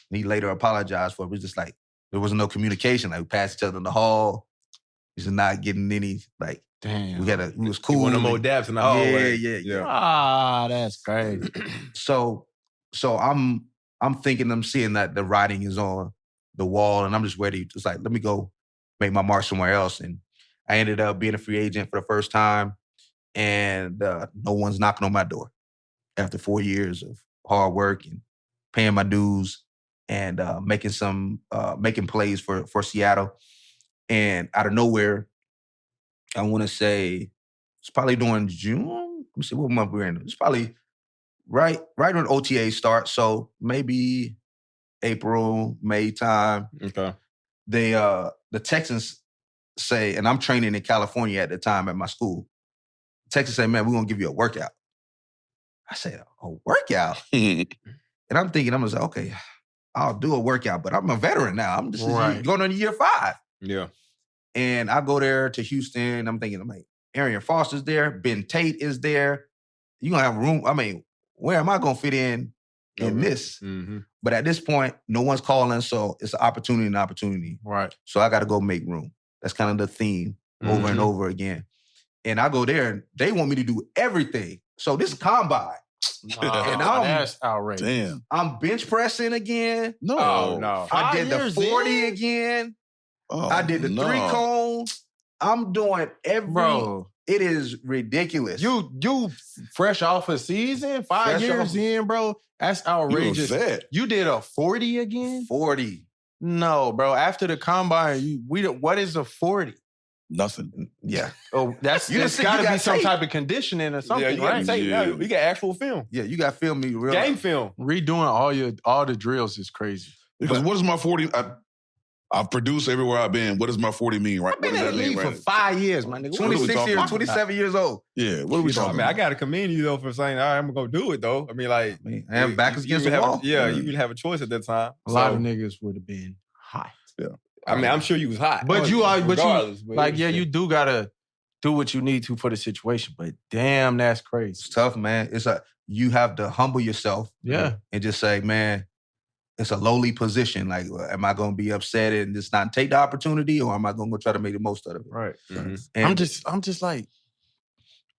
he later apologized for it. It was just like, there was no communication. Like, we passed each other in the hall. He's not getting any, like, damn. We was cool. One of more daps in the hallway. Yeah. Ah, that's crazy. So I'm thinking, I'm seeing that the writing is on the wall, and I'm just ready. It's like, let me go make my mark somewhere else. And I ended up being a free agent for the first time, and no one's knocking on my door after 4 years of hard work and paying my dues and making plays for Seattle. And out of nowhere, I want to say it's probably during June. Let me see what month we're in. It's probably right when OTA starts. So maybe April, May time. Okay. The Texans say, and I'm training in California at the time at my school. Texans say, man, we're going to give you a workout. I said, a workout? And I'm thinking, I'm going to say, okay, I'll do a workout, but I'm a veteran now. I'm just going on year 5. Yeah. And I go there to Houston. I'm thinking, Arian Foster's there. Ben Tate is there. You're going to have room. I mean, where am I going to fit in this? But at this point, no one's calling, so it's an opportunity. Right. So I got to go make room. That's kind of the theme over and over again. And I go there, and they want me to do everything. So this combine. And that's outrageous. Damn. I'm bench pressing again. No. I did the 40 again. I did the 3 cones. I'm doing every. Bro. It is ridiculous. You fresh off a season, 5 years in, bro. That's outrageous. You did a 40 again? 40. No, bro. After the combine, what is a 40? Nothing. Yeah. Oh, that's got to be some type of conditioning or something, right? We got actual film. Yeah, you got to film me real. Game film. Redoing all the drills is crazy. Because what is my 40? I've produced everywhere I've been. What does my 40 mean, right? I've been in the league for 5 years, my nigga. 26 years, 27 years old. Yeah, what are we talking about? I got to commend you, though, for saying, all right, I'm going to go do it, though. I mean, like... I am back against the wall. Yeah, you didn't have a choice at that time. A lot of niggas would have been hot. Yeah. I mean, I'm sure you was hot. But you do got to do what you need to for the situation. But damn, that's crazy. It's tough, man. It's you have to humble yourself. Yeah. And just say, man, it's a lowly position. Like, am I going to be upset and just not take the opportunity, or am I going to try to make the most out of it? Right. Mm-hmm. And I'm just like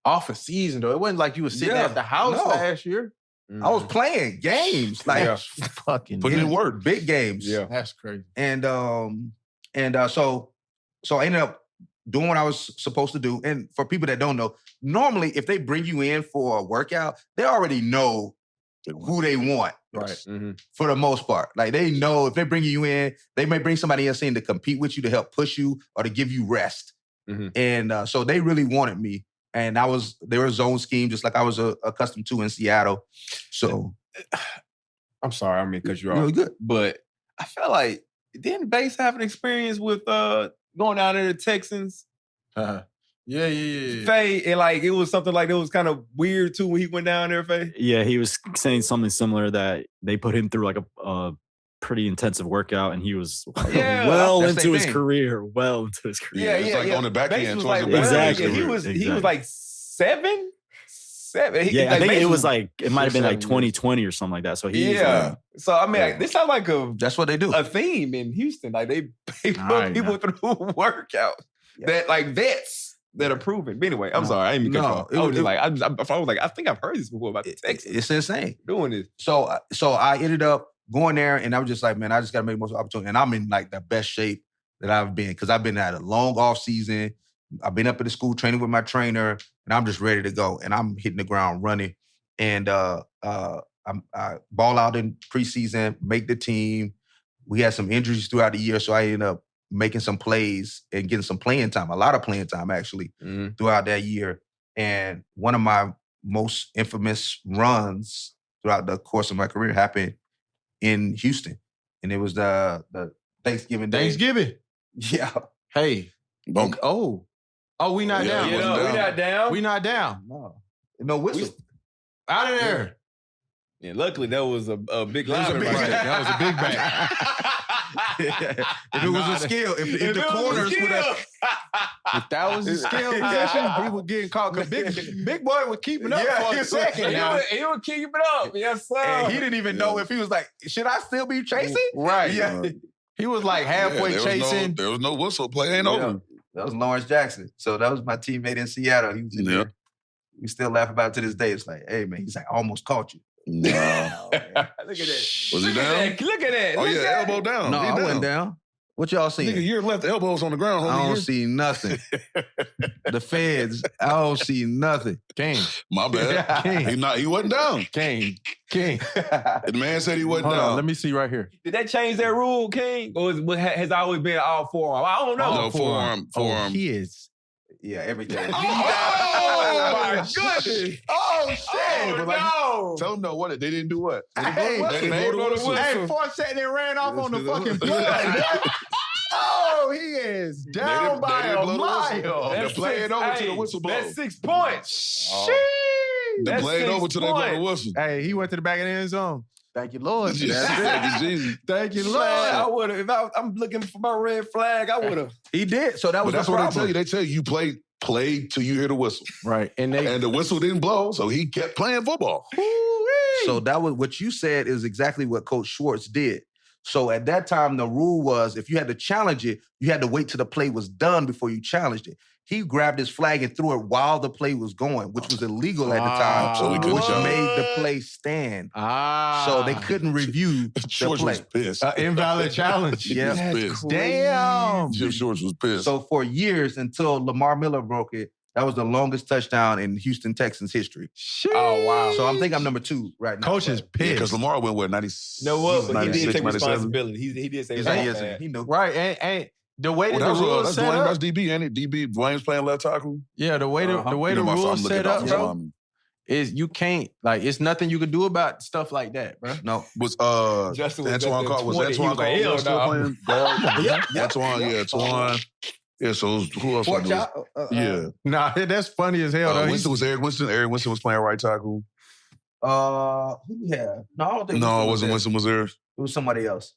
off a season though. It wasn't like you were sitting at the house last year. Mm-hmm. I was playing games, like fucking putting in work, big games. Yeah, that's crazy. And so I ended up doing what I was supposed to do. And for people that don't know, normally if they bring you in for a workout, they already know who they want, right? Mm-hmm. For the most part, like they know if they bring you in, they may bring somebody else in to compete with you, to help push you, or to give you rest. Mm-hmm. And so they really wanted me, and they were a zone scheme, just like I was accustomed to in Seattle. So I'm sorry, I mean, because you're really good, but I felt like didn't Bass have an experience with going down there to Texans? Yeah. Faye, and like it was something like that was kind of weird too when he went down there, Faye. Yeah, he was saying something similar that they put him through like a pretty intensive workout, and he was well into his career. Yeah, it's like on the back end. Like, exactly. He was like 7. Yeah, I think it was like it might have been like 2020 or something like that. So he So I mean, like, this sounds like that's what they do. A theme in Houston. Like they put people through workouts that like vets that are proven. But anyway, I'm sorry, I didn't mean to cut you off. I was just like, I was like, I think I've heard this before about the Texans. It's insane doing this. So I ended up going there, and I was just like, man, I just got to make the most of the opportunity. And I'm in like the best shape that I've been, because I've been at a long off season. I've been up at the school training with my trainer, and I'm just ready to go. And I'm hitting the ground running. And I ball out in preseason, make the team. We had some injuries throughout the year, so I ended up making some plays and getting some playing time, a lot of playing time actually, throughout that year. And one of my most infamous runs throughout the course of my career happened in Houston. And it was the Thanksgiving Day. Thanksgiving? Yeah. Hey. Boom. Oh, we not down. We not down. We not down. No whistle. Out of there. Yeah, luckily that was a big lineman right there. That was a big back. If it was a skill, if the corners would have... If that was a skill position, he was getting caught. Because big boy was keeping up for a second. He was keeping up. Yes, sir. And he didn't even know if he was like, should I still be chasing? Right. Yeah. He was like halfway chasing. There was no whistle. Play ain't over. That was Lawrence Jackson. So that was my teammate in Seattle. He was in there. We still laugh about it to this day. It's like, hey, man, he's like, I almost caught you. No. Look at that. Was he down? Look at that. Oh, yeah, elbow down. No, I went down. What y'all see? Nigga, your left elbow's on the ground. I don't see nothing. The feds, I don't see nothing. King. My bad. King. He wasn't down. King. The man said he wasn't Hold down. on, let me see right here. Did that change that rule, King? Or has always been all forearm? I don't know. No, forearm. Oh, he is. Yeah, everything. Oh, my goodness. Oh, shit. No. Tell him no, what? They didn't do what? Hey, Forsett and ran off on the fucking blood. Oh, he is down by a mile. They're playing over to the whistle blow. That's 6 points. They're playing over to they blow the whistle. Hey, he went to the back of the end zone. Thank you, Lord. Thank you, Lord. I would have. If I'm looking for my red flag, I would have. He did. So that was that's the what problem. they tell you. They tell you play till you hear the whistle. Right. And the whistle didn't blow, so he kept playing football. So that was what you said is exactly what Coach Schwartz did. So at that time, the rule was if you had to challenge it, you had to wait till the play was done before you challenged it. he grabbed his flag and threw it while the play was going, which was illegal at the time. So he couldn't which show. made the play stand. So they couldn't review the Shorts play. was pissed. Invalid challenge. Yeah. Pissed. Damn. Jim Shorts was pissed. So for years until Lamar Miller broke it, that was the longest touchdown in Houston Texans history. Oh, wow. So I'm thinking I'm number 2 right now. Coach is pissed. because Lamar went, what, 96? No, what? But he did 96, take 97? responsibility. He did say He knew. Right, and the way that Well, the rules that's set Dwayne. up. That's DB, ain't it? DB, Dwayne's playing left tackle. Yeah, the way the You know, rules I'm set looking up, off bro, lineman. is you can't, like, it's nothing you can do about stuff like that, bro. No. Was Justin was Antoine back Carter? there Was 20. He Antoine was like, Carter hell still no. playing? Antoine. Yeah, so who else? Pork I chop? yeah. Nah, that's funny as hell, though. Winston was Eric Winston. Eric Winston was playing right tackle. Who we have? No, I don't think No, it Winston wasn't there. Winston was there. It was somebody else.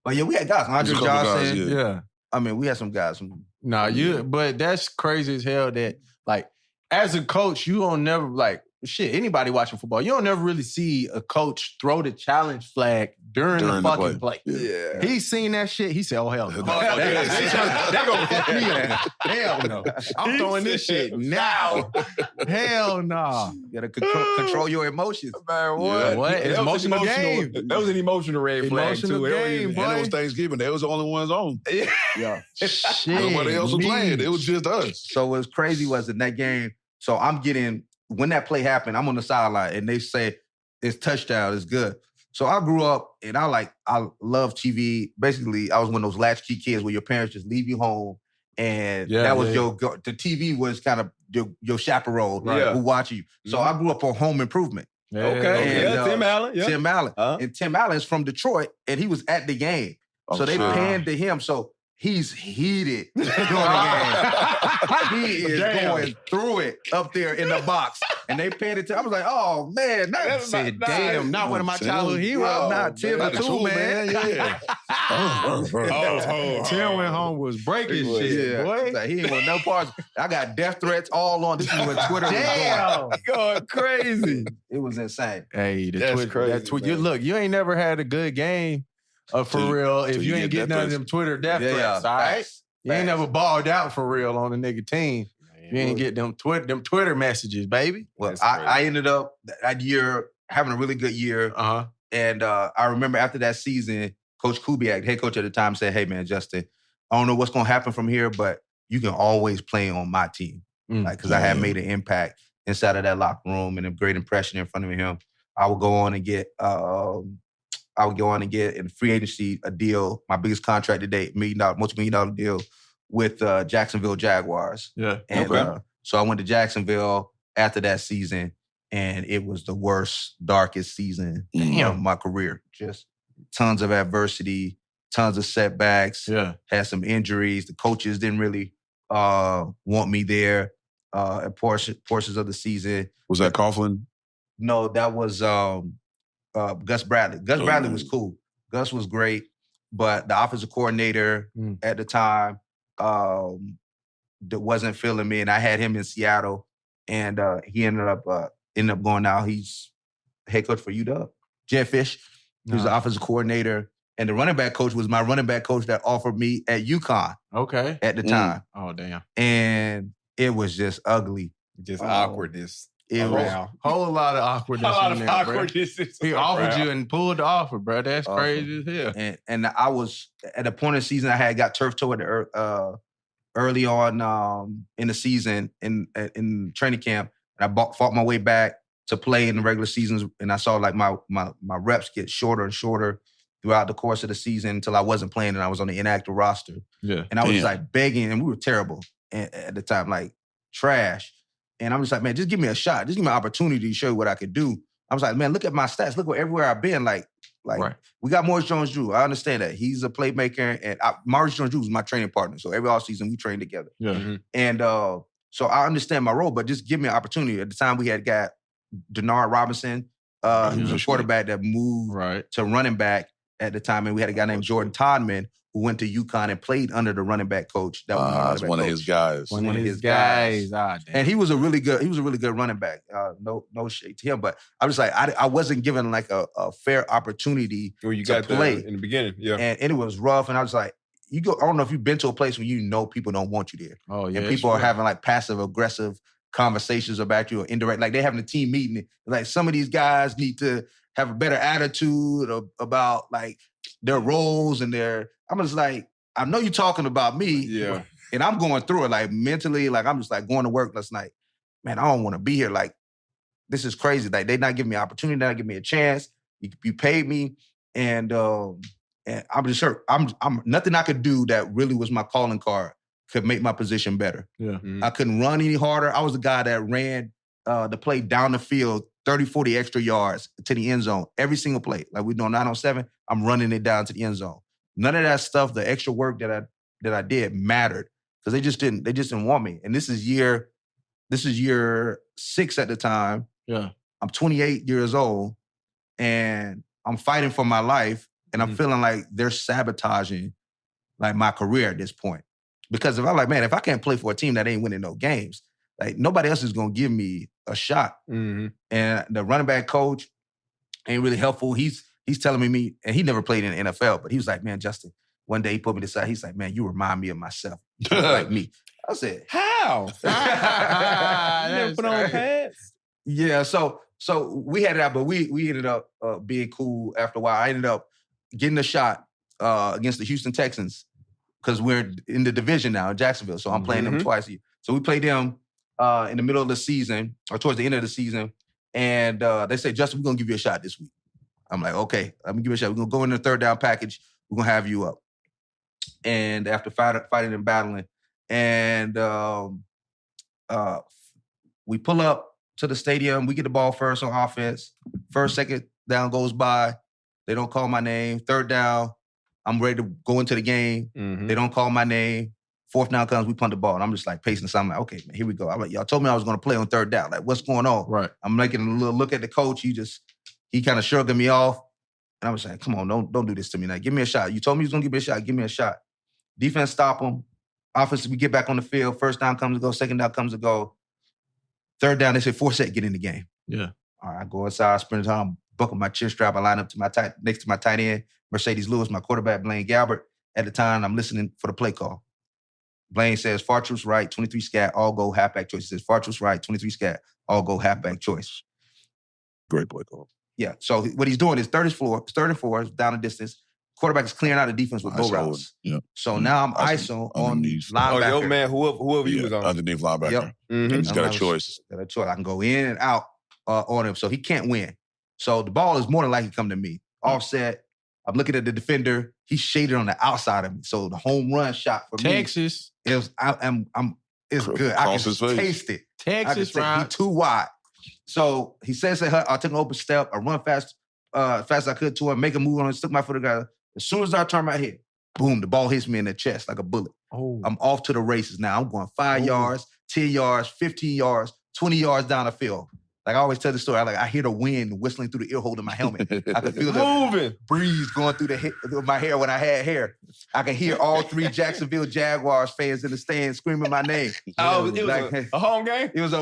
But yeah, we had guys. Andre There's a couple guys, Johnson. yeah. Yeah. I mean, we had some guys. Nah, but that's crazy as hell that, like, as a coach, you don't never, like, shit, anybody watching football, you don't never really see a coach throw the challenge flag during the fucking play. Yeah. He seen that shit. He said, oh, hell no. That gonna fuck me up. Hell no. I'm throwing this shit now. Hell no. You gotta control your emotions. Man, Yeah. What? It's That was emotional game. That was an emotional red flag, Emotional too. game, And boy. it was Thanksgiving. They was the only ones on. Yeah. Shit. Nobody else was playing. It was just us. So what was crazy was in that game, so I'm getting, when that play happened, I'm on the sideline and they say it's touchdown, it's good. So I grew up and I love TV. Basically, I was one of those latchkey kids where your parents just leave you home and that was the TV was kind of your chaperone who watch you. So I grew up on Home Improvement. Okay. And, Tim Allen. Yeah. Tim Allen. Uh-huh. And Tim Allen's from Detroit and he was at the game. Oh, So they shit. panned to him. So he's heated during the game. He is going through it up there in the box. And they panned it to, I was like, oh man, I said, damn, not one of my childhood heroes. Not Tim Not the too, tool, man. Yeah. Tim went home was breaking shit, Yeah. boy. Like, he ain't want no parts. I got death threats all on. This is when Twitter was Going crazy. going. It was insane. Hey, That's crazy, you man. look, you ain't never had a good game for real if you ain't get getting death none of threats. them Twitter death Yeah, threats, all right? facts. You ain't never balled out for real on the nigga team. You ain't get them Twitter messages, baby. Well, I ended up that year having a really good year. Uh-huh. And I remember after that season, Coach Kubiak, head coach at the time, said, hey, man, Justin, I don't know what's going to happen from here, but you can always play on my team. Because I had made an impact inside of that locker room and a great impression in front of him. I would go on and get in free agency a deal, my biggest contract to date, multi-million-dollar deal with Jacksonville Jaguars. Yeah. And so I went to Jacksonville after that season, and it was the worst, darkest season of my career. Just tons of adversity, tons of setbacks. Yeah. Had some injuries. The coaches didn't really want me there at portions of the season. Was that Coughlin? No, that was Gus Bradley. Gus Bradley was cool. Gus was great, but the offensive coordinator at the time that wasn't feeling me, and I had him in Seattle, and he ended up going out. He's head coach for UW. Jen Fish, he was the offensive coordinator, and the running back coach was my running back coach that offered me at UConn. Okay. At the time. Oh, damn. And it was just ugly. Just awkwardness. It was whole lot of awkwardness in there, awkwardness. bro. He offered you and pulled the offer, bro. That's crazy as hell. And I was at a point in the season I got turf toe early on in the season in training camp, and I fought my way back to play in the regular seasons, and I saw like my reps get shorter and shorter throughout the course of the season until I wasn't playing and I was on the inactive roster. Yeah, and I was like begging, and we were terrible at the time, like trash. And I'm just like, man, just give me a shot, just give me an opportunity to show you what I could do. I was like, man, look at my stats, look everywhere I've been, like. We got Maurice Jones-Drew. I understand that. He's a playmaker. And Maurice Jones-Drew was my training partner. So every offseason, we trained together. Yeah. Mm-hmm. And so I understand my role, but just give me an opportunity. At the time, we had got Denard Robinson. He was a quarterback that moved to running back at the time. And we had a guy named Jordan Todman who went to UConn and played under the running back coach. That was one of his guys. One of his guys. Ah, damn. And he was a really good running back. No shade to him. But I was like, I wasn't given like a fair opportunity Where you to got play in the beginning. Yeah. And it was rough. And I was like, you go. I don't know if you've been to a place where you know people don't want you there. Oh yeah, and people are having like passive aggressive conversations about you or indirect. Like they're having a team meeting. Like some of these guys need to have a better attitude about like their roles and their. I'm just like, I know you're talking about me, and I'm going through it like mentally. Like I'm just like going to work last night. Man, I don't want to be here. Like this is crazy. Like they're not giving me an opportunity. They're not giving me a chance. You paid me, and I'm just hurt. I'm nothing I could do that really was my calling card could make my position better. Yeah, I couldn't run any harder. I was the guy that ran the play down the field 30, 40 extra yards to the end zone every single play. Like we're doing 9 on 7, I'm running it down to the end zone. None of that stuff, the extra work that I did mattered because they just didn't want me. And this is year 6 at the time. Yeah. I'm 28 years old and I'm fighting for my life and I'm feeling like they're sabotaging like my career at this point. Because if I'm like, man, if I can't play for a team that ain't winning no games, like nobody else is going to give me a shot. Mm-hmm. And the running back coach ain't really helpful. He's telling me, and he never played in the NFL, but he was like, man, Justin, one day he put me to the side. He's like, man, you remind me of myself. You like me. I said, how? You never put on pads? Yeah, so we had it out, but we ended up being cool after a while. I ended up getting a shot against the Houston Texans because we're in the division now in Jacksonville. So I'm playing them twice a year. So we played them in the middle of the season or towards the end of the season. And they say, Justin, we're going to give you a shot this week. I'm like, okay, I'm going to give you a shot. We're going to go in the third down package. We're going to have you up. And after fighting and battling, and we pull up to the stadium. We get the ball first on offense. First, second down goes by. They don't call my name. Third down, I'm ready to go into the game. They don't call my name. Fourth down comes, we punt the ball. And I'm just like pacing something. Like, okay, man, here we go. I'm like, y'all told me I was going to play on third down. Like, what's going on? Right. I'm making a little look at the coach. He kind of shrugging me off. And I was like, come on, don't do this to me now. Give me a shot. You told me you was going to give me a shot. Give me a shot. Defense stop them. Offense, we get back on the field. First down comes to go. Second down comes to go. Third down, they say, Forsett, get in the game. Yeah. All right, I go inside, sprint time, buckle my chin strap. I line up to next to my tight end, Mercedes Lewis, my quarterback, Blaine Gabbert. At the time, I'm listening for the play call. Blaine says, far troops right, 23 scat, all go halfback choice. He says, far troops right, 23 scat, all go halfback choice. Great play call. Yeah, so what he's doing is third and four, down the distance. Quarterback is clearing out the defense with go routes. Yeah. So now I'm ISO on linebacker. Oh, yo, man, whoever you was on. Underneath linebacker. Yep. He's got a choice. I can go in and out on him, so he can't win. So the ball is more than likely come to me. Offset. I'm looking at the defender. He's shaded on the outside of me. So the home run shot for Texas. me is it's good. I can taste it. Texas, right? He's too wide. So he says, I'll take an open step. I run fast as I could to him, make a move on him, stick my foot together. As soon as I turn my head, boom, the ball hits me in the chest like a bullet. Oh. I'm off to the races now. I'm going 5 yards, 10 yards, 15 yards, 20 yards down the field. Like I always tell the story, I hear the wind whistling through the ear hole in my helmet. I can feel the breeze going through my hair when I had hair. I can hear all 3 Jacksonville Jaguars fans in the stands screaming my name. Oh, it was a home game? It was a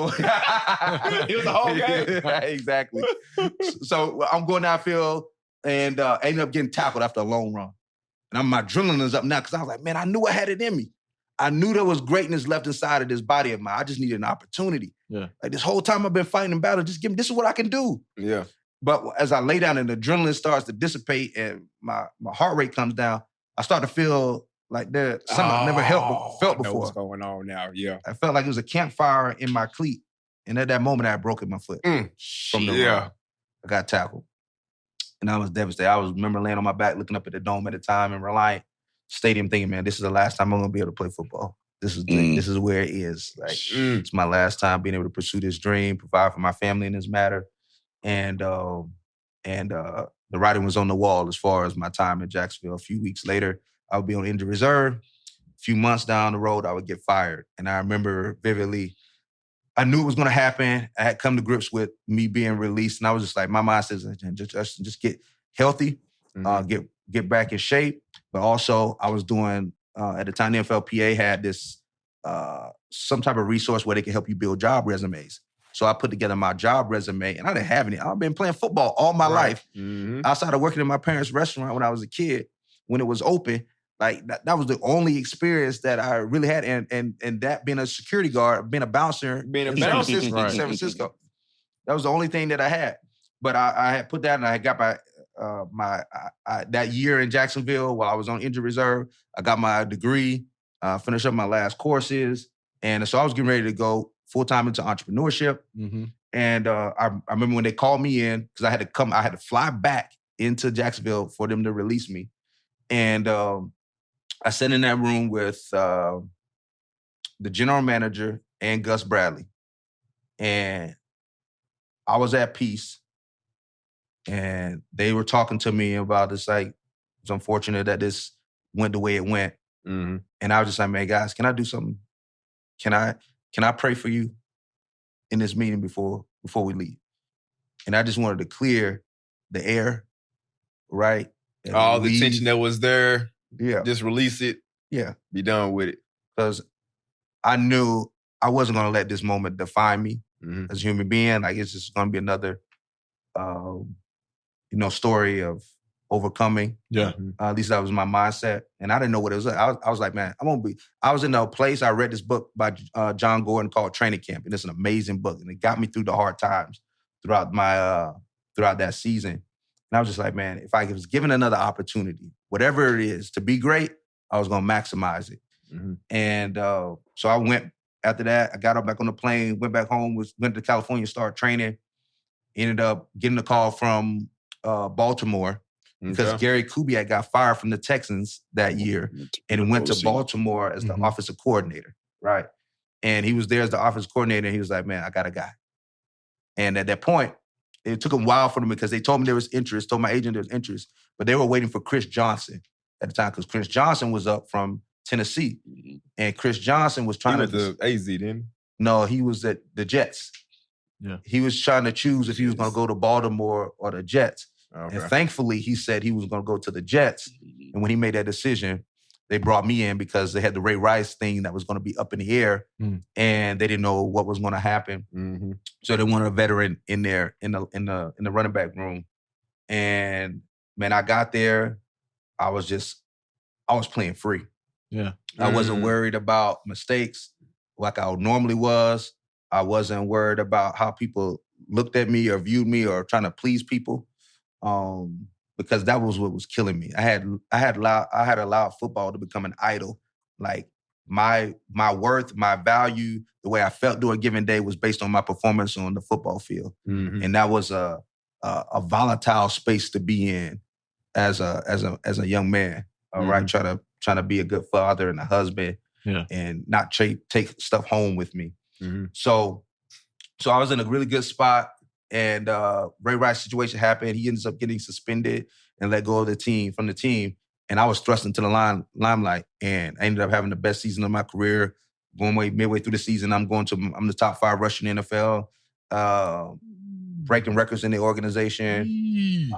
home game? Exactly. So I'm going downfield and ended up getting tackled after a long run. And my adrenaline is up now because I was like, man, I knew I had it in me. I knew there was greatness left inside of this body of mine. I just needed an opportunity. Yeah. Like this whole time I've been fighting in battle, just give me, this is what I can do. Yeah. But as I lay down and the adrenaline starts to dissipate and my heart rate comes down, I start to feel like there's something I never felt before. I know what's going on now, yeah. I felt like it was a campfire in my cleat. And at that moment, I had broken my foot from the run. I got tackled. And I was devastated. I remember laying on my back, looking up at the dome at the time in Reliant Stadium thinking, man, this is the last time I'm going to be able to play football. This is where it is. Like, it's my last time being able to pursue this dream, provide for my family in this matter. And the writing was on the wall as far as my time in Jacksonville. A few weeks later, I would be on injured reserve. A few months down the road, I would get fired. And I remember vividly, I knew it was going to happen. I had come to grips with me being released. And I was just like, my mind says, just get healthy, get back in shape. But also, I was doing, at the time, the NFLPA had this, some type of resource where they can help you build job resumes. So I put together my job resume, and I didn't have any. I've been playing football all my life. Outside of working in my parents' restaurant when I was a kid, when it was open, Like that was the only experience that I really had, and that being a security guard, being a bouncer, in San Francisco. That was the only thing that I had. But I had put that, and I got my that year in Jacksonville while I was on injured reserve. I got my degree, finished up my last courses, and so I was getting ready to go full time into entrepreneurship. Mm-hmm. And I remember when they called me in because I had to fly back into Jacksonville for them to release me, and I sat in that room with the general manager and Gus Bradley, and I was at peace. And they were talking to me about it's like, it's unfortunate that this went the way it went. Mm-hmm. And I was just like, man, guys, can I do something? Can I pray for you in this meeting before we leave? And I just wanted to clear the air, right? And all the tension that was there, just release it. Yeah. Be done with it. Because I knew I wasn't going to let this moment define me as a human being. Like, it's just going to be another, story of overcoming. Yeah. At least that was my mindset. And I didn't know what it was. I was like, man, I was in a place, I read this book by John Gordon called Training Camp. And it's an amazing book. And it got me through the hard times throughout that season. And I was just like, man, if I was given another opportunity, whatever it is, to be great, I was going to maximize it. Mm-hmm. And so I went after that. I got up back on the plane, went back home, went to California, started training. Ended up getting a call from Baltimore because Gary Kubiak got fired from the Texans that year and went to Baltimore as the offensive coordinator, right? And he was there as the offensive coordinator, and he was like, man, I got a guy. And at that point, it took a while for them because they told me there was interest, told my agent there was interest, but they were waiting for Chris Johnson at the time because Chris Johnson was up from Tennessee. And Chris Johnson was trying to... He was the AZ, didn't he? No, he was at the Jets. Yeah. He was trying to choose if he was going to go to Baltimore or the Jets. Okay. And thankfully, he said he was going to go to the Jets. And when he made that decision, they brought me in because they had the Ray Rice thing that was going to be up in the air, and they didn't know what was going to happen. Mm-hmm. So they wanted a veteran in there in the running back room. And man, I got there. I was playing free. Yeah. I wasn't worried about mistakes like I normally was. I wasn't worried about how people looked at me or viewed me or trying to please people, because that was what was killing me. I had allowed football to become an idol. Like my worth, my value, the way I felt during a given day was based on my performance on the football field, and that was a volatile space to be in as a young man. All right, trying to be a good father and a husband, and not take stuff home with me. Mm-hmm. So I was in a really good spot, and Ray Rice situation happened. He ends up getting suspended and let go of the team, and I was thrust into the limelight, and I ended up having the best season of my career. Midway through the season, I'm the top 5 rusher in the NFL, breaking records in the organization.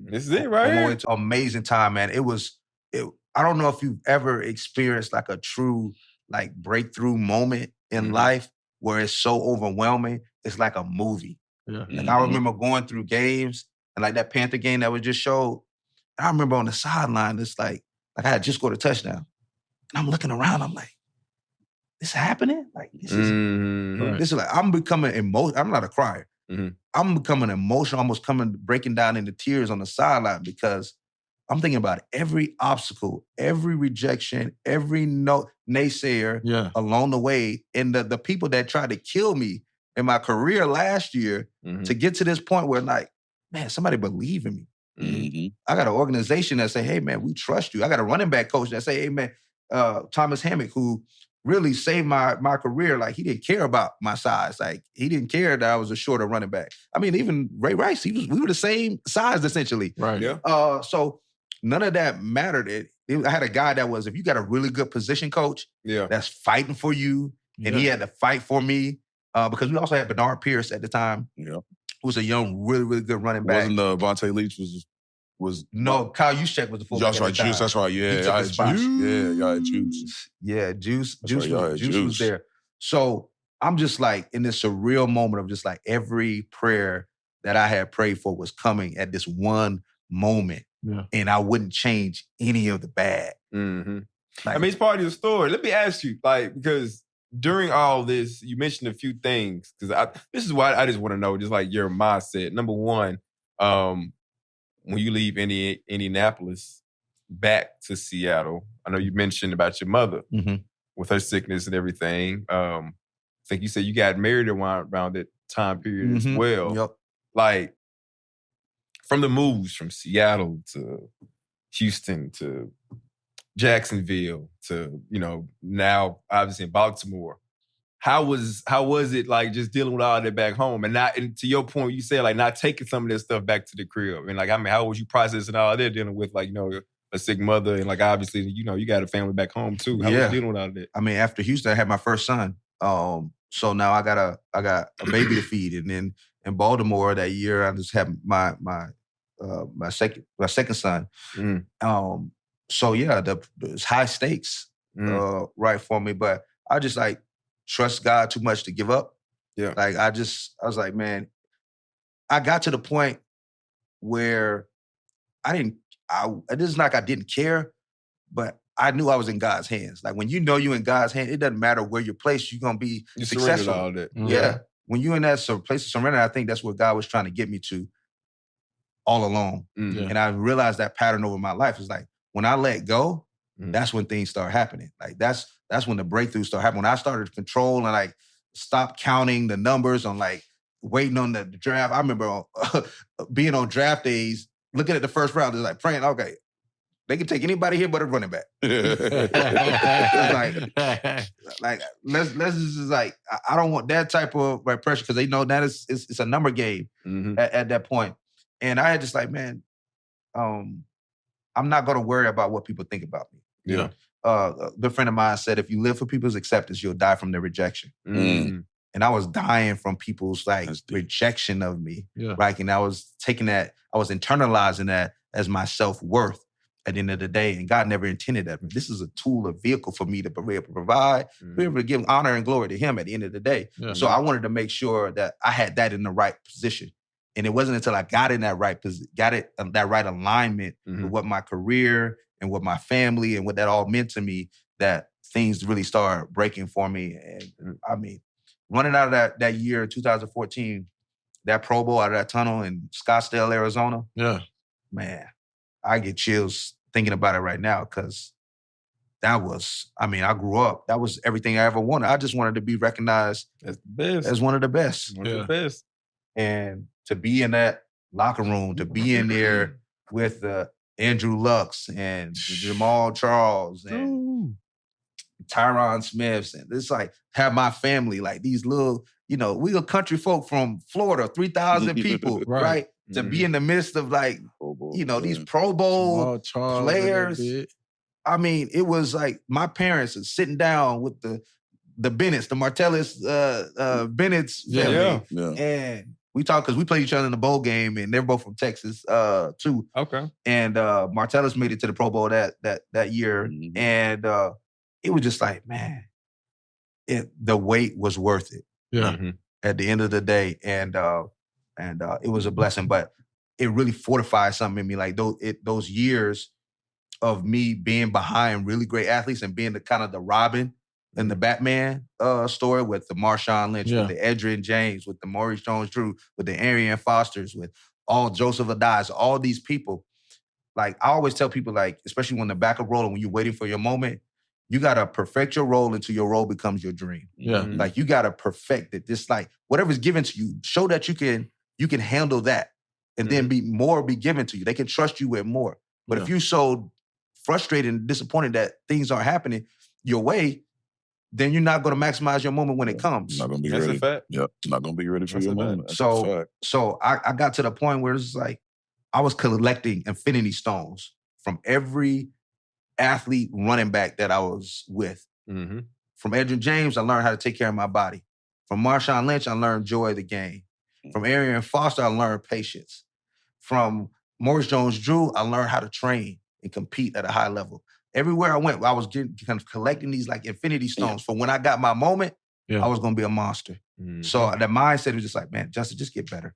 This is it, right? It's an amazing time, man. I don't know if you've ever experienced like a true like breakthrough moment in life where it's so overwhelming. It's like a movie. Yeah. Like I remember going through games and like that Panther game that was just showed. I remember on the sideline, it's like I had just scored a touchdown. And I'm looking around, I'm like, this happening? Like this is like I'm becoming emotional. I'm not a crier. I'm becoming emotional, almost breaking down into tears on the sideline because I'm thinking about every obstacle, every rejection, every naysayer along the way, and the people that tried to kill me in my career last year to get to this point where like, man, somebody believe in me. I got an organization that say, hey, man, we trust you. I got a running back coach that say, hey, man, Thomas Hammock, who really saved my career. Like, he didn't care about my size. Like, he didn't care that I was a shorter running back. I mean, even Ray Rice, we were the same size, essentially. Right. Yeah. So none of that mattered. I had a guy that was, if you got a really good position coach that's fighting for you, and he had to fight for me, because we also had Bernard Pierce at the time, who was a young, really, really good running back. Wasn't Vontae Leach was no, Kyle Juszczyk was the fullback. That's right, Juice. That's right. Yeah, y'all had Juice. Yeah, y'all had Juice. Yeah, Juice was there. So I'm just like in this surreal moment of just like every prayer that I had prayed for was coming at this one moment. Yeah. And I wouldn't change any of the bad. Mm-hmm. Like, I mean, it's part of your story. Let me ask you, like, because during all this, you mentioned a few things. Because this is why I just want to know, just like your mindset. Number one, when you leave Indianapolis back to Seattle, I know you mentioned about your mother with her sickness and everything. I think you said you got married around that time period as well. Yep. Like, from the moves from Seattle to Houston to Jacksonville to, now obviously in Baltimore. How was it like just dealing with all that back home? And to your point, you said like not taking some of this stuff back to the crib. And like, I mean, how was you processing all that, dealing with like, a sick mother and like obviously, you got a family back home too. How was you dealing with all that? I mean, after Houston, I had my first son. So now I got a baby to feed. And then in Baltimore that year, I just had my second son. So yeah, it's high stakes, right, for me. But I just like trust God too much to give up. Yeah. Like I was like, man, I got to the point where it isn't like I didn't care, but I knew I was in God's hands. Like when you know you're in God's hands, it doesn't matter where you're placed, you're going to be successful. All that. Yeah. When you're in that place of surrender, I think that's what God was trying to get me to all along. And I realized that pattern over my life. It's like, when I let go, that's when things start happening. Like that's when the breakthroughs start happening. When I started to control and like stop counting the numbers on like waiting on the draft. I remember being on draft days, looking at the first round, just like praying, okay, they can take anybody here but a running back. like let's just like, I don't want that type of pressure because they know that it's a number game at that point. And I had just like, man, I'm not going to worry about what people think about me. Yeah. A good friend of mine said, if you live for people's acceptance, you'll die from their rejection. And I was dying from people's like rejection of me. Yeah. Right. And I was internalizing that as my self-worth at the end of the day. And God never intended that. This is a tool, a vehicle for me to be able to provide, be able to give honor and glory to him at the end of the day. Yeah. So I wanted to make sure that I had that in the right position. And it wasn't until I got in that right position, that right alignment with what my career and what my family and what that all meant to me, that things really started breaking for me. And I mean, running out of that year, 2014, that Pro Bowl out of that tunnel in Scottsdale, Arizona. Yeah. Man, I get chills thinking about it right now because I grew up. That was everything I ever wanted. I just wanted to be recognized as one of the best. One of the best. And to be in that locker room, to be in there with Andrew Luck's and Jamal Charles and Tyron Smiths, and it's like have my family, like these little, we a country folk from Florida, 3,000 people, right? To be in the midst of like, these Pro Bowl players. I mean, it was like my parents are sitting down with the Bennett's, the Martellus Bennett's family. Yeah. And we talked because we played each other in the bowl game, and they're both from Texas too. Okay. And Martellus made it to the Pro Bowl that year, and it was just like, man, the wait was worth it. Yeah. At the end of the day, and it was a blessing, but it really fortified something in me. Like those years of me being behind really great athletes and being the kind of the Robin in the Batman story with the Marshawn Lynch, with the Edgerrin James, with the Maurice Jones-Drew, with the Arian Fosters, with all Joseph Addais, all these people. Like I always tell people, like, especially when the backup role and when you're waiting for your moment, you gotta perfect your role until your role becomes your dream. Yeah. Like you gotta perfect it. Just like whatever's given to you, show that you can handle that. And then be given to you. They can trust you with more. But if you're so frustrated and disappointed that things aren't happening your way, then you're not going to maximize your moment when it comes. Not going to be That's ready. a fact. Yep. Not going to be ready for your moment. So I got to the point where it's like I was collecting infinity stones from every athlete running back that I was with. From Edgerrin James, I learned how to take care of my body. From Marshawn Lynch, I learned joy of the game. From Arian Foster, I learned patience. From Maurice Jones-Drew, I learned how to train and compete at a high level. Everywhere I went, I was kind of collecting these like infinity stones for when I got my moment, I was going to be a monster. So the mindset was just like, man, Justin, just get better.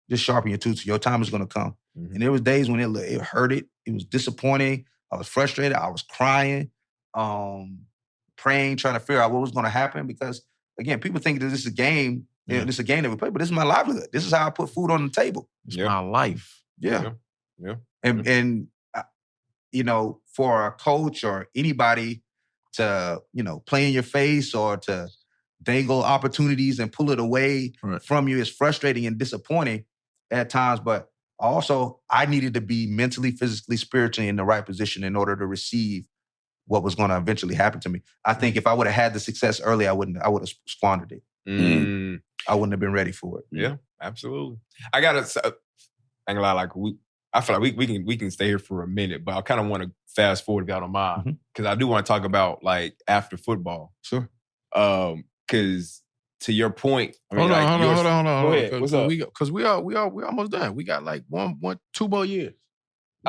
Just sharpen your tools. Your time is going to come. And there was days when it hurt it. It was disappointing. I was frustrated. I was crying, praying, trying to figure out what was going to happen. Because again, people think that this is a game. Yeah. This is a game that we play, but this is my livelihood. This is how I put food on the table. It's my life. Yeah. And you know, for a coach or anybody to, you know, play in your face or to dangle opportunities and pull it away from you is frustrating and disappointing at times. But also, I needed to be mentally, physically, spiritually in the right position in order to receive what was going to eventually happen to me. I think if I would have had the success early, I would have squandered it. I wouldn't have been ready for it. Yeah, absolutely. I ain't gonna lie, like I feel like we can stay here for a minute, but I kind of want to fast forward if y'all don't mind, because I do want to talk about like after football. Sure. Because to your point, I mean, hold on. Go ahead. What's up? Because we almost done. We got like two more years.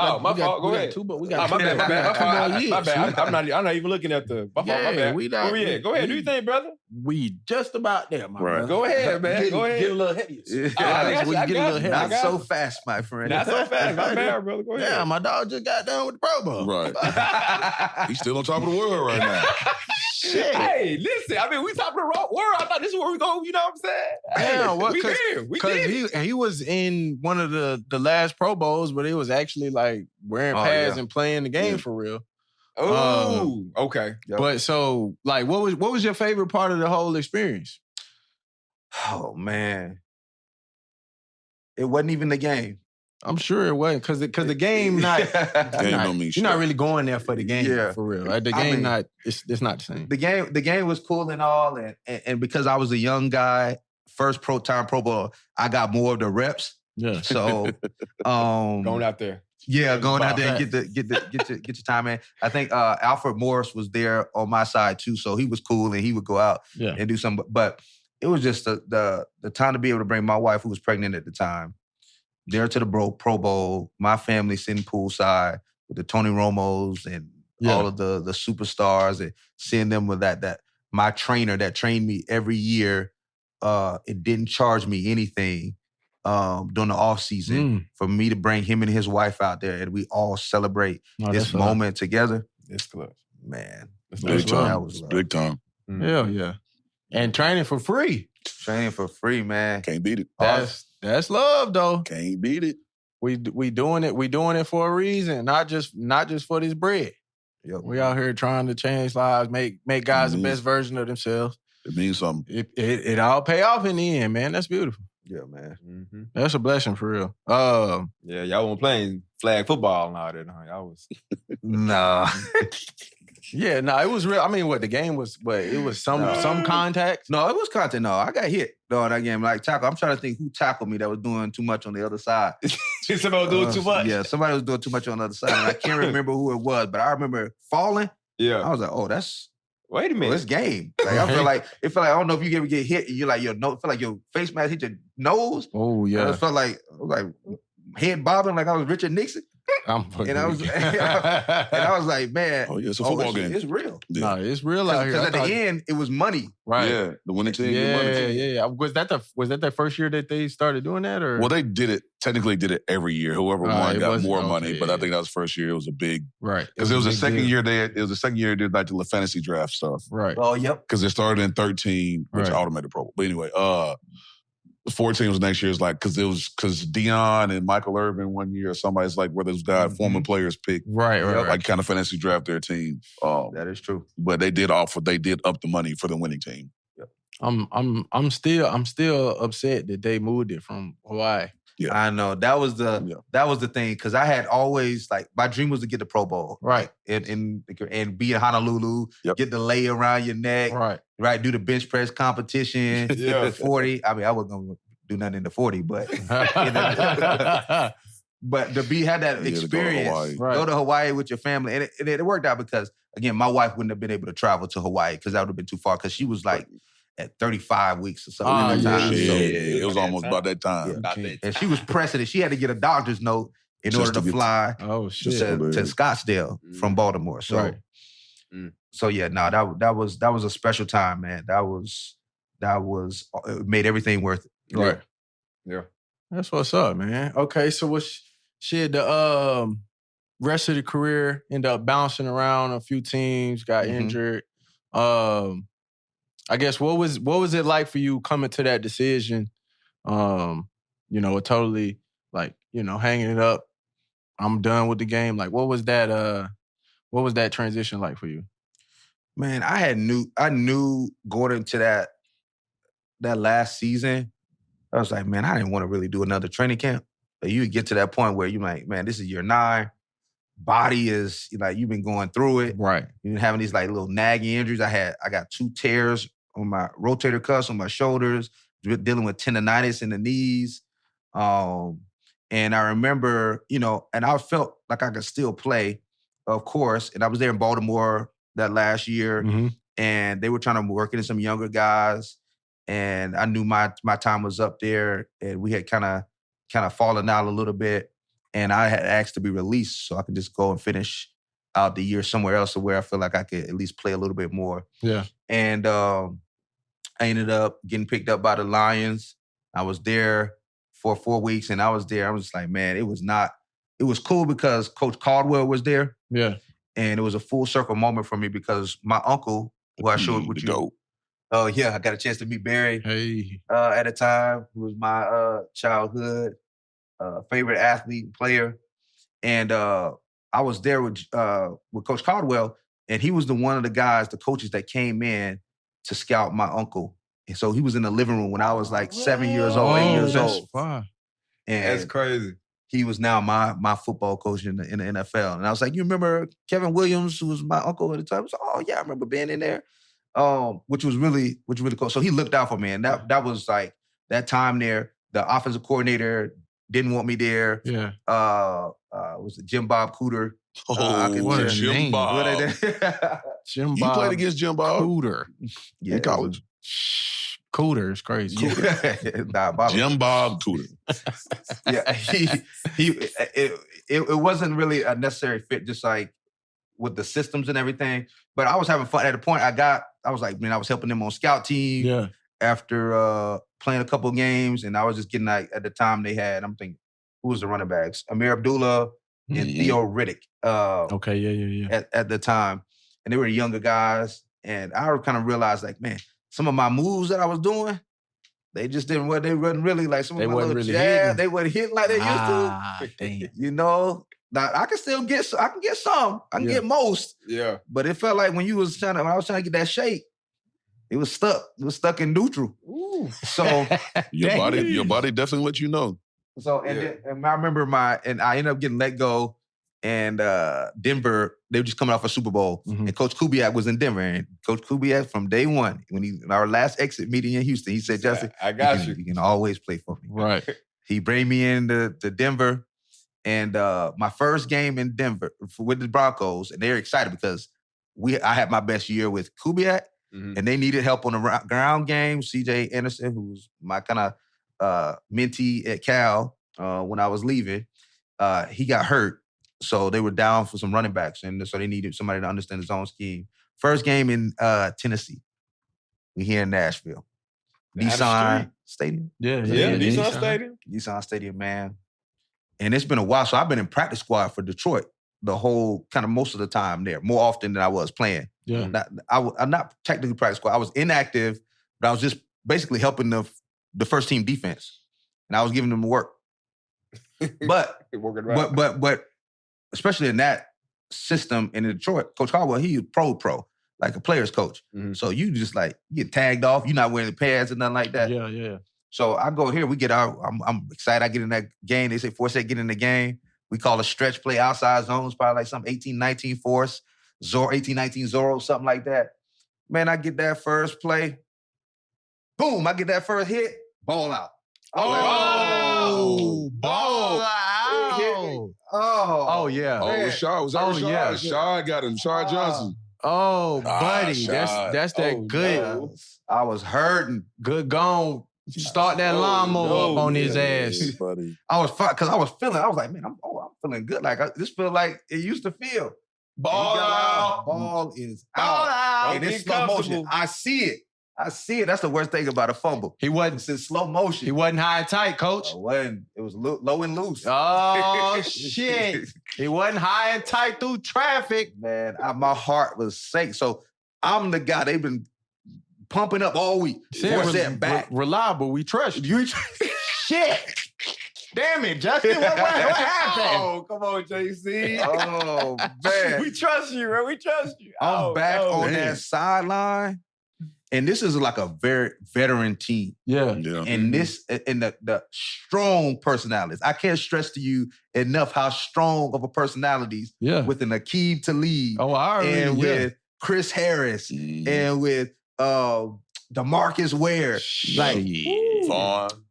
Oh, my fault. Go ahead. We got my bad. My bad. I'm not even looking at the. My fault. My bad. Go ahead. Do you think, brother? We just about there, my brother. Go ahead, man. Go ahead. Get a little heavy. Not so fast, my friend. Not so fast. My bad, brother. Go ahead. Yeah, my dog just got done with the Pro Bowl. Right. He's still on top of the world right now. Shit. Hey, listen. I mean, we top of the world. I thought this is where we go. You know what I'm saying? Yeah, well, we here. Because he was in one of the last Pro Bowls, but it was actually like wearing pads and playing the game for real. Oh, okay. Yep. But so, like, what was your favorite part of the whole experience? Oh man, it wasn't even the game. I'm sure it wasn't because the game you're not really going there for the game for real. Like the game it's not the same. The game was cool and all, and because I was a young guy, first Pro Bowl, I got more of the reps. Yeah. So going out there. Yeah, going out there and get your time in. I think Alfred Morris was there on my side too, so he was cool and he would go out and do something. But it was just the time to be able to bring my wife, who was pregnant at the time, there to the Pro Bowl. My family sitting poolside with the Tony Romos and all of the superstars, and seeing them with that my trainer that trained me every year. It didn't charge me anything. During the off season, for me to bring him and his wife out there and we all celebrate this moment together. It's close, man. Big time. Big time. Hell yeah. And training for free. Training for free, man. Can't beat it. That's love, though. Can't beat it. We doing it. We doing it for a reason, not just for this bread. Yep. We out here trying to change lives, make guys the best version of themselves. It means something. It all pay off in the end, man. That's beautiful. Yeah, man. Mm-hmm. That's a blessing for real. Yeah, y'all weren't playing flag football and all that, huh? Y'all was. Nah. Yeah, no, it was real. I mean, the game was, it was some contact? No, it was contact. No, I got hit during that game. Like tackle. I'm trying to think who tackled me that was doing too much on the other side. Somebody was doing too much? Yeah, somebody was doing too much on the other side. And I can't remember who it was, but I remember falling. Yeah. I was like, oh, that's... Wait a minute. It's game. Like, I feel like I don't know if you ever get hit and you're like, feel like your face mask hit your nose. Oh, yeah. I felt like head bobbing like I was Richard Nixon. I was like, man, it's a football game. It's real. Yeah. No, it's real out here. Because at the end, it was money. Right. Yeah, the winning team. Yeah. Was that their first year that they started doing that? Or? Well, they technically did it every year. Whoever won got more money, but I think that was first year. It was a big... Right. Because it was the second year they did like the fantasy draft stuff. Right. Oh, yep. Because it started in 13, which automated Pro Bowl. But anyway, 14 was next year. Is like because DeSean and Michael Irvin one year, somebody's like where those guys, former players picked, right, like kind of fantasy draft their team. That is true. But they did up the money for the winning team. Yep. I'm still upset that they moved it from Hawaii. Yeah, I know that was the thing because I had always like my dream was to get the Pro Bowl, right, and be in Honolulu, get the lay around your neck, right, do the bench press competition, 40. I mean, I wasn't gonna do nothing in the 40, but but to have that experience, go to Hawaii with your family, and it worked out because again, my wife wouldn't have been able to travel to Hawaii because that would have been too far because she was like. At 35 weeks or something. It was almost about that time. Yeah. And she was pressing it. She had to get a doctor's note in order to fly to Scottsdale from Baltimore. So, that was a special time, man. That was it made everything worth it. Right. Yeah. That's what's up, man. Okay, so what's the rest of the career, ended up bouncing around a few teams, got injured. I guess what was it like for you coming to that decision? Totally like, hanging it up. I'm done with the game. Like, what was that transition like for you? Man, I knew going into that last season, I was like, man, I didn't want to really do another training camp. But you get to that point where you're like, man, this is year 9. Body is like, you've been going through it. Right. You've been having these like little nagging injuries. I got 2 tears on my rotator cuffs on my shoulders, dealing with tendonitis in the knees. And I remember, and I felt like I could still play, of course. And I was there in Baltimore that last year, and they were trying to work into some younger guys. And I knew my time was up there, and we had kind of fallen out a little bit. And I had asked to be released so I could just go and finish out the year somewhere else where I feel like I could at least play a little bit more. Yeah. And I ended up getting picked up by the Lions. I was there for 4 weeks, and I was just like, man, it was cool because Coach Caldwell was there. Yeah. And it was a full circle moment for me because my uncle, who I showed with you. Oh, yeah, I got a chance to meet Barry at the time, who was my childhood favorite athlete and player. And I was there with Coach Caldwell, and he was one of the coaches that came in to scout my uncle. And so he was in the living room when I was like 7 years old, 8 years old. Fun. And that's crazy. He was now my football coach in the NFL. And I was like, you remember Kevin Williams, who was my uncle at the time? I was like, oh, yeah, I remember being in there, which was really cool. So he looked out for me. And that was like that time there. The offensive coordinator didn't want me there. Yeah. Was it Jim Bob Cooter? What a Jim Bob. Jim You Bob played against Jim Bob? Cooter. In college. Cooter is crazy. Jim Bob Cooter. Yeah, it wasn't really a necessary fit, just like with the systems and everything. But I was having fun. At the point I was like, man, I was helping them on scout team. Yeah. After playing a couple games, and I was just getting like at the time they had, I'm thinking, who was the running backs? Amir Abdullah and Theo Riddick. Okay, yeah. At the time, and they were the younger guys, and I kind of realized like, man, some of my moves that I was doing, they just didn't. They wasn't really like some of my little jab. They wasn't hitting like they used to. Damn. Now I can still get. I can get some. I can get most. Yeah. But it felt like when I was trying to get that shape, it was stuck. It was stuck in neutral. Ooh. So your body definitely let you know. So and I remember I ended up getting let go, and Denver, they were just coming off a Super Bowl, and Coach Kubiak was in Denver, and Coach Kubiak from day one, in our last exit meeting in Houston, he said, Justin, I got you. You can always play for me. Right. He bring me into Denver, and my first game in Denver with the Broncos, and they're excited because I had my best year with Kubiak. And they needed help on the ground game. C.J. Anderson, who was my kind of mentee at Cal when I was leaving, he got hurt. So they were down for some running backs. And so they needed somebody to understand the zone scheme. First game in Tennessee. We here in Nashville. DeSean Stadium. Yeah, DeSean Stadium. DeSean Stadium, man. And it's been a while. So I've been in practice squad for Detroit the whole kind of most of the time there, more often than I was playing. Yeah. I'm not technically practice squad. I was inactive, but I was just basically helping the first team defense. And I was giving them work. But especially in that system in Detroit, Coach Caldwell, he was pro, like a player's coach. So you just like, you get tagged off, you're not wearing the pads or nothing like that. Yeah. So I go here, I'm excited, I get in that game. They say Forsett get in the game. We call a stretch play outside zones, probably like some 18-19 force, 18-19 Zorro, something like that. Man, I get that first play. Boom, I get that first hit, ball out. Oh, ball out. Oh, yeah. Oh, Rashad. Was that Rashad? Yeah. Rashad got him. Rashad Johnson. Oh, buddy. Shot. That's that good. No. I was hurting. Good gone. Start that lawnmower up on his ass. Buddy. I was fine because I was like, man, I'm feeling good. Like, this feel like it used to feel. Ball out. Ball is Ball out. out. And it's slow motion. I see it. I see it. That's the worst thing about a fumble. It's in slow motion. He wasn't high and tight, coach. It wasn't. It was low and loose. Oh, shit. He wasn't high and tight through traffic. Man, my heart was sick. So I'm the guy they've been pumping up all week. Forsett back. Reliable. We trust you. Shit. Damn it, Justin. What happened? Oh, come on, JC. Oh, man. We trust you, bro. We trust you. I'm back on that sideline. And this is like a very veteran team. Yeah. And this, and the strong personalities. I can't stress to you enough how strong of a personalities with an Aqib Talib. Oh, I already, and with Chris Harris and with DeMarcus Ware. Like,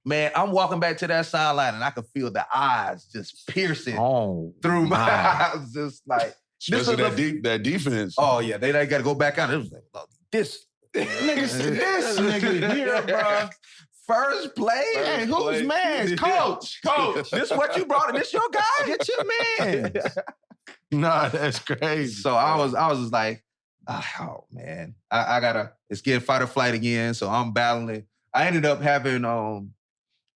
man, I'm walking back to that sideline and I can feel the eyes just piercing through my eyes. Just like, especially that defense. Oh, yeah. They got to go back out. It was like, this nigga here, bro. First play? Hey, who's man? Coach. This what you brought? This your guy? Get your man. Nah, that's crazy. So I was just like, oh man, I gotta. It's getting fight or flight again. So I'm battling. I ended up having. I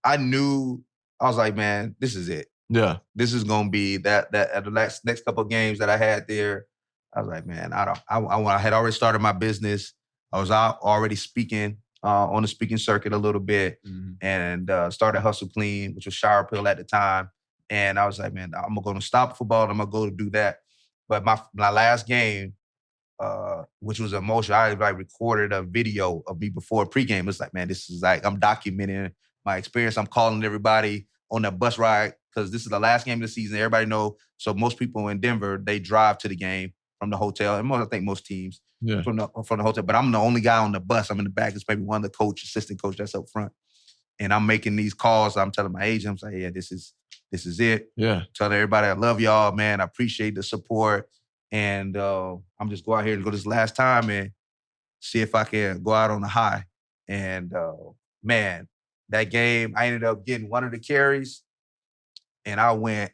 was like, man, this is it. Yeah, this is gonna be that at the next couple of games that I had there. I was like, man, I had already started my business. I was out already speaking on the speaking circuit a little bit, and started Hustle Clean, which was Shower Pill at the time. And I was like, man, I'm going to stop football and I'm going to go to do that. But my last game, which was emotional, I like recorded a video of me before pregame. It's like, man, this is like, I'm documenting my experience. I'm calling everybody on that bus ride because this is the last game of the season. Everybody know. So most people in Denver, they drive to the game from the hotel. And I think most teams from the hotel. But I'm the only guy on the bus. I'm in the back. It's maybe one of the assistant coach that's up front. And I'm making these calls. I'm telling my agent, I'm saying, yeah, this is it. Yeah. Telling everybody I love y'all, man. I appreciate the support. And I'm just go out here and go this last time and see if I can go out on a high. And man, that game, I ended up getting one of the carries and I went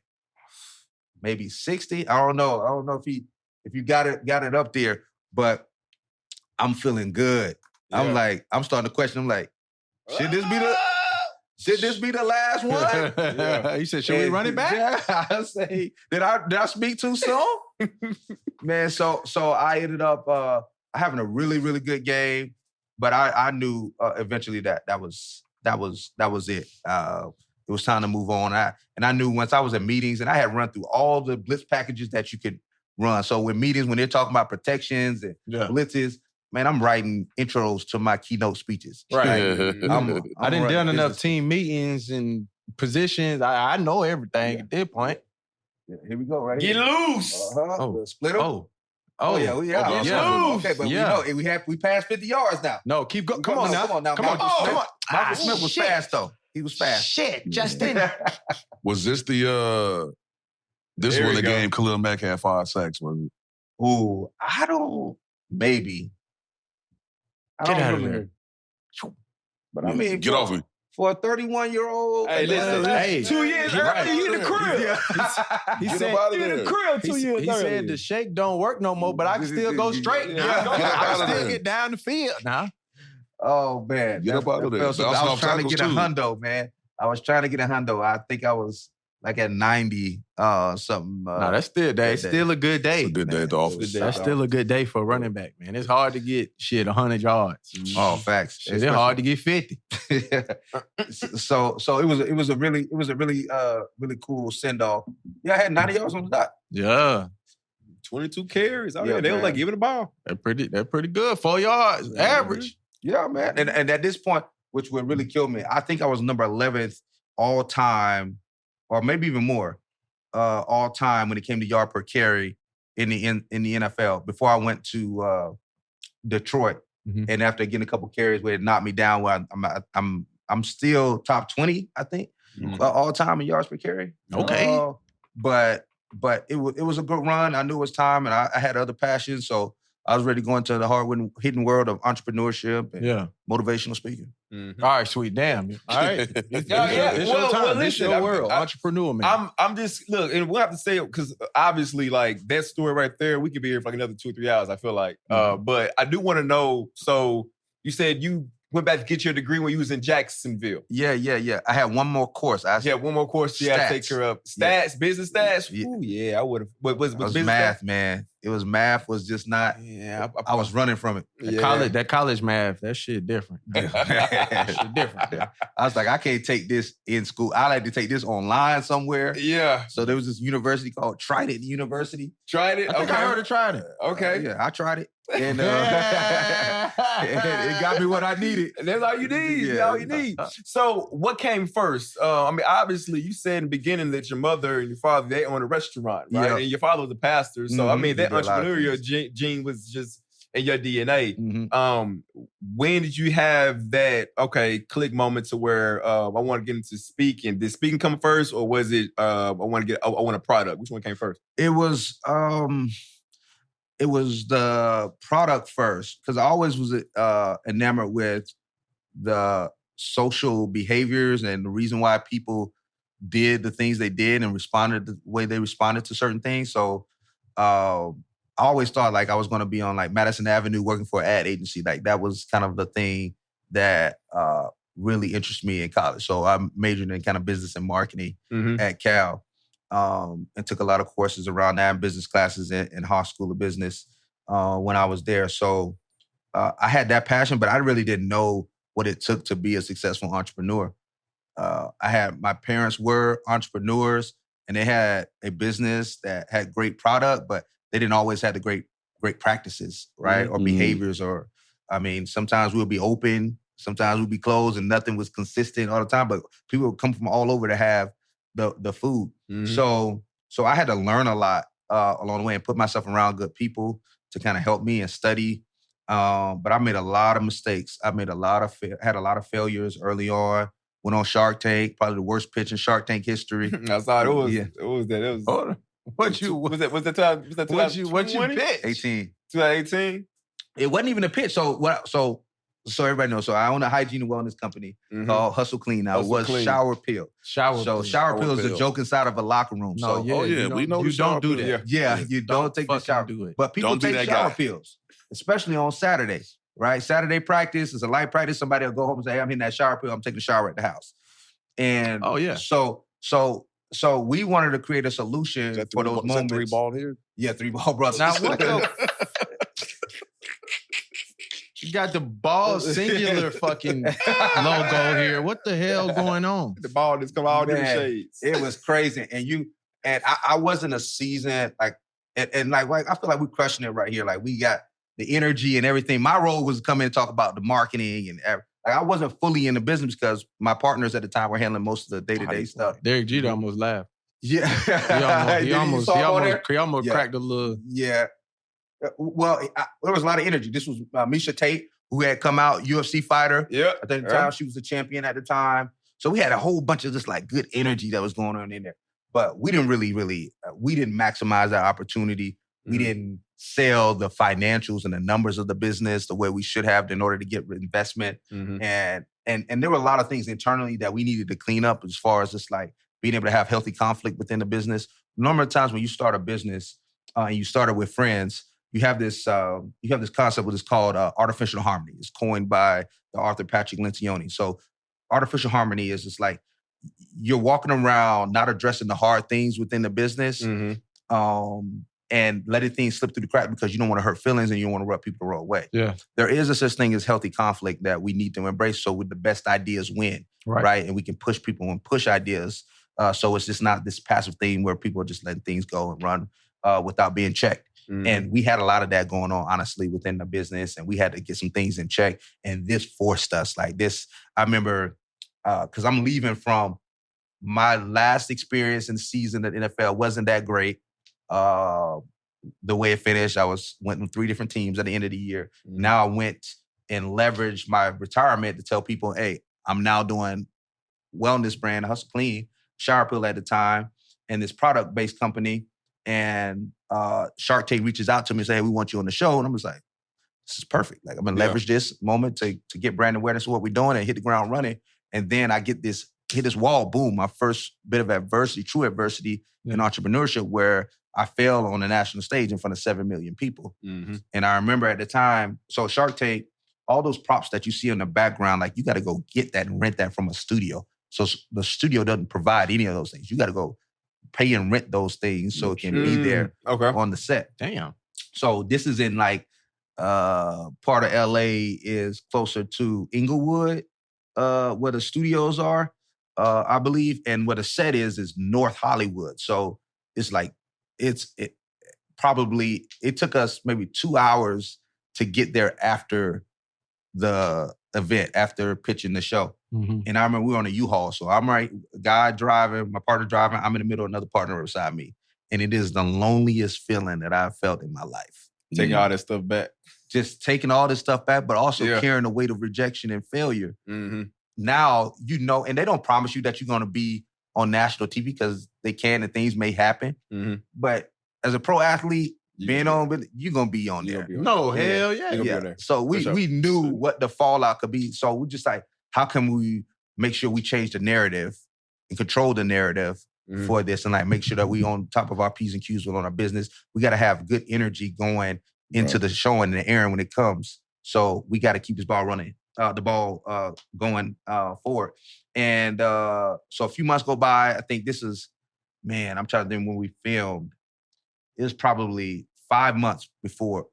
maybe 60. I don't know if you got it up there, but I'm feeling good. Yeah. I'm starting to question. I'm like, should this be the last one? Yeah. He said, should we run it back? Yeah, I say, did I speak too soon? Man, so I ended up having a really, really good game, but I knew eventually that was it. It was time to move on. And I knew once I was in meetings, and I had run through all the blitz packages that you could run. So when meetings, when they're talking about protections and blitzes, man, I'm writing intros to my keynote speeches. Right. I didn't done enough team meetings and positions. I know everything at that point. Yeah, here we go, right Get here. loose. Oh, split them. Oh yeah. Okay, but we passed 50 yards now. No, keep going. Come on now. Michael Smith was fast though. He was fast. Shit, Justin. Was this the this was the game Khalil Mack had 5 sacks, was it? Ooh, maybe. Get out of here. But I mean, get off me. For a 31-year-old. Hey, listen. 2 years early, you in the crib. He said, you in the crib 2 years early. He said the shake don't work no more, but I can still go straight now. I can still get down the field now. Oh, man. Get up out of there. I was trying to get a hundo, man. I was trying to get a hundo. I think I was like at 90 something. No, that's still a good day. It's a good day at the office. That's still a good day for a running back, man. It's hard to get 100 yards. Oh, facts. It's hard to get 50. So it was a really cool send off. Yeah, I had 90 yards on the dot. Yeah. 22 carries. They was like giving the ball. They're pretty good. 4 yards average. Yeah, man. And at this point, which would really kill me, I think I was number 11th all time, or maybe even more, all time when it came to yard per carry in the NFL. Before I went to Detroit, and after getting a couple carries where it knocked me down, where I'm still top 20, I think, all time in yards per carry. Okay, but it was a good run. I knew it was time, and I had other passions, so I was ready to go into the hard-hitting world of entrepreneurship and motivational speaking. Mm-hmm. All right, sweet. Damn. All right. It's your time. It's your world. Entrepreneur, man. I'm just, look, and we'll have to say it because obviously, like, that story right there, we could be here for like another 2 or 3 hours, I feel like. But I do want to know, so you said you went back to get your degree when you was in Jacksonville. Yeah. I had one more course. One more course you had to take care of. Stats, business stats? Yeah. Ooh, yeah, I would have. But was It was business math, stats? man. It was math was just not. Yeah, I was running from it. That college math, that shit different. That shit different. Yeah. I was like, I can't take this in school. I like to take this online somewhere. Yeah. So there was this university called Trident University. Tried it? I think I heard of Trident. Okay. Yeah, I tried it. And it got me what I needed. That's all you need. Yeah. That's all you need. So what came first? I mean, obviously, you said in the beginning that your mother and your father, they own a restaurant, right? Yeah. And your father was a pastor. So, I mean, that He did a lot of entrepreneurial gene was just in your DNA. Mhm. When did you have that, click moment to where I want to get into speaking? Did speaking come first, or was it I want a product? Which one came first? It was the product first, because I always was enamored with the social behaviors and the reason why people did the things they did and responded the way they responded to certain things. So I always thought like I was going to be on like Madison Avenue working for an ad agency. Like that was kind of the thing that really interested me in college. So I majored in kind of business and marketing at Cal. And took a lot of courses around that, business classes in Hawk School of Business when I was there. So I had that passion, but I really didn't know what it took to be a successful entrepreneur. My parents were entrepreneurs, and they had a business that had great product, but they didn't always have the great practices, right? Or behaviors, or I mean, sometimes we'll be open, sometimes we'll be closed, and nothing was consistent all the time. But people would come from all over to have the food. So I had to learn a lot along the way and put myself around good people to kind of help me and study. But I made a lot of mistakes. I made had a lot of failures early on. Went on Shark Tank, probably the worst pitch in Shark Tank history. I saw it. Yeah. It was that. It was. Hold on. What you Was that time? Was that what you pitch? 18. 2018. It wasn't even a pitch. So everybody knows. So I own a hygiene and wellness company called Hustle Clean. Now it was Clean. Shower Pill. Shower Pill is a joke inside of a locker room. No, so we know you don't do that. yeah, you don't take the shower. Do it. But people Don't be take that shower guy. pills, especially on Saturday, right? Saturday practice is a light practice. Somebody will go home and say, hey, I'm hitting that shower pill. I'm taking a shower at the house. And so we wanted to create a solution for those moments. 3 ball here? Yeah, 3 ball brothers. Now what the You got the ball singular fucking logo here. What the hell going on? The ball just come all different Man, shades. It was crazy. And I wasn't a seasoned, like I feel like we're crushing it right here. Like we got the energy and everything. My role was to come in and talk about the marketing and everything. Like I wasn't fully in the business because my partners at the time were handling most of the day-to-day stuff. Derek Jeter almost laughed. Yeah. He almost Yeah. cracked a little. Yeah. Well, there was a lot of energy. This was Misha Tate, who had come out, UFC fighter. Yeah. At the time, she was the champion at the time. So we had a whole bunch of just like good energy that was going on in there. But we didn't really, we didn't maximize that opportunity. We didn't sell the financials and the numbers of the business the way we should have in order to get investment. And there were a lot of things internally that we needed to clean up as far as just like being able to have healthy conflict within the business. Normally times when you start a business and you start it with friends, you have this concept which is called artificial harmony. It's coined by the author Patrick Lencioni. So artificial harmony is just like you're walking around not addressing the hard things within the business and letting things slip through the crack because you don't want to hurt feelings and you don't want to rub people the wrong way. Yeah. There is a such thing as healthy conflict that we need to embrace so with the best ideas win, right? And we can push people and push ideas so it's just not this passive thing where people are just letting things go and run without being checked. And we had a lot of that going on, honestly, within the business, and we had to get some things in check. And this forced us like this. I remember because I'm leaving from my last experience in the season at NFL wasn't that great. The way it finished, I went with 3 different teams at the end of the year. Now I went and leveraged my retirement to tell people, hey, I'm now doing wellness brand, Hustle Clean, Shower Pill at the time, and this product-based company. And Shark Tank reaches out to me and say, hey, we want you on the show. And I'm just like, this is perfect. Like I'm gonna leverage this moment to get brand awareness of what we're doing and hit the ground running. And then I hit this wall, boom, my first bit of adversity, true adversity in entrepreneurship where I failed on the national stage in front of 7 million people. And I remember at the time, so Shark Tank all those props that you see in the background, like you got to go get that and rent that from a studio. So the studio doesn't provide any of those things. You got to go pay and rent those things so it can be there on the set. Damn. So this is in like part of LA is closer to Inglewood, where the studios are, I believe, and where the set is North Hollywood. So it's like it took us maybe 2 hours to get there after the event, after pitching the show. Mm-hmm. And I remember we were on a U-Haul. So I'm right, guy driving, my partner driving, I'm in the middle, another partner beside me. And it is the loneliest feeling that I've felt in my life. Taking all that stuff back. Just taking all this stuff back, but also carrying the weight of rejection and failure. Mm-hmm. Now, you know, and they don't promise you that you're going to be on national TV because they can and things may happen. Mm-hmm. But as a pro athlete, you're going to be on there. No, hell yeah. Yeah. So we knew what the fallout could be. So we just like, how can we make sure we change the narrative and control the narrative for this and like make sure that we on top of our P's and Q's on our business. We got to have good energy going into the show and the airing when it comes. So we got to keep this ball running, going forward. And so a few months go by. I think this is, I'm trying to think when we filmed. It was probably 5 months before.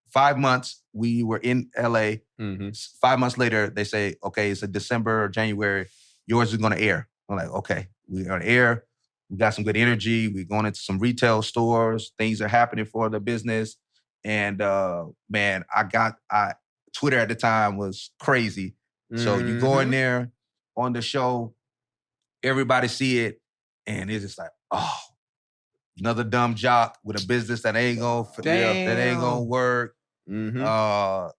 5 months, we were in LA. 5 months later, they say, okay, it's a December or January. Yours is going to air. I'm like, okay, we're going to air. We got some good energy. We're going into some retail stores. Things are happening for the business. And Twitter at the time was crazy. So you go in there on the show, everybody see it, and it's just like, oh, another dumb jock with a business that ain't gonna work. I'm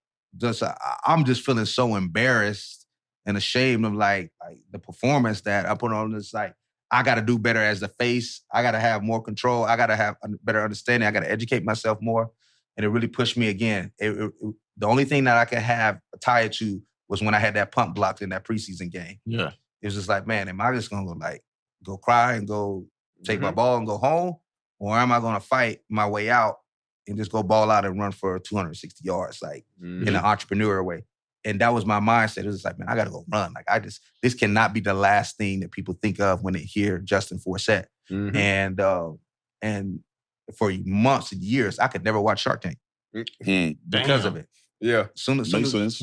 just feeling so embarrassed and ashamed of like the performance that I put on. This like I got to do better as the face. I got to have more control. I got to have a better understanding. I got to educate myself more, and it really pushed me again. The only thing that I could have tied to was when I had that punt blocked in that preseason game. Yeah, it was just like, man, am I just gonna go cry and go take my ball and go home? Or am I going to fight my way out and just go ball out and run for 260 yards, in an entrepreneurial way? And that was my mindset. It was like, man, I got to go run. This cannot be the last thing that people think of when they hear Justin Forsett. And for months and years, I could never watch Shark Tank because of it. Yeah. Soon as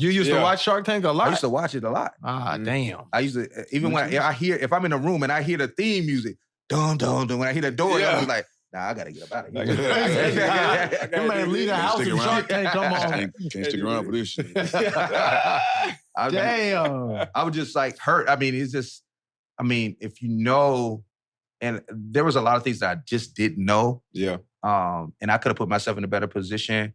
you used to watch Shark Tank a lot? I used to watch it a lot. Damn. I used to, even when if I'm in a room and I hear the theme music, dun, dun, dun, when I hear the door, I was like, nah, I got to get up out of here. You man leave the house and Shark Tank, come on. Can't stick around for this shit. Damn. I was just like hurt. If you know, and there was a lot of things that I just didn't know. Yeah. And I could have put myself in a better position,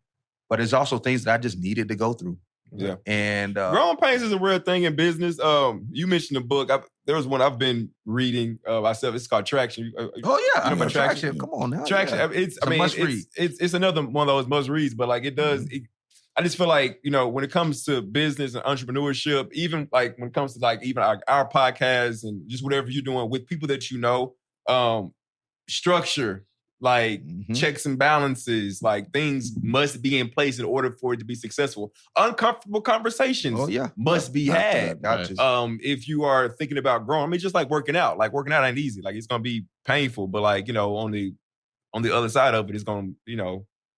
but there's also things that I just needed to go through. Yeah. And growing pains is a real thing in business. You mentioned the book. There was one I've been reading myself. It's called Traction. I know Traction. Come on now. Traction. Yeah. It's another one of those must reads. But like it does. I just feel like when it comes to business and entrepreneurship, even like when it comes to like even our podcast and just whatever you're doing with people that you know, structure. Like checks and balances, like things must be in place in order for it to be successful. Uncomfortable conversations must be had. If you are thinking about growing, just like working out. Like working out ain't easy. Like it's gonna be painful, but like, on the other side of it, it's gonna,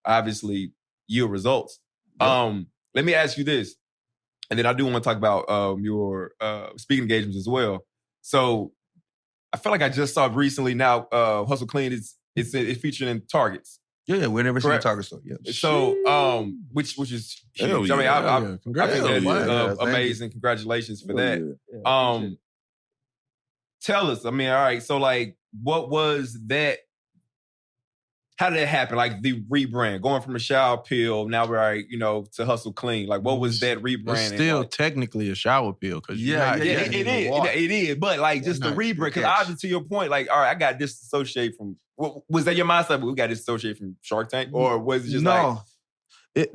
obviously yield results. Let me ask you this, and then I do want to talk about your speaking engagements as well. So I feel like I just saw recently now Hustle Clean it's featured in Targets. Yeah, we're never seen a Target store. Yeah. So, which is huge. Yeah. I think that's amazing. Congratulations for that. Yeah, tell us. All right. So, like, what was that? How did it happen? Like the rebrand, going from a shower pill now we're to Hustle Clean. Like, what was that rebrand? It's still technically a shower pill because it is. But like, just the rebrand, because obviously to your point, like, all right, I got disassociate from. Was that your mindset? We got disassociate from Shark Tank, or was it just not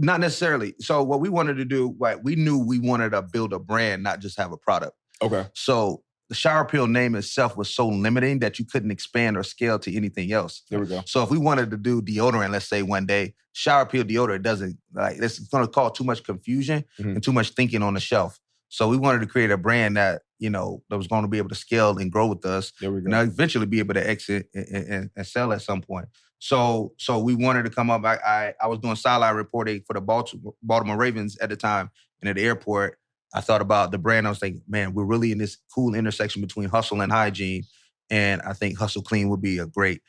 necessarily. So what we wanted to do, we knew we wanted to build a brand, not just have a product. Okay. So the shower pill name itself was so limiting that you couldn't expand or scale to anything else. There we go. So if we wanted to do deodorant, let's say one day, shower pill deodorant doesn't, like, it's going to cause too much confusion and too much thinking on the shelf. So we wanted to create a brand that, that was going to be able to scale and grow with us. There we go. And eventually be able to exit and sell at some point. So we wanted to come up. I was doing sideline reporting for the Baltimore Ravens at the time. And at the airport, I thought about the brand. I was thinking, man, we're really in this cool intersection between hustle and hygiene. And I think Hustle Clean would be a great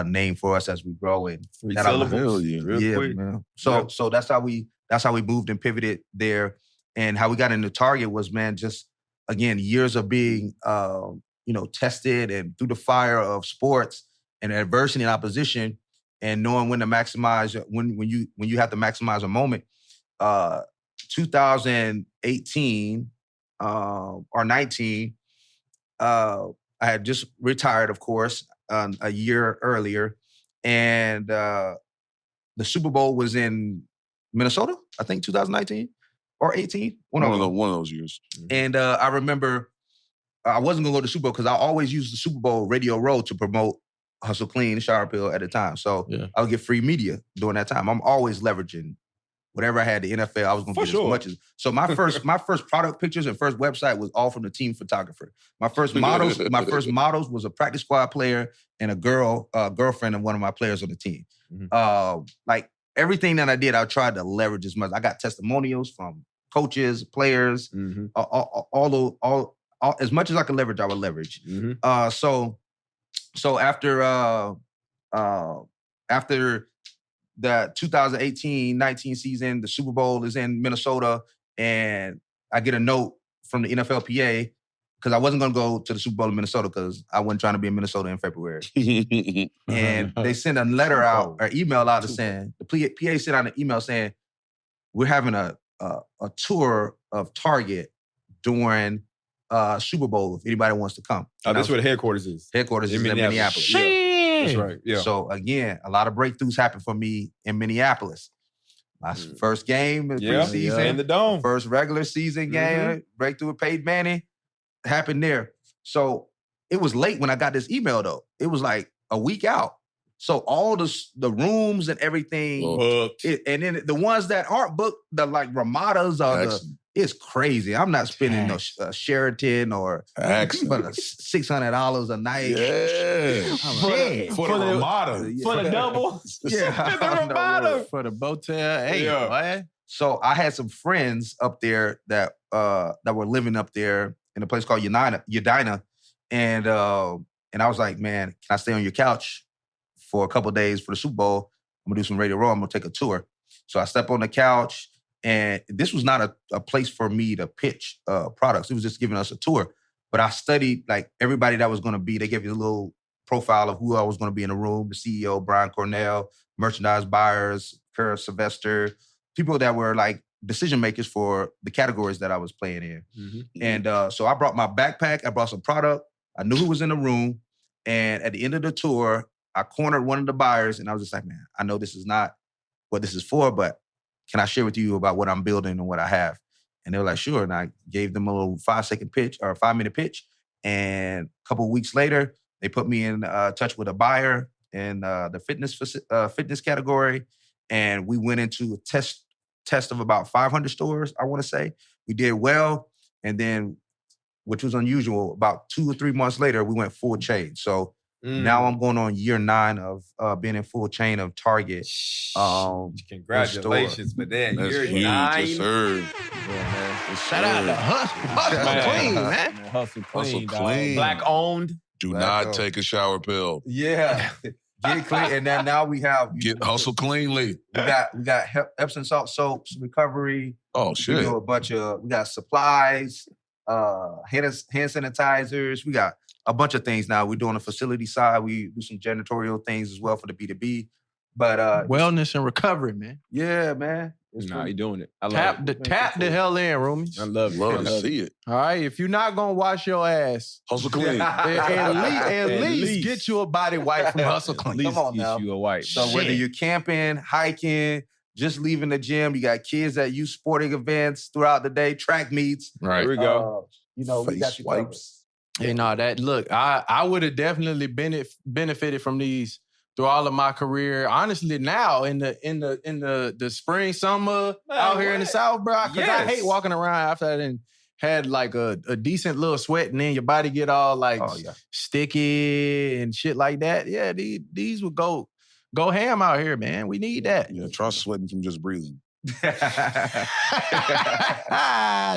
name for us as we grow. And Three syllables. Yeah, quick. Man. So that's how we moved and pivoted there. And how we got into Target was, man, just again, years of being tested and through the fire of sports and adversity and opposition, and knowing when to maximize when you have to maximize a moment. 2018 or 19, I had just retired, of course, a year earlier, and the Super Bowl was in Minnesota, I think 2019 or 18. One of those years. And I remember I wasn't going to go to the Super Bowl because I always used the Super Bowl Radio Row to promote Hustle Clean, Shower Pill at the time. So I would get free media during that time. I'm always leveraging whatever I had, the NFL, I was going to get as much as. So my first product pictures and first website was all from the team photographer. My first models was a practice squad player and a girlfriend of one of my players on the team. Like everything that I did, I tried to leverage as much. I got testimonials from coaches, players, all as much as I could leverage, I would leverage. So after the 2018-19 season, the Super Bowl is in Minnesota, and I get a note from the NFLPA because I wasn't going to go to the Super Bowl in Minnesota because I wasn't trying to be in Minnesota in February. And they sent a letter out or email out saying, the PA sent out an email saying, we're having a tour of Target during Super Bowl if anybody wants to come. Oh, that's where the headquarters is. Headquarters is in Minneapolis. That's right. Yeah. So again, a lot of breakthroughs happened for me in Minneapolis. My first game in preseason, in the dome. First regular season game, breakthrough with Peyton Manning happened there. So it was late when I got this email though. It was like a week out. So all the rooms and everything, and then the ones that aren't booked, the like Ramadas it's crazy. I'm not spending no Sheraton or but $600 a night. For the Ramada. For the double. Yeah. The Ramada. For the motel. Hey, man. So I had some friends up there that were living up there in a place called Edina. And I was like, man, can I stay on your couch for a couple of days for the Super Bowl? I'm gonna do some Radio Row. I'm gonna take a tour. So I stepped on the couch. And this was not a place for me to pitch products. It was just giving us a tour. But I studied like everybody that was going to be. They gave you a little profile of who I was going to be in the room. The CEO, Brian Cornell, merchandise buyers, Kara Sylvester, people that were like decision makers for the categories that I was playing in. And so I brought my backpack. I brought some product. I knew who was in the room. And at the end of the tour, I cornered one of the buyers. And I was just like, man, I know this is not what this is for, but can I share with you about what I'm building and what I have? And they were like, sure. And I gave them a little 5-second pitch or a 5-minute pitch. And a couple of weeks later, they put me in touch with a buyer in the fitness category. And we went into a test of about 500 stores, I want to say. We did well. And then, which was unusual, about 2 or 3 months later, we went full chain. So now I'm going on year 9 of being in full chain of Target. Congratulations for that. That's Year huge, 9. yes, sir. Shout out to Hustle Clean, man. Hustle Hustle Clean. Clean. Black owned. Do not take a shower pill. Yeah. Get clean. And then now we have... Get Hustle Cleanly. We got Epsom salt soaps, recovery. Oh, shit. We do we got supplies, hand sanitizers. We got a bunch of things now. We're doing a facility side. We do some janitorial things as well for the B2B. But wellness and recovery, man. Yeah, man. Nah, you doing it. I Tap love it. Tap the hell in, roomies. I love it. Love to see it. All right, if you're not gonna wash your ass, Hustle Clean. at least get you a body wipe from Hustle Clean. Come on now. now. You a wipe. So whether you're camping, hiking, just leaving the gym, you got kids that use sporting events throughout the day, track meets. Right. Here we go. We got Face you wipes. Hey, no, I would have definitely benefited from these through all of my career. Honestly, now in the spring, summer out here in the South, bro, because I hate walking around after I done had like a decent little sweat and then your body get all like sticky and shit like that. Yeah, these would go ham out here, man. We need that. Yeah, try sweating from just breathing.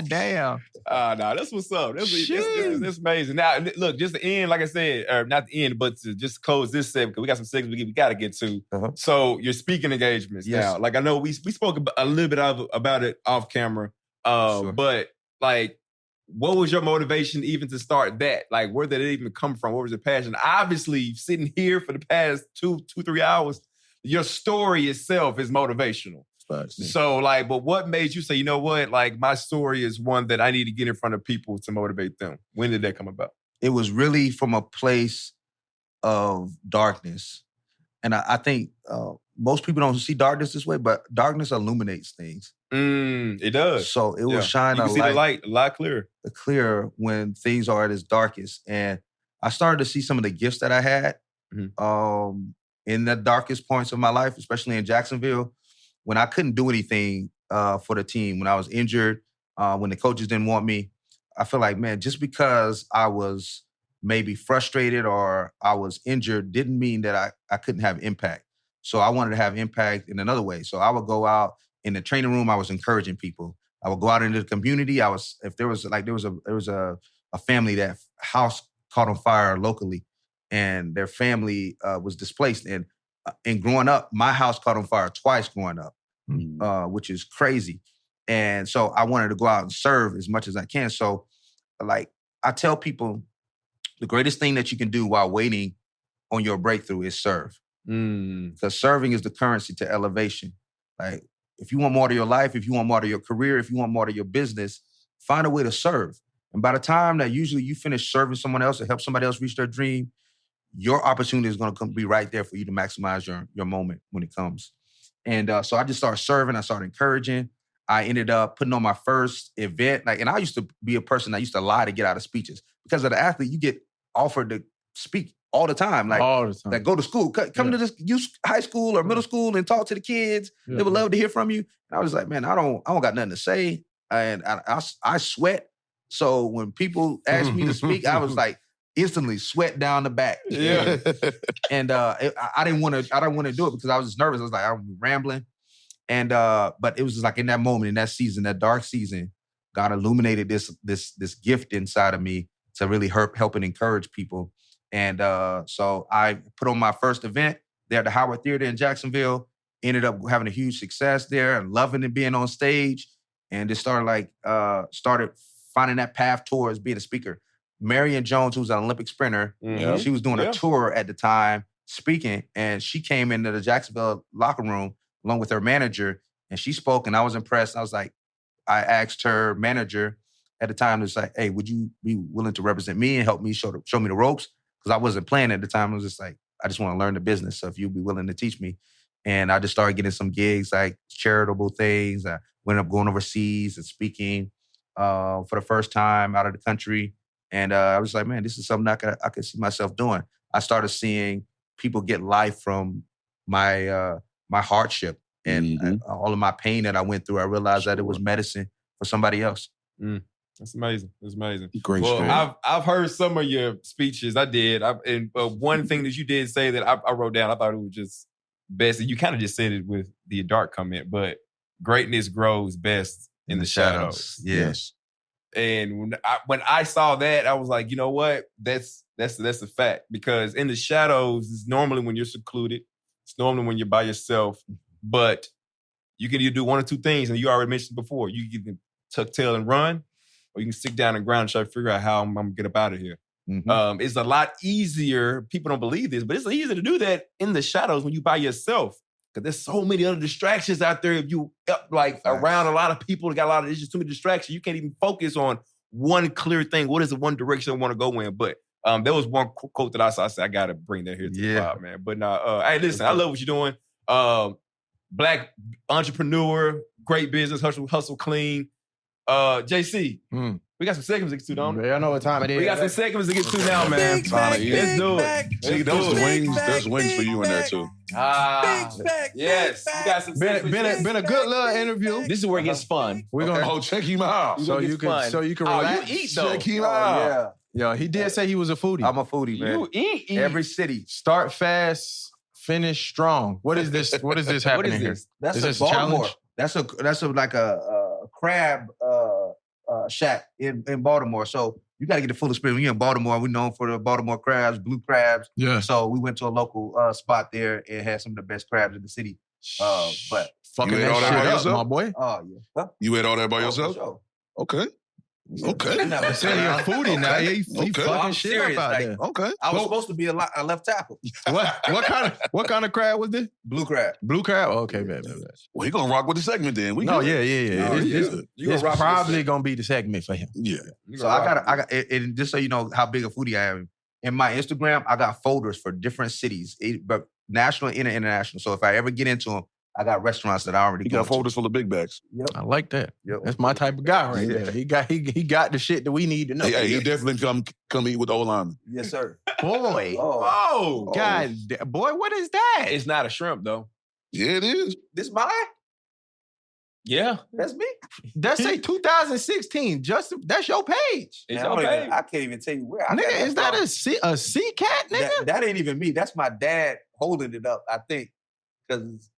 Damn. Nah, that's what's up. That's amazing. Now, look, just to end, like I said, not the end, but to just close this segment, because we got some segments we got to get to. So your speaking engagements now. Like I know we spoke a little bit about it off camera, but like, what was your motivation even to start that? Like, where did it even come from? What was the passion? Obviously, sitting here for the past 2-3 hours, your story itself is motivational. So, like, but what made you say, you know what? Like, my story is one that I need to get in front of people to motivate them. When did that come about? It was really from a place of darkness. And I think most people don't see darkness this way, but darkness illuminates things. It does. So it will shine you a can see light, the light a lot clearer when things are at its darkest. And I started to see some of the gifts that I had in the darkest points of my life, especially in Jacksonville, when I couldn't do anything for the team, when I was injured, when the coaches didn't want me. I feel like, man, just because I was maybe frustrated or I was injured didn't mean that I couldn't have impact. So I wanted to have impact in another way. So I would go out in the training room. I was encouraging people. I would go out into the community. If there was a family that house caught on fire locally, and their family was displaced. And growing up, my house caught on fire twice growing up, which is crazy. And so I wanted to go out and serve as much as I can. So, like, I tell people, the greatest thing that you can do while waiting on your breakthrough is serve. Because serving is the currency to elevation. Like, if you want more to your life, if you want more to your career, if you want more to your business, find a way to serve. And by the time that usually you finish serving someone else or help somebody else reach their dream, your opportunity is going to be right there for you to maximize your moment when it comes. And so I just started serving. I started encouraging. I ended up putting on my first event. And I used to be a person that used to lie to get out of speeches. Because of the athlete, you get offered to speak all the time. Like, all the time. Like, go to school. Come to this youth high school or middle school and talk to the kids. Yeah. They would love to hear from you. And I was like, man, I don't got nothing to say. And I sweat. So when people asked me to speak, I was like, instantly sweat down the back. Yeah. And I didn't want to do it because I was just nervous. I was like, I was rambling. And but it was just like in that moment, in that season, that dark season, God illuminated this gift inside of me to really help and encourage people. And so I put on my first event there at the Howard Theater in Jacksonville, ended up having a huge success there and loving it being on stage. And just started finding that path towards being a speaker. Marion Jones, who's an Olympic sprinter, she was doing a tour at the time speaking, and she came into the Jacksonville locker room along with her manager, and she spoke, and I was impressed. I was like, I asked her manager at the time, to say, hey, would you be willing to represent me and help me show me the ropes? Because I wasn't playing at the time. I was just like, I just want to learn the business, so if you'd be willing to teach me. And I just started getting some gigs, like charitable things. I went up going overseas and speaking for the first time out of the country. And I was like, man, this is something I could see myself doing. I started seeing people get life from my hardship and all of my pain that I went through. I realized that it was medicine for somebody else. That's amazing. That's amazing. Great. Well, I've heard some of your speeches. I did. And one thing that you did say that I wrote down, I thought it was just best. And you kind of just said it with the dark comment, but greatness grows best in the shadows. Yes. And when I saw that, I was like, you know what? That's a fact. Because in the shadows, it's normally when you're secluded. It's normally when you're by yourself. But you can either do one or two things, and you already mentioned before. You can tuck tail and run, or you can sit down and ground and try to figure out how I'm going to get up out of here. It's a lot easier. People don't believe this, but it's easier to do that in the shadows when you're by yourself. Because there's so many other distractions out there. If you around a lot of people that got a lot of, there's just too many distractions. You can't even focus on one clear thing. What is the one direction I want to go in? But there was one quote that I saw. I said, I got to bring that here to the pod, man. But hey, listen, I love what you're doing. Black entrepreneur, great business, hustle clean. JC, We got some segments to get to, don't we? I know what time it is. We got some segments to get to now, man. Let's do it. See, there's wings for you in there too. Yes. We got some segments. Been a good little interview. This is where it gets fun. We're gonna check him out. so you can relax. You eat though. Check him out. Yeah. Yo, he did say he was a foodie. I'm a foodie, man. You eat. Every city. Start fast, finish strong. What is this? What is this happening here? That's Is a this a Baltimore. challenge? That's like a crab shack in Baltimore. So you got to get the full experience. When you're in Baltimore, we're known for the Baltimore crabs, blue crabs. Yeah. So we went to a local spot there and had some of the best crabs in the city. But Fucking You ate that all that shit by up, yourself? my boy. oh yeah, You ate all that by Oh, yourself? for sure. Okay. Okay. Never Say you're a foodie now. Okay. He Okay. fucking I'm shit serious, up out like- there. Okay. I was supposed to be a left tackle. What kind of crab was this? Blue crab. Blue crab? Okay, man. Well, he gonna rock with the segment then. We No, good. yeah. Oh, It's- yeah. It's probably gonna be the segment for him. Yeah. So I got, and just so you know how big a foodie I am. In my Instagram, I got folders for different cities, but national and international. So if I ever get into them, I got restaurants that I already He go got to. folders full of big bags. I like that. Yep. That's my type of guy right Yeah. there. He got the shit that we need to know. Hey, he definitely come eat with the O-lineman. Yes, sir. Boy. Oh. God, boy, what is that? It's not a shrimp though. Yeah, it is. This mine? Yeah. That's me. That say 2016. Justin, that's your page. It's Man, okay. I can't even tell you where. I got Nigga, is that from. a sea cat, nigga? That ain't even me. That's my dad holding it up, I think. Because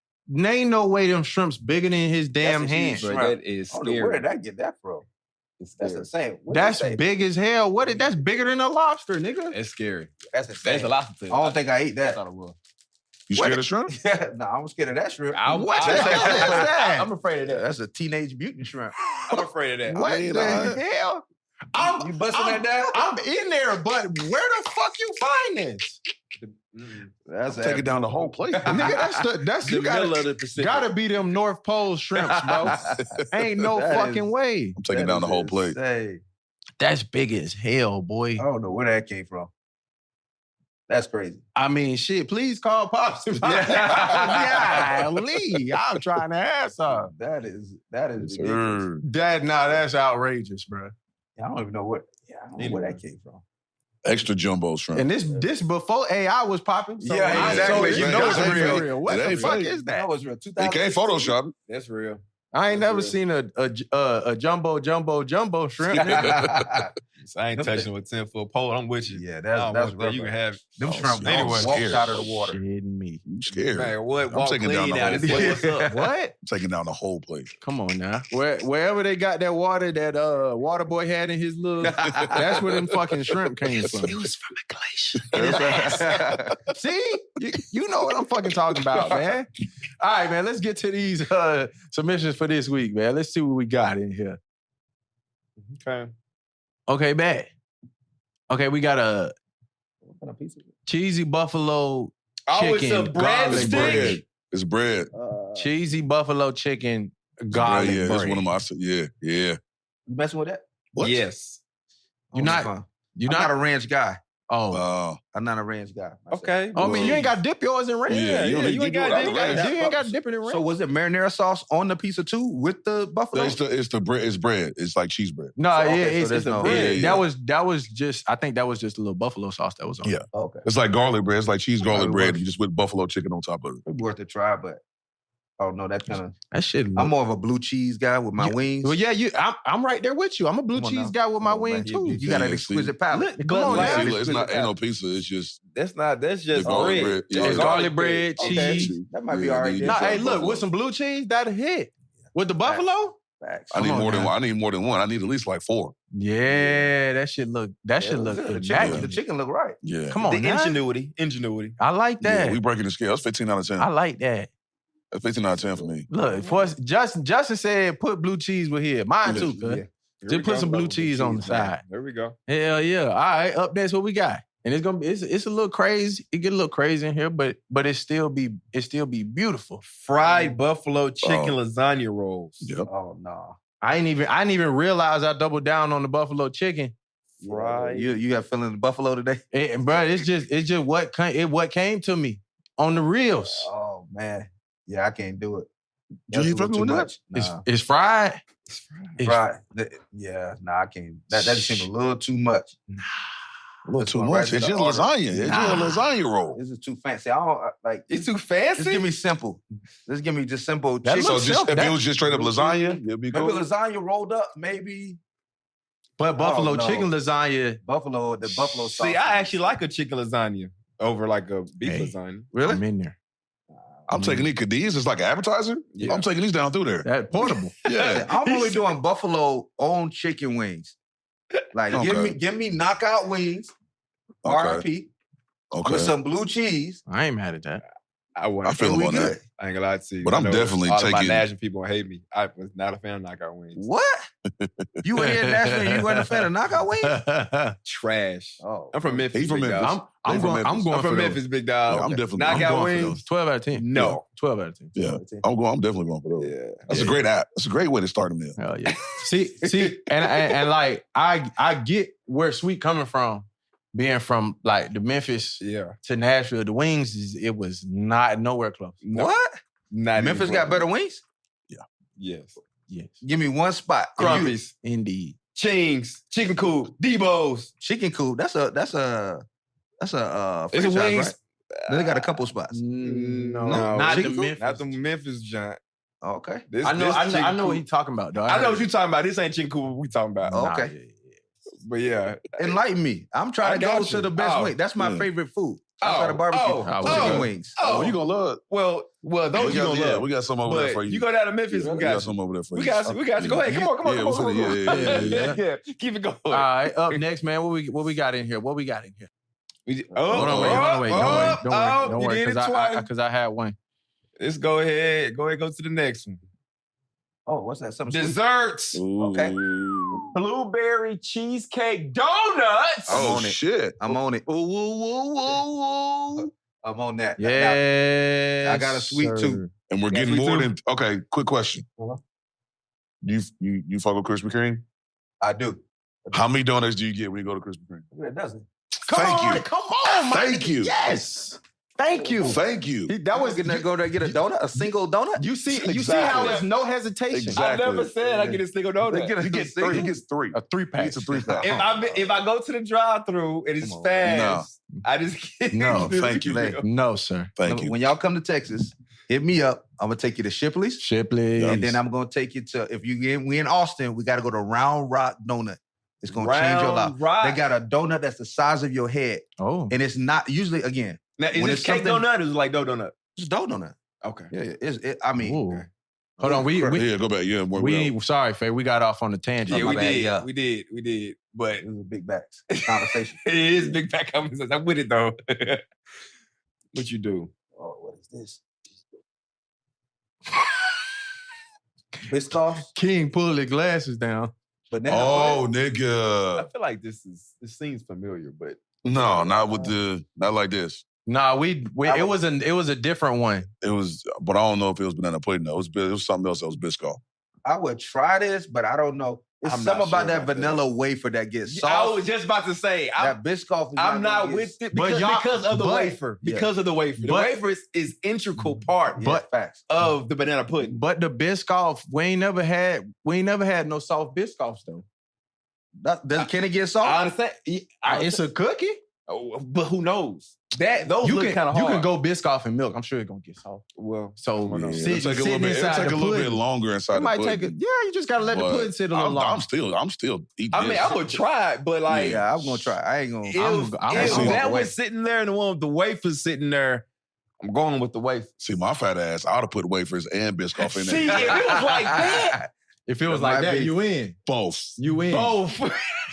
Ain't no way them shrimps bigger than his damn a huge hand. shrimp. Bro, that is I don't know scary. where did I get that from? That's insane. What That's you say? big as hell. That's bigger than a lobster, nigga. That's scary. That's insane. That's a lot to I don't think I ate I that. thought it was. You scared of shrimp? No, I'm scared of that shrimp. What the hell is that? I'm afraid of that. That's a teenage mutant shrimp. I'm afraid of that. What ain't the lying. hell? You busting that down? I'm in there, but where the fuck you find this? That's Take it down the whole plate. Nigga, that's The you middle of the gotta Pacific. be them North Pole shrimps, bro. Ain't no That fucking is- way. I'm taking down the whole plate. Hey, That's big as hell, boy. I don't know where that came from. That's crazy. I mean, shit, please call Pops. Yeah, Lee. I'm trying to ask her. That is ridiculous. Sir. That's outrageous, bro. I don't even know what. Yeah, I don't know where that came from. Extra jumbo shrimp. And this before AI was popping. So Yeah, exactly. So You you know know it's it's real. real. What It the ain't fuck fake. is That that? was real. He can't 2016. Photoshop it. That's real. I ain't never seen a jumbo shrimp. nigga. So I ain't touching with 10-foot pole. I'm with you. Yeah, I that's don't that's want that. rough. You can have it. Them Oh, shrimp anyway, walked scared. out of the water. Kidding me. I'm scared. Man, what? I'm Walk taking down clean the out whole and say what's up. What? I'm taking down the whole plate. Come on now. Wherever they got that water that water boy had in his little, that's where them fucking shrimp came from. It was from a glacier. See? You know what I'm fucking talking about, man. All right, man. Let's get to these submissions for this week, man. Let's see what we got in here. Okay. Okay, bet. Okay, we got a cheesy buffalo Oh, it's chicken a garlic breadstick? bread. It's bread. Cheesy buffalo chicken Bread, garlic yeah, bread. it's one of my. Yeah. You messing with that? What? Yes. You're not. I'm You're not not. a ranch guy. Oh. I'm not a ranch guy. myself. Okay. I mean, you ain't got to dip yours in ranch. Yeah, you you ain't got do it. You ain't got to dip it in ranch. So was it marinara sauce on the pizza too with the buffalo? It's the bread. It's bread. It's like cheese bread. No, So, okay, yeah, so it's there's the no- bread. Yeah, yeah. That was just. I think that was just a little buffalo sauce that was on. Yeah. it. Okay. It's like garlic bread. It's like cheese garlic Probably bread, works. just with buffalo chicken on top of it. It'd be worth a try, but I don't know. That kind of. That shit. I'm more of a blue cheese guy with my Yeah. wings. Well, yeah, I'm right there with you. I'm a blue Come on cheese now. guy with my Come on, wing man. too. You got an Yeah, exquisite see. palate. Come But on, like- now. It's not. Ain't no pizza. It's just That's just the garlic bread. bread. It's garlic bread, Okay. cheese. That might be Yeah, all right. yeah. then. Nah, Yeah. hey, look, with some blue cheese, that'll hit. With the buffalo? Facts. I need Come on more than now. one. I need more than one. I need at least like 4. Yeah, that shit look The immaculate. chicken look right. Yeah. Come on, The now. ingenuity. I like that. Yeah, we breaking the scale. That's 15 out of 10. I like that. That's 15 out of 10 for me. Look, for us, Justin said put blue cheese with here. Mine too, cuz. Yeah. Just put some blue cheese on the side. There we go. Hell yeah. All right, up next what we got. And it's gonna be it's a little crazy. It get a little crazy in here, but it still be beautiful. Fried buffalo chicken Oh. lasagna rolls. Yep. Oh no. I ain't even realize I doubled down on the buffalo chicken. Fried. You got feeling the buffalo today? And bro, it's just what came to me on the reels. Oh man. Yeah, I can't do it. You ain't That's a little fucking with too that? much. It's Nah. it's fried. Right. Yeah, I can't. That just seems a little too much. A little too much. It's just lasagna. It's just a lasagna roll. This is too fancy. I don't like. It's too fancy? Just give me simple. Just give me just simple That chicken. So if it was just straight up lasagna, it'd be cool. Maybe lasagna rolled up, maybe. But buffalo chicken lasagna. The buffalo sauce. See, I actually like a chicken lasagna over like a beef lasagna. Really? I'm in there. I'm taking these as like an appetizer. Yeah. I'm taking these down through there. That portable. Yeah. I'm only doing buffalo owned chicken wings. Like give me knockout wings, RIP, with some blue cheese. I ain't mad at that. I feel about that. I ain't gonna lie to you. But I'm definitely all taking. All my national people hate me. I was not a fan of knockout wings. What? You ain't Nashville? You weren't a fan of knockout wings? Trash. Oh, I'm from Memphis. He's from Memphis. I'm going from Memphis, big dog. Yeah, I'm definitely knockout wings. 12 out of 10. No, 12 out of 10. Yeah, I'm definitely going for those. Yeah, that's a great app. That's a great way to start a meal. Hell yeah. see, and like I get where Sweet coming from. Being from like the Memphis to Nashville, the wings it was not nowhere close. What? Not Memphis got better wings? Yeah. Yes. Give me one spot. Crumpies. Indeed. Chings. Chicken Coop. Debo's. Chicken Coop. That's a it's a franchise, wings. right? They got a couple spots. No, not the Coop? Memphis. Not the Memphis giant. Okay. I know what he's talking about, though. I know what you're talking about. This ain't Chicken Coop we talking about. Okay. But yeah. Enlighten me. I'm trying to go to the best wing. That's my favorite food. Outside of barbecue. Chicken wings. Oh, you gonna love. Well, those you gonna love. We got some over there for you. You go down to Memphis, we got some over there for you. We got you. Go ahead. Come on. Yeah. Keep it going. All right, up next, man. What we got in here? Hold on, wait. Don't worry, because I had one. Let's go ahead. Go to the next one. Oh, what's that? Something Desserts. Okay. Blueberry cheesecake donuts. Oh, shit. I'm on it. Ooh. I'm on that. Yeah. I got a sweet tooth. And we're getting more than... Okay, quick question. You fuck with Krispy Kreme? I do. How many donuts do you get when you go to Krispy Kreme? It doesn't. Come on, man. Thank you. Yes. Thank you. That was gonna go there and get a donut, a single donut. You see how there's no hesitation. Exactly. I never said I get a single donut. He gets three. He gets three. A 3-pack. It's a 3-pack. If I go to the drive-thru and it's fast, I just get No, thank you. No, sir. Thank you. When y'all come to Texas, hit me up. I'm gonna take you to Shipley's. And then I'm gonna take you to, we in Austin, we gotta go to Round Rock Donut. It's gonna change your life. They got a donut that's the size of your head. Oh. And it's not usually, again. Now, is this cake donut or is it like dough donut? It's dough donut. Okay. Yeah, Hold on, go back. Yeah, sorry, Faye, we got off on the tangent. Yeah, we did. But it was a big back conversation. It is big back conversation. I'm with it though. What you do? Oh, what is this? Biscoff. King, pull the glasses down. But now, nigga. I feel like this seems familiar, but no, not like this. Nah, it was a different one. It was, but I don't know if it was banana pudding. Though. It was something else that was Biscoff. I would try this, but I don't know. It's something about that vanilla wafer that gets soft. I was just about to say that Biscoff. I'm not with it because of the wafer. Because of the wafer. The wafer is integral part of the banana pudding. But the Biscoff, we ain't never had no soft Biscoffs though. Can it get soft? I understand. It's a cookie. But who knows? Those look kind of hard. You can go Biscoff and milk. I'm sure it's gonna get soft. Well, so it'll take a little bit longer inside the pudding. You just gotta let the pudding sit a little longer. I'm still eating. I mean, I would try it, but like, I'm gonna try. I ain't gonna. If that was sitting there and the one with the wafers sitting there, I'm going with the wafer. See, my fat ass, I ought to put wafers and Biscoff in there. See, if it was like that. If it was like that, you in. Both. You in. Both.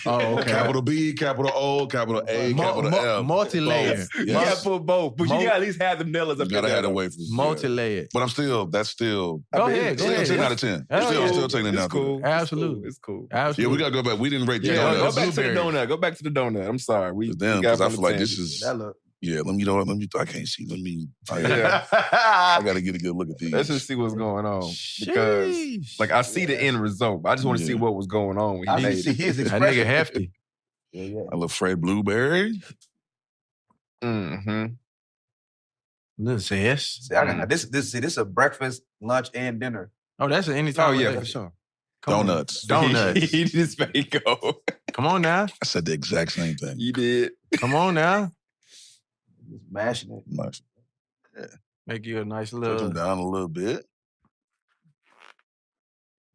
Oh, okay. Capital B, capital O, capital A, capital L. Multi-layered. Yeah, put both. But you gotta at least have them nailers up there. You gotta have the wafers. Multi-layered. But that's still. Go ahead. 10 out of 10. Still taking it out. Cool. Absolutely. It's cool. Yeah, we gotta go back. We didn't rate the donut. donut. Go back to the donut. Go back to the donut. I'm sorry. Because I feel like this is. That look. Yeah, let me. I can't see. I gotta get a good look at these. Let's just see what's going on because, like, I see the end result. I just want to see what was going on when he made see his that nigga hefty. I love Fred Blueberry. Mm-hmm. Listen, yes. See, this is a breakfast, lunch, and dinner. Oh, that's an anytime. Oh yeah, for sure. Donuts. Donuts. He just made go. Come on now. I said the exact same thing. You did. Come on now. Just mashing it. Nice. Make you a nice Put little. them down a little bit.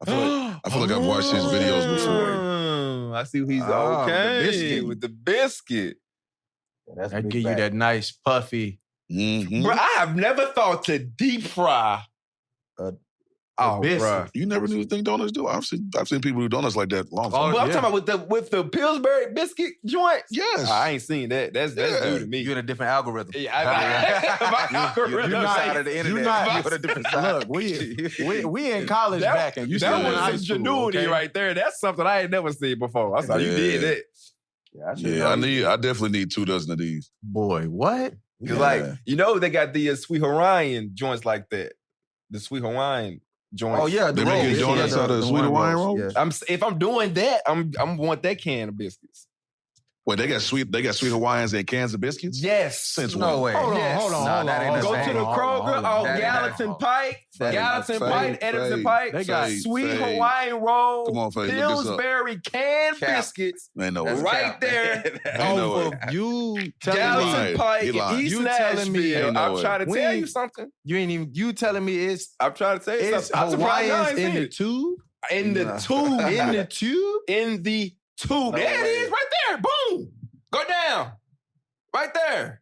I feel like I've watched his videos before. I see he's the okay biscuit. with the biscuit. That's a I big give you bag. that nice puffy. Mm-hmm. Bro, I have never thought to deep fry. Oh, biscuit. bro. You never knew the thing donuts do? I've seen people do donuts like that long But time. I'm talking about with the Pillsbury biscuit joint. Yes. I ain't seen that. That's new to me. You in a different algorithm. Yeah, my algorithm You're not- side of the internet. you're not- You on a different side. Look, we in college back and you still that in high was school, ingenuity okay? right there. That's something I ain't never seen before. I saw you did that. Yeah, I definitely need 2 dozen of these. Boy, what? Cause they got the Sweet Hawaiian joints like that. The Sweet Hawaiian joints. Oh yeah, They the making rolls. donuts out of the Sweet Hawaiian rolls? Yeah. If I'm doing that, I'm want that can of biscuits. Wait, they got sweet Hawaiians and cans of biscuits? Yes. Since No way. when? Hold on, Yes. hold on, Nah, hold that on. ain't Go the to same. the Kroger on That ain't Gallatin that. Pike. Gallatin Pike, Edison Pike. They got Sweet Faye. Hawaiian roll. Come on, Faye, look this up. Pillsbury canned Cap. biscuits. Ain't no way. That's Right cap. there. Ain't no way. Off of you telling Gallatin me Pike He in lying. East You telling me Nashville. ain't no I'm way. trying to We tell ain't- you something. you ain't even you telling me it's I'm trying to tell you it's something. I'm surprised y'all Hawaiians ain't in seen the it. tube? In the Nah. tube. In the tube? In the tube. There it way. is, right there. Boom. Go down. Right there.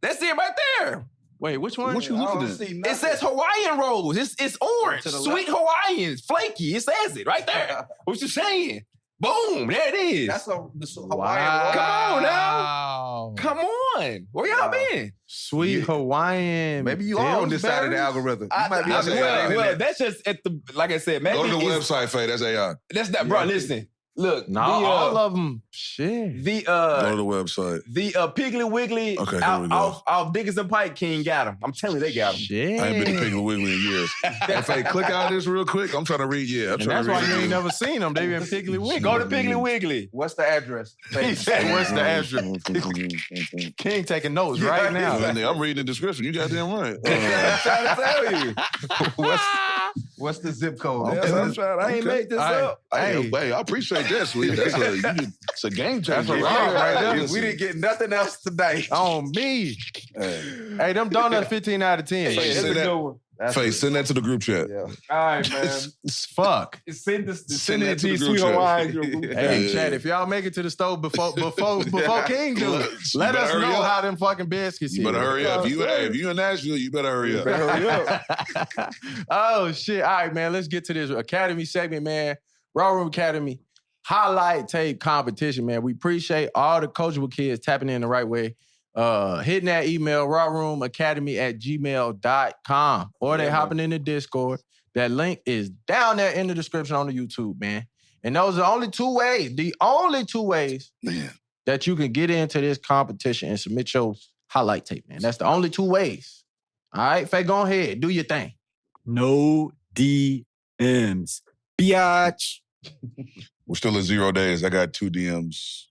That's it right there. Wait, which one? What you looking at? It says Hawaiian rolls. It's orange. To the Sweet Hawaiians. Flaky. It says it right there. What you saying? Boom. There it is. That's the Hawaiian Wow. roll. Come on now. Come on. Where y'all been? Sweet Hawaiian. Maybe you are on this side of the Pillsbury? algorithm. You might be on this side of the well, internet. that's just at the, like I said, maybe Go to the it's- website, Faye. That's AI. That's not, bro, listen. Look. No, all of them. Shit. The Go to the website. Piggly Wiggly Okay, here we go. off Dickinson Pike King got him. I'm telling you, they got him. Shit. I ain't been to Piggly Wiggly in years. Hey, Faye, click out of this real quick. I'm trying to read. Yeah, I'm And trying that's to why read. you it. ain't never seen them. They been Piggly Wiggly. Go to Piggly Wiggly. What's the address? He said, what's the address? King taking notes right now. I'm reading the description. You goddamn right. I'm trying to tell you. What's the zip code? That's what I'm trying. I ain't make this up. Hey, I apprpreciate that, sweet. It's a game changer. That's a round right there. We didn't get nothing else tonight. On me. Hey, them donuts 15 out of 10. Faye, That's a send good that. one. Faye, send that to the group chat. Yeah. All right, man. Fuck. Send Send it that to to the these group Sweet chat. Hawaiians. Hey, Yeah. Chad, if y'all make it to the stove before King do it, You let better us hurry know up. how them fucking biscuits You better hurry up. If you in Nashville, you better hurry up. Hurry up. Oh, shit. All right, man. Let's get to this Academy segment, man. Raw Room Academy highlight tape competition, man. We appreciate all the coachable kids tapping in the right way. Hitting that email, rawroomacademy@gmail.com. Or they hopping in the Discord. That link is down there in the description on the YouTube, man. And those are the only two ways Man, that you can get into this competition and submit your highlight tape, man. That's the only two ways. All right, Faye, go ahead. Do your thing. No DMs. Biatch. we're still at 0 days. I got 2 DMs.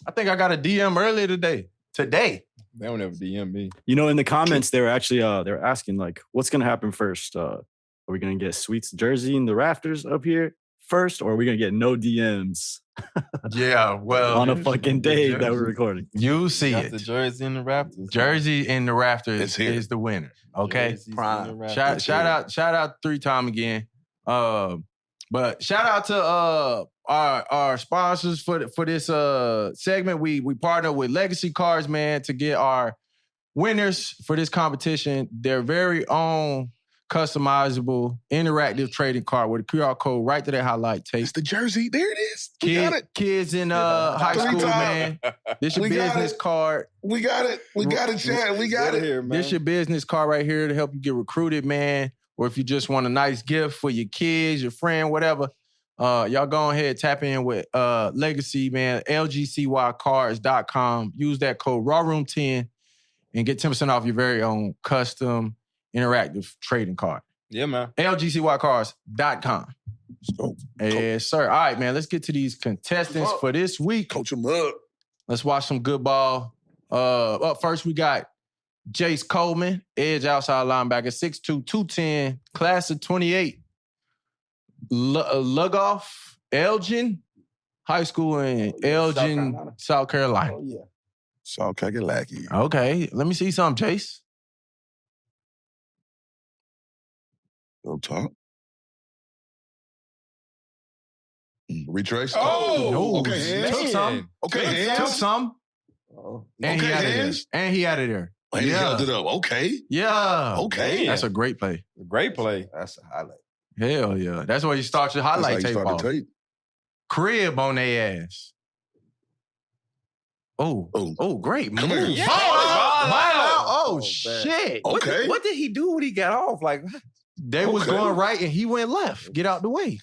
I think I got a DM earlier today. They don't ever DM me. You know, in the comments, they were actually they were asking like, what's gonna happen first? Are we gonna get Sweet's jersey in the rafters up here first, or are we gonna get no DMs Yeah, well, on a fucking day that we're recording? you see Got it. the jersey in the Raptors. Jersey in the rafters It's here. is the winner. Okay, Jerseys in prime. the Raptors. Shout out 3-time again. But shout out to our sponsors for this segment. We partner with Legacy Cards, man, to get our winners for this competition their very own customizable interactive trading card with a QR code right to their highlight tape. It's the jersey. There it is. We got it. Kids in high school, 3-time. man. This your We got business it. card. We got it. We got it, Chad. We got it. Here, man. This your business card right here to help you get recruited, man. Or if you just want a nice gift for your kids, your friend, whatever, y'all go ahead, tap in with Legacy, man, lgcycards.com. Use that code RAWROOM10 and get 10% off your very own custom interactive trading card. Yeah, man. lgcycards.com. Let's go. Yes, sir. All right, man, let's get to these contestants for this week. Coach him up. Let's watch some good ball. Up first, we got Jace Coleman, edge outside linebacker, 6'2", 210, class of 28. Lugoff, Elgin High School in Elgin, South Carolina. Oh, yeah. South Carolina. Okay, let me see something, Chase. Up top. Retrace. No, Okay, hands. took some. Okay, Took hands. some. Oh. And he Okay, out of there. hands. And he out of there. And he held it up. Okay. Yeah. Okay. That's a great play. Great play. That's a highlight. Hell yeah. That's where you start your highlight tape off. Crib on their ass. Oh, great move. Come here. Yeah. Ball out. Oh, bad. shit. Okay. What did he do when he got off? Like, They was Okay. going right and he went left. Get out the way.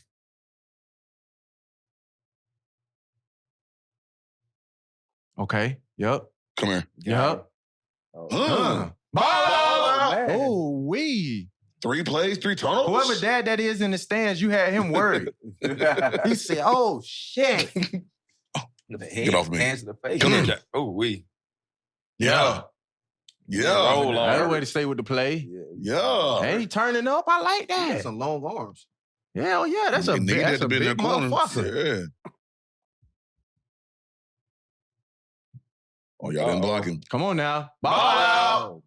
Okay. Yep. Come here. Yep. Huh. Ball out. man. Oh, wee. 3 plays, 3 turnovers. Whoever dad that is in the stands, you had him worried. He said, oh, shit. Get off me. Hands to the face. Come here. oh, we. Yeah. Yeah. Roll on. That's the way to stay with the play. Yeah. Hey, he turning up. I like He got that. some long arms. Hell yeah. That's a Nigga big, had that's to a be in big that corner. motherfucker. Yeah. Oh, y'all didn't block him. Come on now. Ball Ball out. out.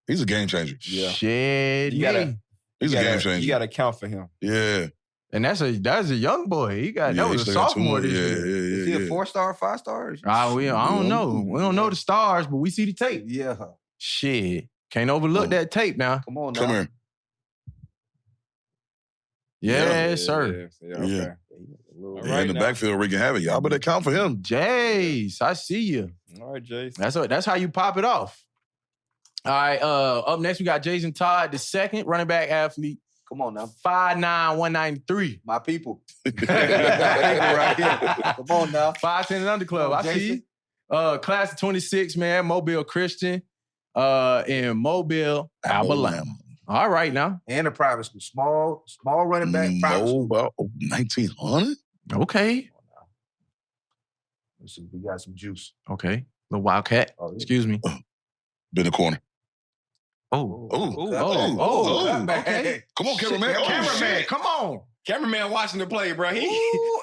He's a game changer. Yeah. Shit. You gotta- He's a game changer. You got to count for him. Yeah. And that's a young boy. He got Yeah, that he was a still got 2 sophomore more. this year. Is he a 4-star, 5-star? I don't know. We don't know the stars, but we see the tape. Yeah. Shit. Can't overlook that tape now. Come on now. Come here. Yes, sir. Yeah. Yeah. Okay. Yeah, right in the now. backfield, wreaking havoc. Y'all better count for him. Jace, I see you. All right, Jace. That's how you pop it off. All right, up next we got Jason Todd, the second running back athlete. Come on now. 5'9", 193. My people. right here. Come on now. 5'10" and under club. I see Jason. you. Class of 26, man. Mobile Christian. In Mobile, Alabama. All right now. And a private school. Small running back, private school. About 1,900? Okay. Let's see, we got some juice. Okay. The Wildcat. Oh, yeah. Excuse me. Been in the corner. Oh. Okay. Come on, cameraman. Oh, Cameraman, shit. come on. Cameraman watching the play, bro. He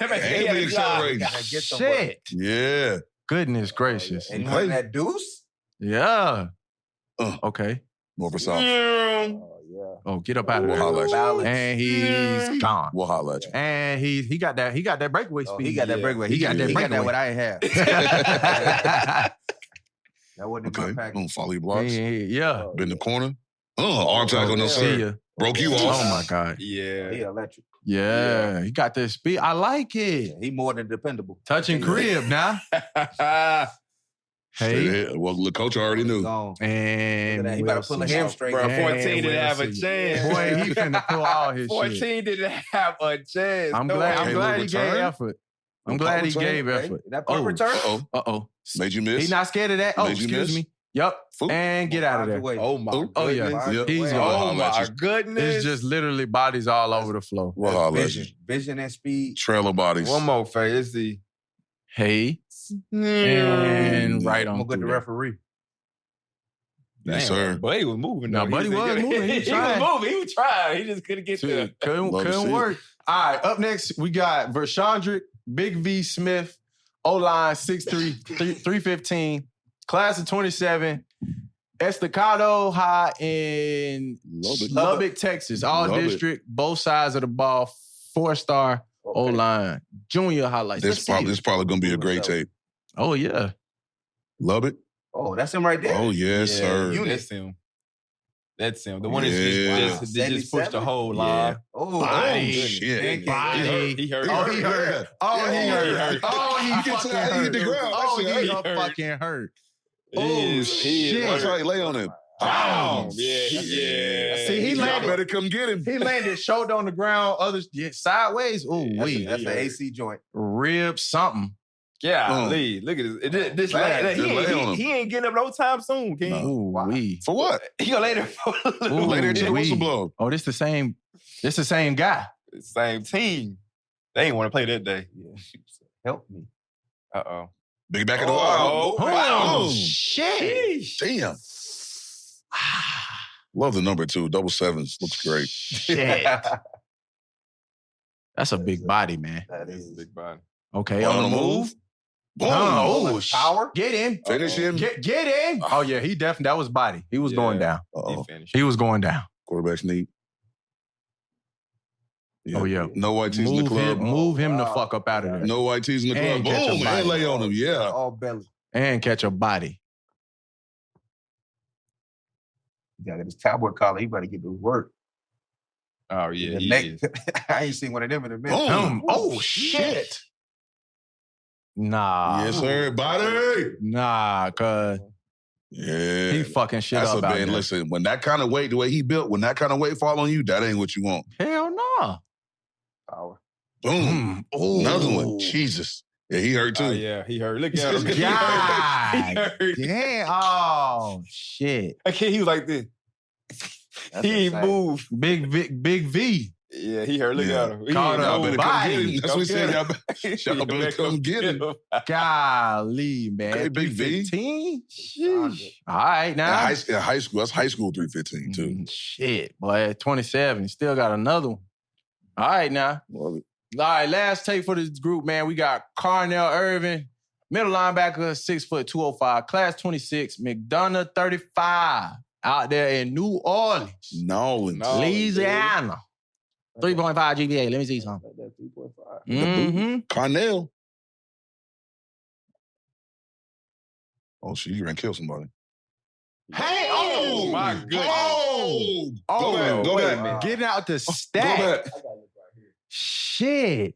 And we accelerating. Get somewhere. Shit. Yeah. Goodness gracious. And you want that deuce? Yeah. Okay. More for South. Oh, yeah. Oh, get up out of We'll there. holler at you. Balance. And he's gone. We'll holler at you. And he got that breakaway Oh, speed. he got that breakaway. He got that He got that breakaway. what I ain't have. Yeah. That wasn't Okay. in my package. Don't follow your blocks. Yeah. Been in the corner. Arm tackle, no yeah. See sir. ya. Broke you Oh off. my God. He Yeah. electric. Yeah. He got that speed. I like it. Yeah, he more than dependable. Touching crib now. Straight Hey. ahead. Well, the coach already knew. Gone. And Look at that. He better pull a Wilson. hamstring. Bro, And 14 didn't have a Wilson. chance. Boy, he finna pull all his 14 shit. didn't have a chance. I'm No glad way. he Caleb gave return? effort. I'm No glad he punt gave return? effort. That punt return? Uh-oh. Uh-oh. Made you miss. He not scared of that. Oh, Made you excuse miss? me. Yep. Fool. And get out of there. Oh, my Oh, Oh, yeah. goodness. Yep. He's We'll gone. Oh, holler at my you. goodness. It's just literally bodies all over the floor. We'll holler at you. Vision and speed. Trailer bodies. One more phase. The Hey. And right I'm on. gonna get the through there. referee. Yes, sir. Buddy was moving. No, though. Buddy was moving. He He was trying. moving. He was trying. He just couldn't get there. Couldn't Love to see it. work. All right, up next, we got Vershandrick, Big V Smith, O-line 6'3", 315, class of 27, Estacado High in Lubbock, Texas. All Lubbock. district, both sides of the ball, 4-star O-line. Junior highlights. This Let's see it. probably going to be a great tape. Oh, yeah. Love it. Oh, that's him right there. Oh, yes, sir. That's him. That's him. The one Yeah. that just pushed the whole Yeah. line. Oh, Body. Shit. Body. He hurt. Oh, he hurt. Oh, he Yeah. hurt. Oh, he You can fucking tell he hit the hurt. ground. Oh, That shit he hurt. fucking hurt. He Oh, is shit. Watch how he lay on him. Boom. Yeah. See, he Y'all landed. better come get him. He landed shoulder on the ground, others sideways. Oh, wait. That's an AC joint. Rib something. Yeah, Lee. Look at this. This lad, Just lay on him. he ain't getting up no time soon, King. Ooh, wee. For what? He gonna lay there for a little Ooh, Later until the wee. whistle blow. Oh, this the same guy. Same team. They ain't want to play that day. Yeah. Help me. Uh-oh. Big back of the Oh, wall. wow. Boom. Shit. Damn. Love the number 2. Double sevens. Looks great. Shit. That's a big body, man. That is a big body. Okay, On on the the move. move. Boom. Oh, power. Get in. Finish him. Get in. Oh, yeah, he definitely, that was body. He was going down. He finished. He was going down. Quarterback sneak. Oh, yeah. No white tees in the club. Move him the fuck up out of there. No white tees in the club. And catch a Boom. body. And lay on him. Yeah. All belly. And catch a body. You got this cowboy collar. He better get to work. Oh, yeah, The he neck. is. I ain't seen one of them in a minute. Boom. Oh, shit. Nah. Yes, sir. Body. Nah, cuz Yeah. he fucking shit That's up a out man. there. Listen, when that kind of weight, the way he built, when that kind of weight fall on you, that ain't what you want. Hell no. Power. Boom. Ooh. Another one. Jesus. Yeah, he hurt too. Oh, yeah, he hurt. Look at him. God. He hurt. Damn. Oh, shit. Okay, he was like this. He ain't moved. Big V. Yeah, he hurt. Look at him. He Caught ain't up. Y'all better moved. come get Body. him. That's what he said. Y'all better come get him. Golly, man. Okay, Big V. 315? Sheesh. All right, In now. high school, that's high school 315 too. Shit, boy. At 27, he still got another one. All right, now. Love it. All right, last take for this group, man. We got Carnell Irvin, middle linebacker, 6 foot 205, class 26, McDonough 35, out there in New Orleans, Nolans. Louisiana. 3.5 GPA. Let me see something. Mm-hmm. Carnell. Oh, shit, you ran kill somebody. Hey, Oh, my goodness. Oh, oh, go back, go wait, back. man. Getting out the Go stack. back. Shit.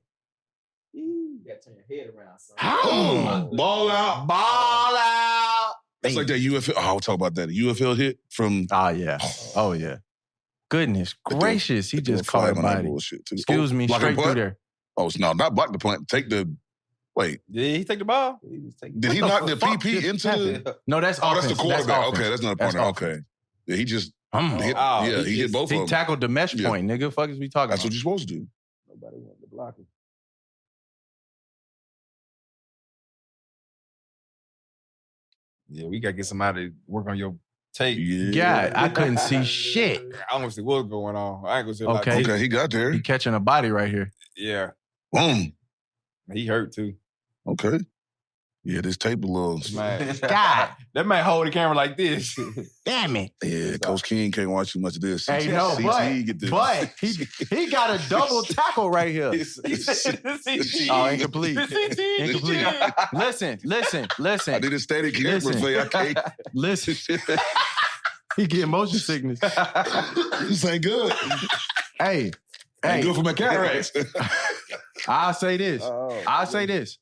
Oh, ball out. Ball out. That's like that UFL. Oh, I'll talk about that. UFL hit from. Oh, yeah. Oh, yeah. Goodness gracious. He just caught a body. Bullshit too. Excuse me, block straight and through punt? there. Oh, no, not block the punt. Take the. Wait, Did he take the ball? did he knock the fuck PP just into? happened? No, that's Oh, that's the offense. quarterback. offense. Okay, that's not a That's partner. offense. Okay, yeah, he just Mm. hit. Oh, Yeah, he hit both He of them. tackled the mesh Yeah. point, nigga. Fuck is we talking That's about? what you're supposed to do. Nobody wanted to block him. Yeah, we gotta get somebody to work on your tape. God, I couldn't see shit. I don't see what's going on. I ain't gonna say Okay. Okay, he got there. He catching a body right here. Yeah, Boom. he hurt too. Okay. Yeah, this tape a little. Man, God that man hold the camera like this. damn it. Yeah, Coach King can't watch too much of this. Hey, no, CTE get this. but he got a double tackle right here. Oh, incomplete. Incomplete. Listen. I did a steady camera Listen. play. I can't. Listen. He getting motion sickness. This ain't good. Hey. Ain't good for my cataracts. I'll say this.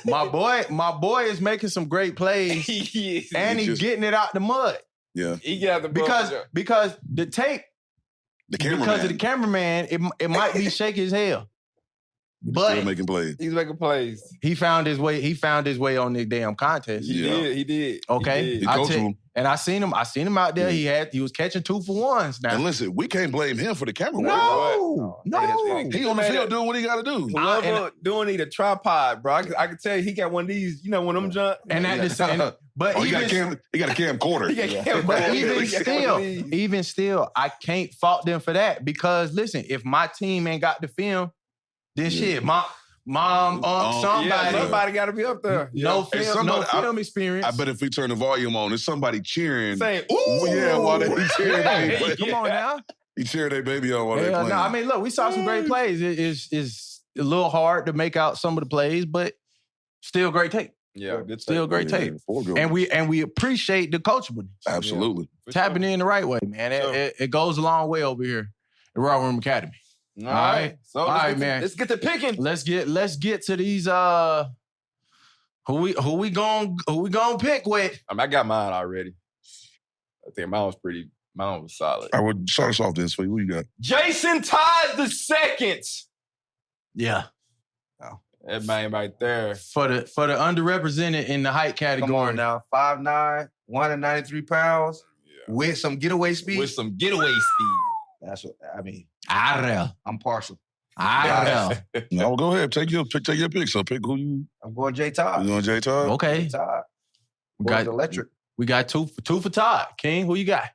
My boy is making some great plays and he's getting it out the mud. Yeah. He got the Because the tape, The because of the cameraman, it might be shaky as hell. But still making plays. He's making plays. he found his way on this damn contest. He did. Okay. He I coached tell- him. And I seen him out there. He was catching 2-for-1s now. And listen, we can't blame him for the camera work. No. He on the field doing what he got to do. Whoever doing need a tripod, bro. I can tell you, he got one of these, you know, one of them junk. And at the same, but Oh, he got even a camcorder. But even still, I can't fault them for that because listen, if my team ain't got the film, then shit, mom, somebody got to be up there. no Hey, film experience. I bet if we turn the volume on, there's somebody cheering. Saying, Ooh, yeah, while they cheering. Hey, come on now. He cheered their baby on while they Hell playing. no, I mean, look, we saw some great plays. It's a little hard to make out some of the plays, but still great tape. Yeah, good Still great tape. And we appreciate the coachableness. Absolutely. Tapping in the right way, man. It goes a long way over here at Raw Room Academy. All right. So All right, man. Let's get to picking. Let's get to these who we gonna pick with. I got mine already. I think mine was solid. I would start us off this way. What you got? Jason Todd the second. Yeah. That man right there. For the underrepresented in the height category. Come on now. 5'9", 193 pounds, with some getaway speed. With some getaway speed. That's what I mean. Arrel. I'm partial. No, go ahead. Take your pick. So pick who you. I'm going Jay Todd. You going Jay Todd? Okay. Jay Todd. We got electric. We got two for Todd. King, who you got?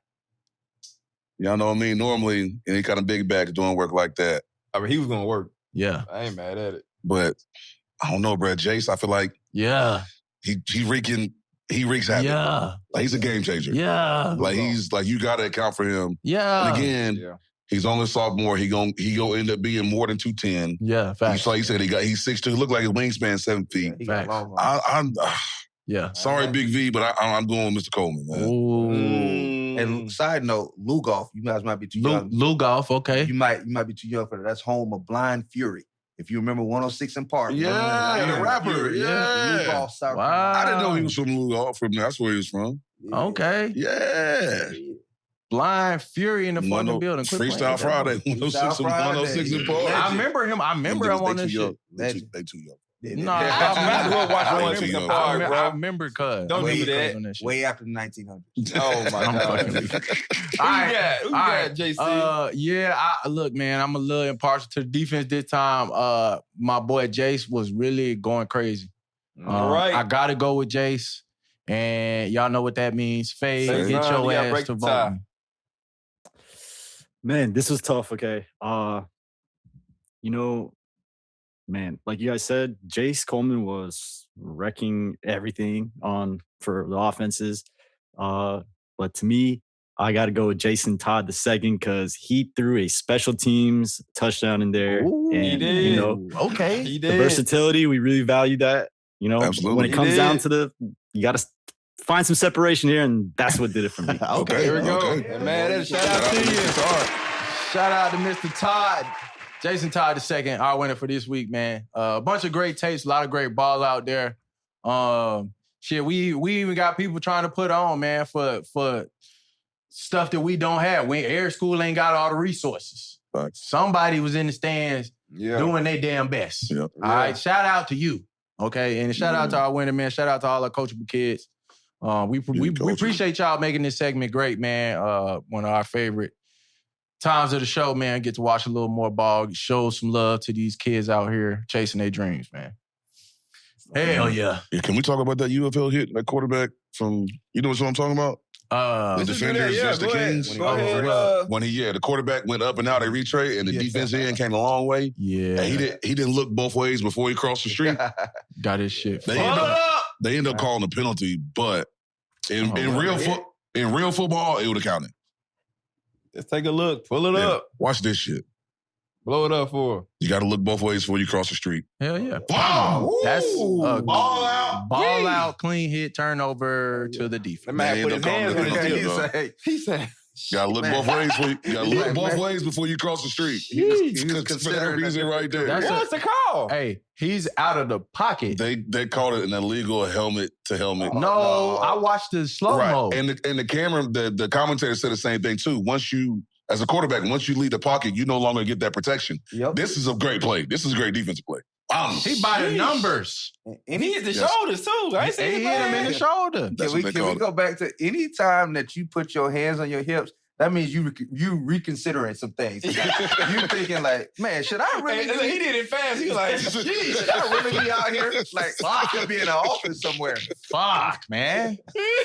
Y'all know what I mean? Normally, any kind of big back doing work like that. I mean, he was going to work. Yeah. I ain't mad at it. But I don't know, bro. Jace, I feel like he wreaks havoc. Yeah. Like he's a game changer. Yeah. Like he's like you gotta account for him. Yeah. And again, he's only a sophomore. He gonna end up being more than 210. Yeah, facts. Like you said, he's 6'2". Look like his wingspan 7 feet. Facts. I'm sorry, Big V, but I'm going with Mr. Coleman, man. Ooh. And side note, Lugoff, you guys might be too young. Lugoff, okay. You might be too young for that. That's home of Blind Fury. If you remember 106 in Park. Yeah, the rapper. Fury. Yeah. Lugoff, South Wow. Carolina. I didn't know he was from Lugoff. That's where he was from. Okay. Yeah. Blind Fury in the fucking building. Quit Freestyle playing. Friday. 106 in Park. I remember him. I remember him on this shit. They too young. No, I remember cuz. Don't do that. Way after the 1900s. Oh, my God. Who you got, JC? Look, man, I'm a little impartial to the defense this time. My boy Jace was really going crazy. All right. I got to go with Jace. And y'all know what that means. Fade, get your ass to vote. Man, this was tough, okay? Man, like you guys said, Jace Coleman was wrecking everything for the offenses. But to me, I got to go with Jason Todd II because he threw a special teams touchdown in there. Ooh, and, he did. He did. The versatility, we really value that. Absolutely. When it comes down to you got to find some separation here, and that's what did it for me. Okay, here we go. Okay. Man, shout out to you. Shout out to Mr. Todd. Jason Todd II, our winner for this week, man. A bunch of great tapes, a lot of great ball out there. We even got people trying to put on, man, for stuff that we don't have. Air School ain't got all the resources. Thanks. Somebody was in the stands doing their damn best. Yep. All right, shout out to you, okay? And shout out to our winner, man. Shout out to all our coachable kids. We appreciate y'all making this segment great, man. One of our favorite times of the show, man. Get to watch a little more ball, show some love to these kids out here chasing their dreams, man. Hell yeah. Can we talk about that UFL hit, that quarterback from, you know what I'm talking about? The defenders against the Kings. When the quarterback went up and out, they retrade, and the defense end came a long way. Yeah. And he didn't look both ways before he crossed the street. Got his shit. They end up calling a penalty, but in real football, it would have counted. Let's take a look. Pull it up. Watch this shit. Blow it up for her. You got to look both ways before you cross the street. Hell yeah. Wow. That's ball out. Ball out, clean hit, turnover to the defense. The man put his hands on his He said, you gotta look both ways. You gotta look both ways before you cross the street. He was considering reason right there. What's the call? Hey, he's out of the pocket. They called it an illegal helmet to helmet. No, I watched the slow-mo. Right. And the camera, the commentator said the same thing too. As a quarterback, once you leave the pocket, you no longer get that protection. Yep. This is a great play. This is a great defensive play. He by the numbers. And he hit the shoulders too. I ain't seen He hit him in the shoulder. That's Can what they we call go back to any time that you put your hands on your hips? That means you reconsidering some things. You thinking like, man, should I really? He did it fast. He was like, geez, should I really be out here? Like, I could be in an office somewhere. Fuck, man.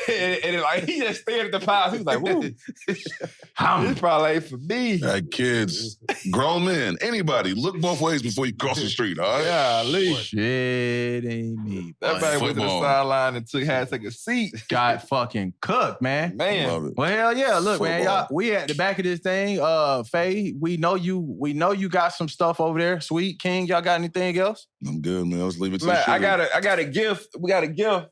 and like he just stared at the piles. He was like, woo. This probably ain't for me. Like kids, grown men, anybody, look both ways before you cross the street, all right? Yeah, at least. Shit ain't me. That man went to the sideline and had to take a seat. Got fucking cooked, man. Love it. Well, hell yeah. Look, Football. man, y'all, we at the back of this thing. Faye, we know you got some stuff over there. Sweet King, y'all got anything else? I'm good, man. Let's leave it to the Man, show. I got a gift. We got a gift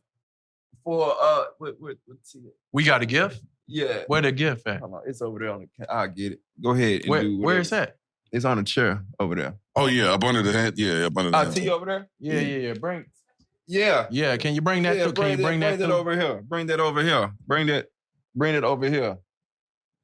for let's see it. We got a gift? Yeah. Where the gift at? Hold on, it's over there on the. I'll get it. Go ahead. And Where is that? It's on a chair over there. Oh, yeah, up under the head. Yeah, up under the head. T over there. Yeah. Bring. Yeah. Yeah. Can you bring that? Yeah, Can you bring that over here? Bring that over here. Bring it over here.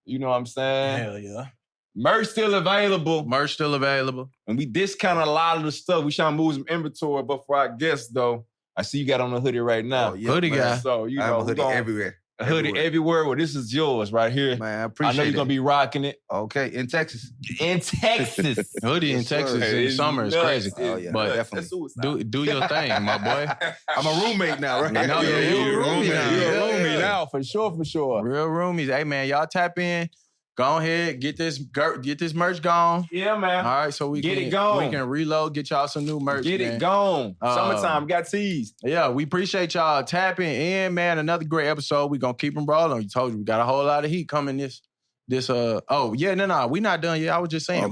You know what I'm saying? Hell yeah. Merch still available. And we discounted a lot of the stuff. We trying to move some inventory, but for our guests, though, I see you got on a hoodie right now. Oh, yeah, hoodie man. guy. So, you I have know, a hoodie everywhere. A hoodie everywhere. Well, this is yours right here. Man, I I appreciate know you're going to be rocking it. Okay, in Texas. In Texas. Hoodie in Yes, sir. Texas in the summer is nuts. crazy. Oh, yeah, But definitely. do your thing, my boy. I'm a roommate now, right? No, you're a roomie now. You're a roomie now, for sure. Real roomies. Hey, man, y'all tap in. go ahead, get this merch gone. Yeah, man. All right, so we Get can it gone. We can reload, get y'all some new merch. Get man. it gone. Summertime, got teased. Yeah, we appreciate y'all tapping in, man. Another great episode. We gonna keep them rolling. We told you we got a whole lot of heat coming this. Oh yeah, no, we not done yet. I was just saying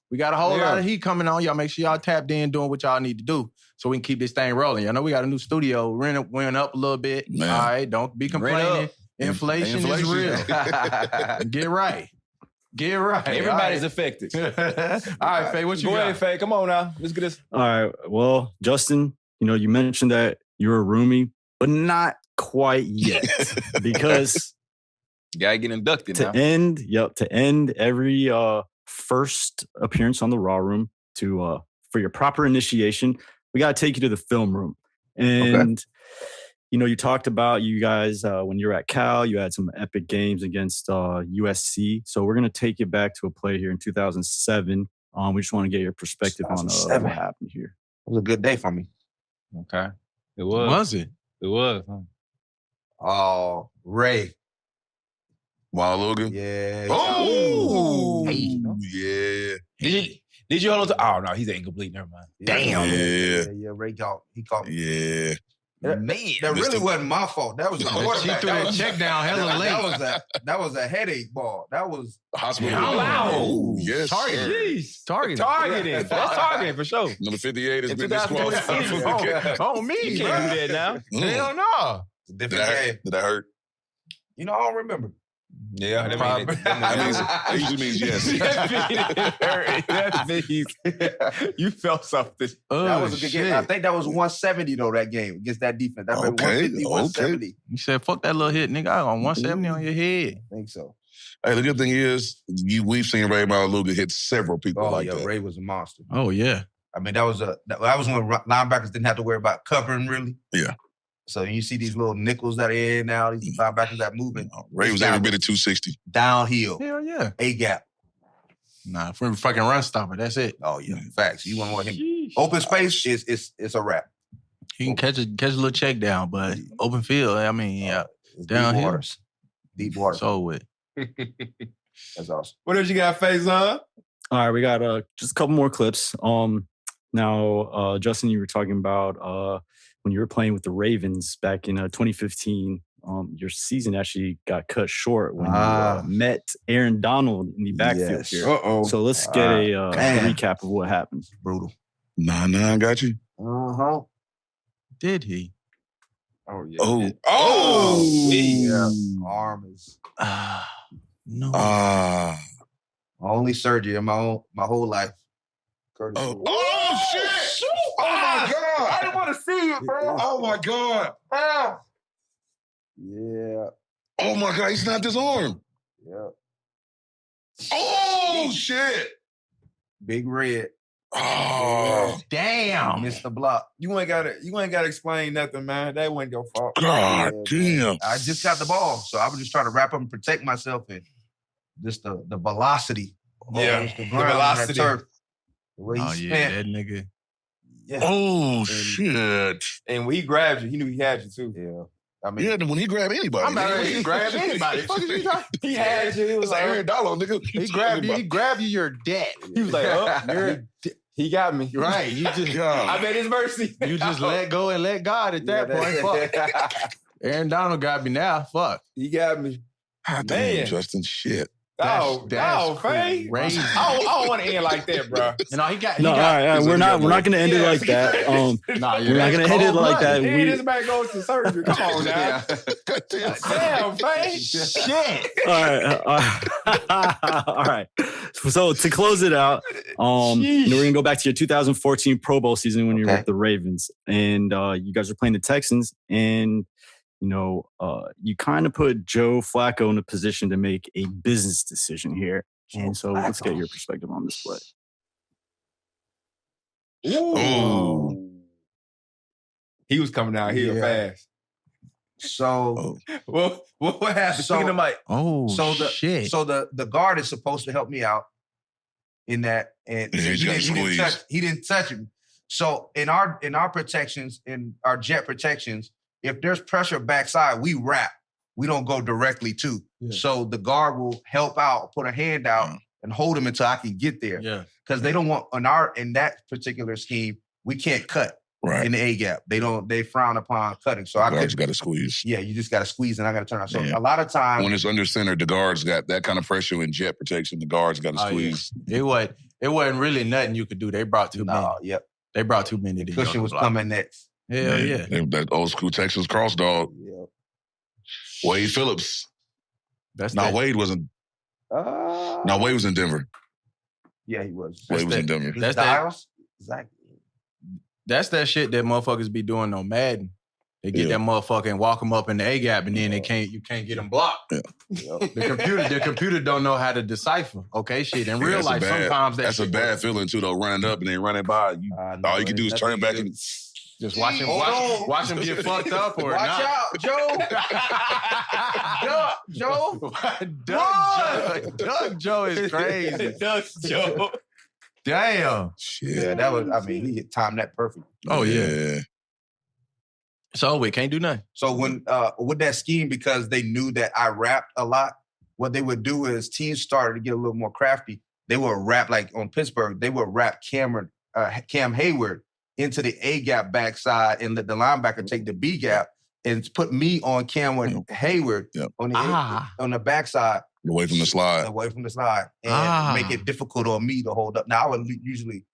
we got a whole lot of heat coming on. Y'all make sure y'all tapped in, doing what y'all need to do, so we can keep this thing rolling. I know we got a new studio. Went up a little bit. Man. All right, don't be complaining. Inflation is real. Get right. Everybody's affected. All right, Faye, what you got? Go ahead, Faye. Come on now. Let's get this. All right. Well, Justin, you mentioned that you're a roomie, but not quite yet. Because you gotta get inducted to end every first appearance on the Raw Room for your proper initiation, we gotta take you to the film room. And you talked about you guys when you were at Cal, you had some epic games against USC. So we're going to take you back to a play here in 2007. We just want to get your perspective on what happened here. It was a good day for me. Okay. It was. Was it? It was. Huh? Oh, Ray. Wild Logan? Yeah. Oh! Hey. Yeah. Did you hold on to? Oh, no, he's incomplete. Never mind. Damn. Yeah. Ray caught. He caught me. Yeah. Man, that really wasn't my fault. That was the quarterback. She threw the check down hella late. That was a headache ball. That was hospital. Wow. Yes. Targeting. That's targeting for sure. Number 58 has In been disqualified from the game. On me, You can't do that now. Hell no. It's a different game. Did that hurt? I don't remember. Yeah, That usually means yes. That means you felt something. That was a good game. I think that was 170 though, that game against that defense. That was 150, 170. You said, fuck that little hit, nigga. I got 170 on your head. I think so. Hey, the good thing is, we've seen Ray Maluga hit several people that. Ray was a monster. Oh, yeah. I mean, that was when linebackers didn't have to worry about covering, really. Yeah. So you see these little nickels that are in now, these linebackers that moving. Ray was every bit of 260. Downhill. Hell yeah. A-gap. Nah, for fucking run stopper, that's it. Oh, yeah. Facts. You want him. Open space, it's a wrap. He can catch a little check down, but open field, I mean, downhill. Deep water. So with. That's awesome. What else you got, Faison? All right, we got just a couple more clips. Now, Justin, you were talking about when you were playing with the Ravens back in 2015. Your season actually got cut short when you met Aaron Donald in the backfield here. Uh-oh. So let's get a recap of what happened. Brutal. 9-9 got you? Uh-huh. Did he? Oh, yeah. Yeah. Arm is... No. Only surgery in my whole life. Shit! Oh my God! I didn't want to see it, bro. Oh my God! Yeah. Oh my God! He snapped his arm. Yeah. Oh shit! Big red. Oh damn! Missed the block. You ain't gotta explain nothing, man. That wasn't your fault. God damn! I just got the ball, so I was just trying to wrap up and protect myself and just the velocity. Yeah, the velocity. The way he spent. That nigga. Yeah. Oh shit! And when he grabbed you, he knew he had you too. Yeah. I mean, when he grabbed anybody, I'm not ready to grab anybody. He had you. He was like, Aaron Donald, nigga. He grabbed you. You're dead. He was like, he got me. Right. You just. I made his mercy. You just let go and let God at that point. Fuck. Aaron Donald got me now. Fuck. He got me. Damn, Justin. Shit. No, Faye. I don't want to end like that, bro. He got. All right. We're not going to end it like that. We're not going to end it like that. This man goes to surgery. Come on now. Damn, Faye. Shit. All right. So to close it out, we're going to go back to your 2014 Pro Bowl season when you were with the Ravens, and you guys were playing the Texans, and you kind of put Joe Flacco in a position to make a business decision here. And so let's get your perspective on this play. Ooh. He was coming out here fast. So, what happened? Speaking of Mike. Shit. So the guard is supposed to help me out in that, and he didn't touch him. So in our protections, in our jet protections, if there's pressure backside, we wrap. we don't go directly to. Yeah. So the guard will help out, put a hand out, and hold him until I can get there. Yeah. Because they don't want, in that particular scheme, we can't cut in the A gap. They frown upon cutting. So I just got to squeeze. Yeah, you just got to squeeze and I got to turn out. So a lot of times. When it's under center, the guards got that kind of pressure and jet protection. The guards got to squeeze. Yeah. It wasn't really nothing you could do. They brought too many. Yep. They brought too many. The cushion was coming next. Hell yeah. That old school Texas cross dog. Yep. Wade Phillips. Wade wasn't. Wade was in Denver. Yeah, he was. Wade was in Denver. That's that. Exactly. That's that shit that motherfuckers be doing on Madden. They get that motherfucker and walk them up in the A gap, and then you can't get them blocked. Yeah. The computer don't know how to decipher. Okay, shit. In real life, sometimes that's a bad feeling too. Though running up and then running by, all you can do is turn back and just watch him get fucked up or watch not. Out, Joe. Doug Joe is crazy. Doug Joe. Damn. Shit. Yeah, that was. I mean, he timed that perfect. Oh yeah. So we can't do nothing. So when with that scheme, because they knew that I rapped a lot, what they would do is teams started to get a little more crafty. They would rap like on Pittsburgh. They would rap Cam Hayward into the A gap backside and let the linebacker take the B gap and put me on Cam Hayward on the backside. Away from the slide. And make it difficult on me to hold up. Now, I would usually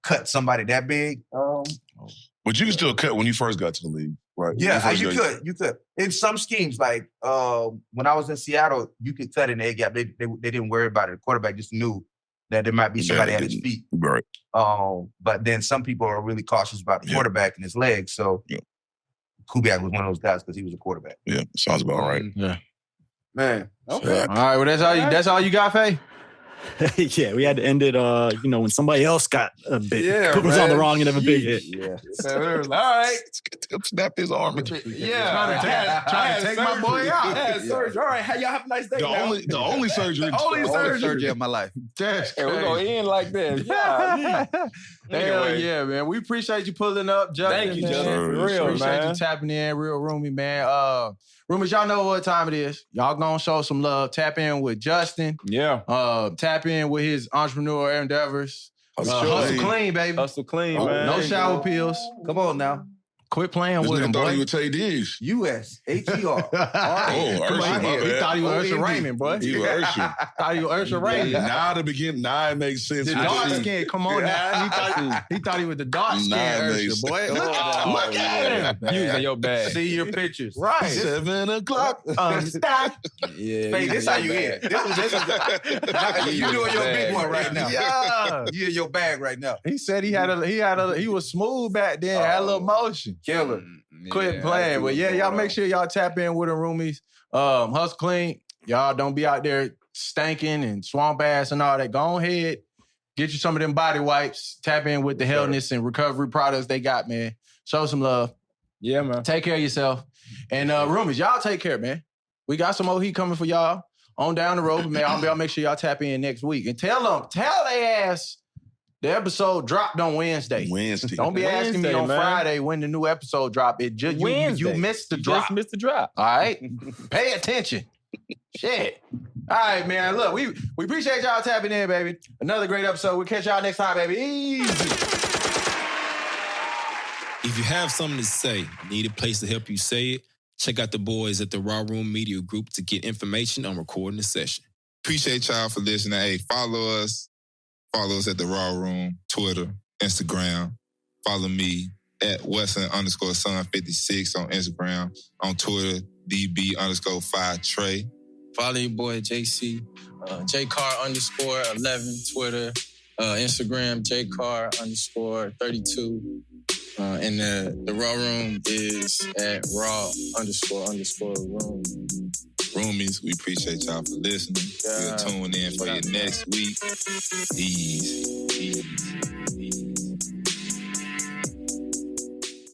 cut somebody that big. But you can still cut when you first got to the league, right? Yeah, you could. In some schemes, like when I was in Seattle, you could cut in the A gap. They didn't worry about it. The quarterback just knew that there might be somebody at his feet. Right. But then some people are really cautious about the quarterback and his legs. So Kubiak was one of those guys because he was a quarterback. Yeah, sounds about right. Yeah. Man. Okay. All right, well, that's all you got, Faye? Yeah, we had to end it, when somebody else got a big, was on the wrong end of a big hit. Yeah. All right. Snap his arm. Yeah. Trying to take my boy out. Surgery. All right, y'all have a nice day. The only surgery. Surgery of my life. That's crazy. We're going to end like this. Yeah. Hell yeah, man. We appreciate you pulling up, Justin. Thank you, Justin. For real, appreciate you tapping in, real roomy, man. Roomies, y'all know what time it is. Y'all gonna show some love. Tap in with Justin. Yeah. Tap in with his entrepreneurial endeavors. Hustle clean, baby. Hustle clean, man. No shower pills. Come on now. Quit playing with him, boy. I thought he would take these. U.S.H.E.R. He thought he was Ursha Raymond, boy. He was Ursha. Thought he was Ursha Raymond. Now it makes sense. The dark skin, come on now. He thought he was the dark skin Ursha, boy. Look at him. Using your bag. See your pictures. Right. 7 o'clock. Stop. Yeah. Hey, this how you end. You doing your big one right now. Yeah. You in your bag right now. He said he was smooth back then, had a little motion. Killer. Quit playing. But yeah, y'all make sure y'all tap in with the roomies. Hustle clean. Y'all don't be out there stinking and swamp ass and all that. Go ahead. Get you some of them body wipes. Tap in with the healthness and recovery products they got, man. Show some love. Yeah, man. Take care of yourself. And roomies, y'all take care, man. We got some more heat coming for y'all on down the road. Man, I'll make sure y'all tap in next week. And tell their ass the episode dropped on Wednesday. Don't be asking me on Friday when the new episode dropped. It just you missed the drop. Just missed the drop. All right? Pay attention. Shit. All right, man. Look, we appreciate y'all tapping in, baby. Another great episode. We'll catch y'all next time, baby. Easy. If you have something to say, need a place to help you say it, check out the boys at the Raw Room Media Group to get information on recording the session. Appreciate y'all for listening. Hey, follow us. Follow us at the Raw Room, Twitter, Instagram. Follow me at Wesson_Son56 on Instagram. On Twitter, DB_5Trey. Follow your boy JC, JCar_11, Twitter, Instagram, JCar_32. And the Raw Room is at raw__room. Roomies, we appreciate y'all for listening. We'll tune in for your next week. Easy.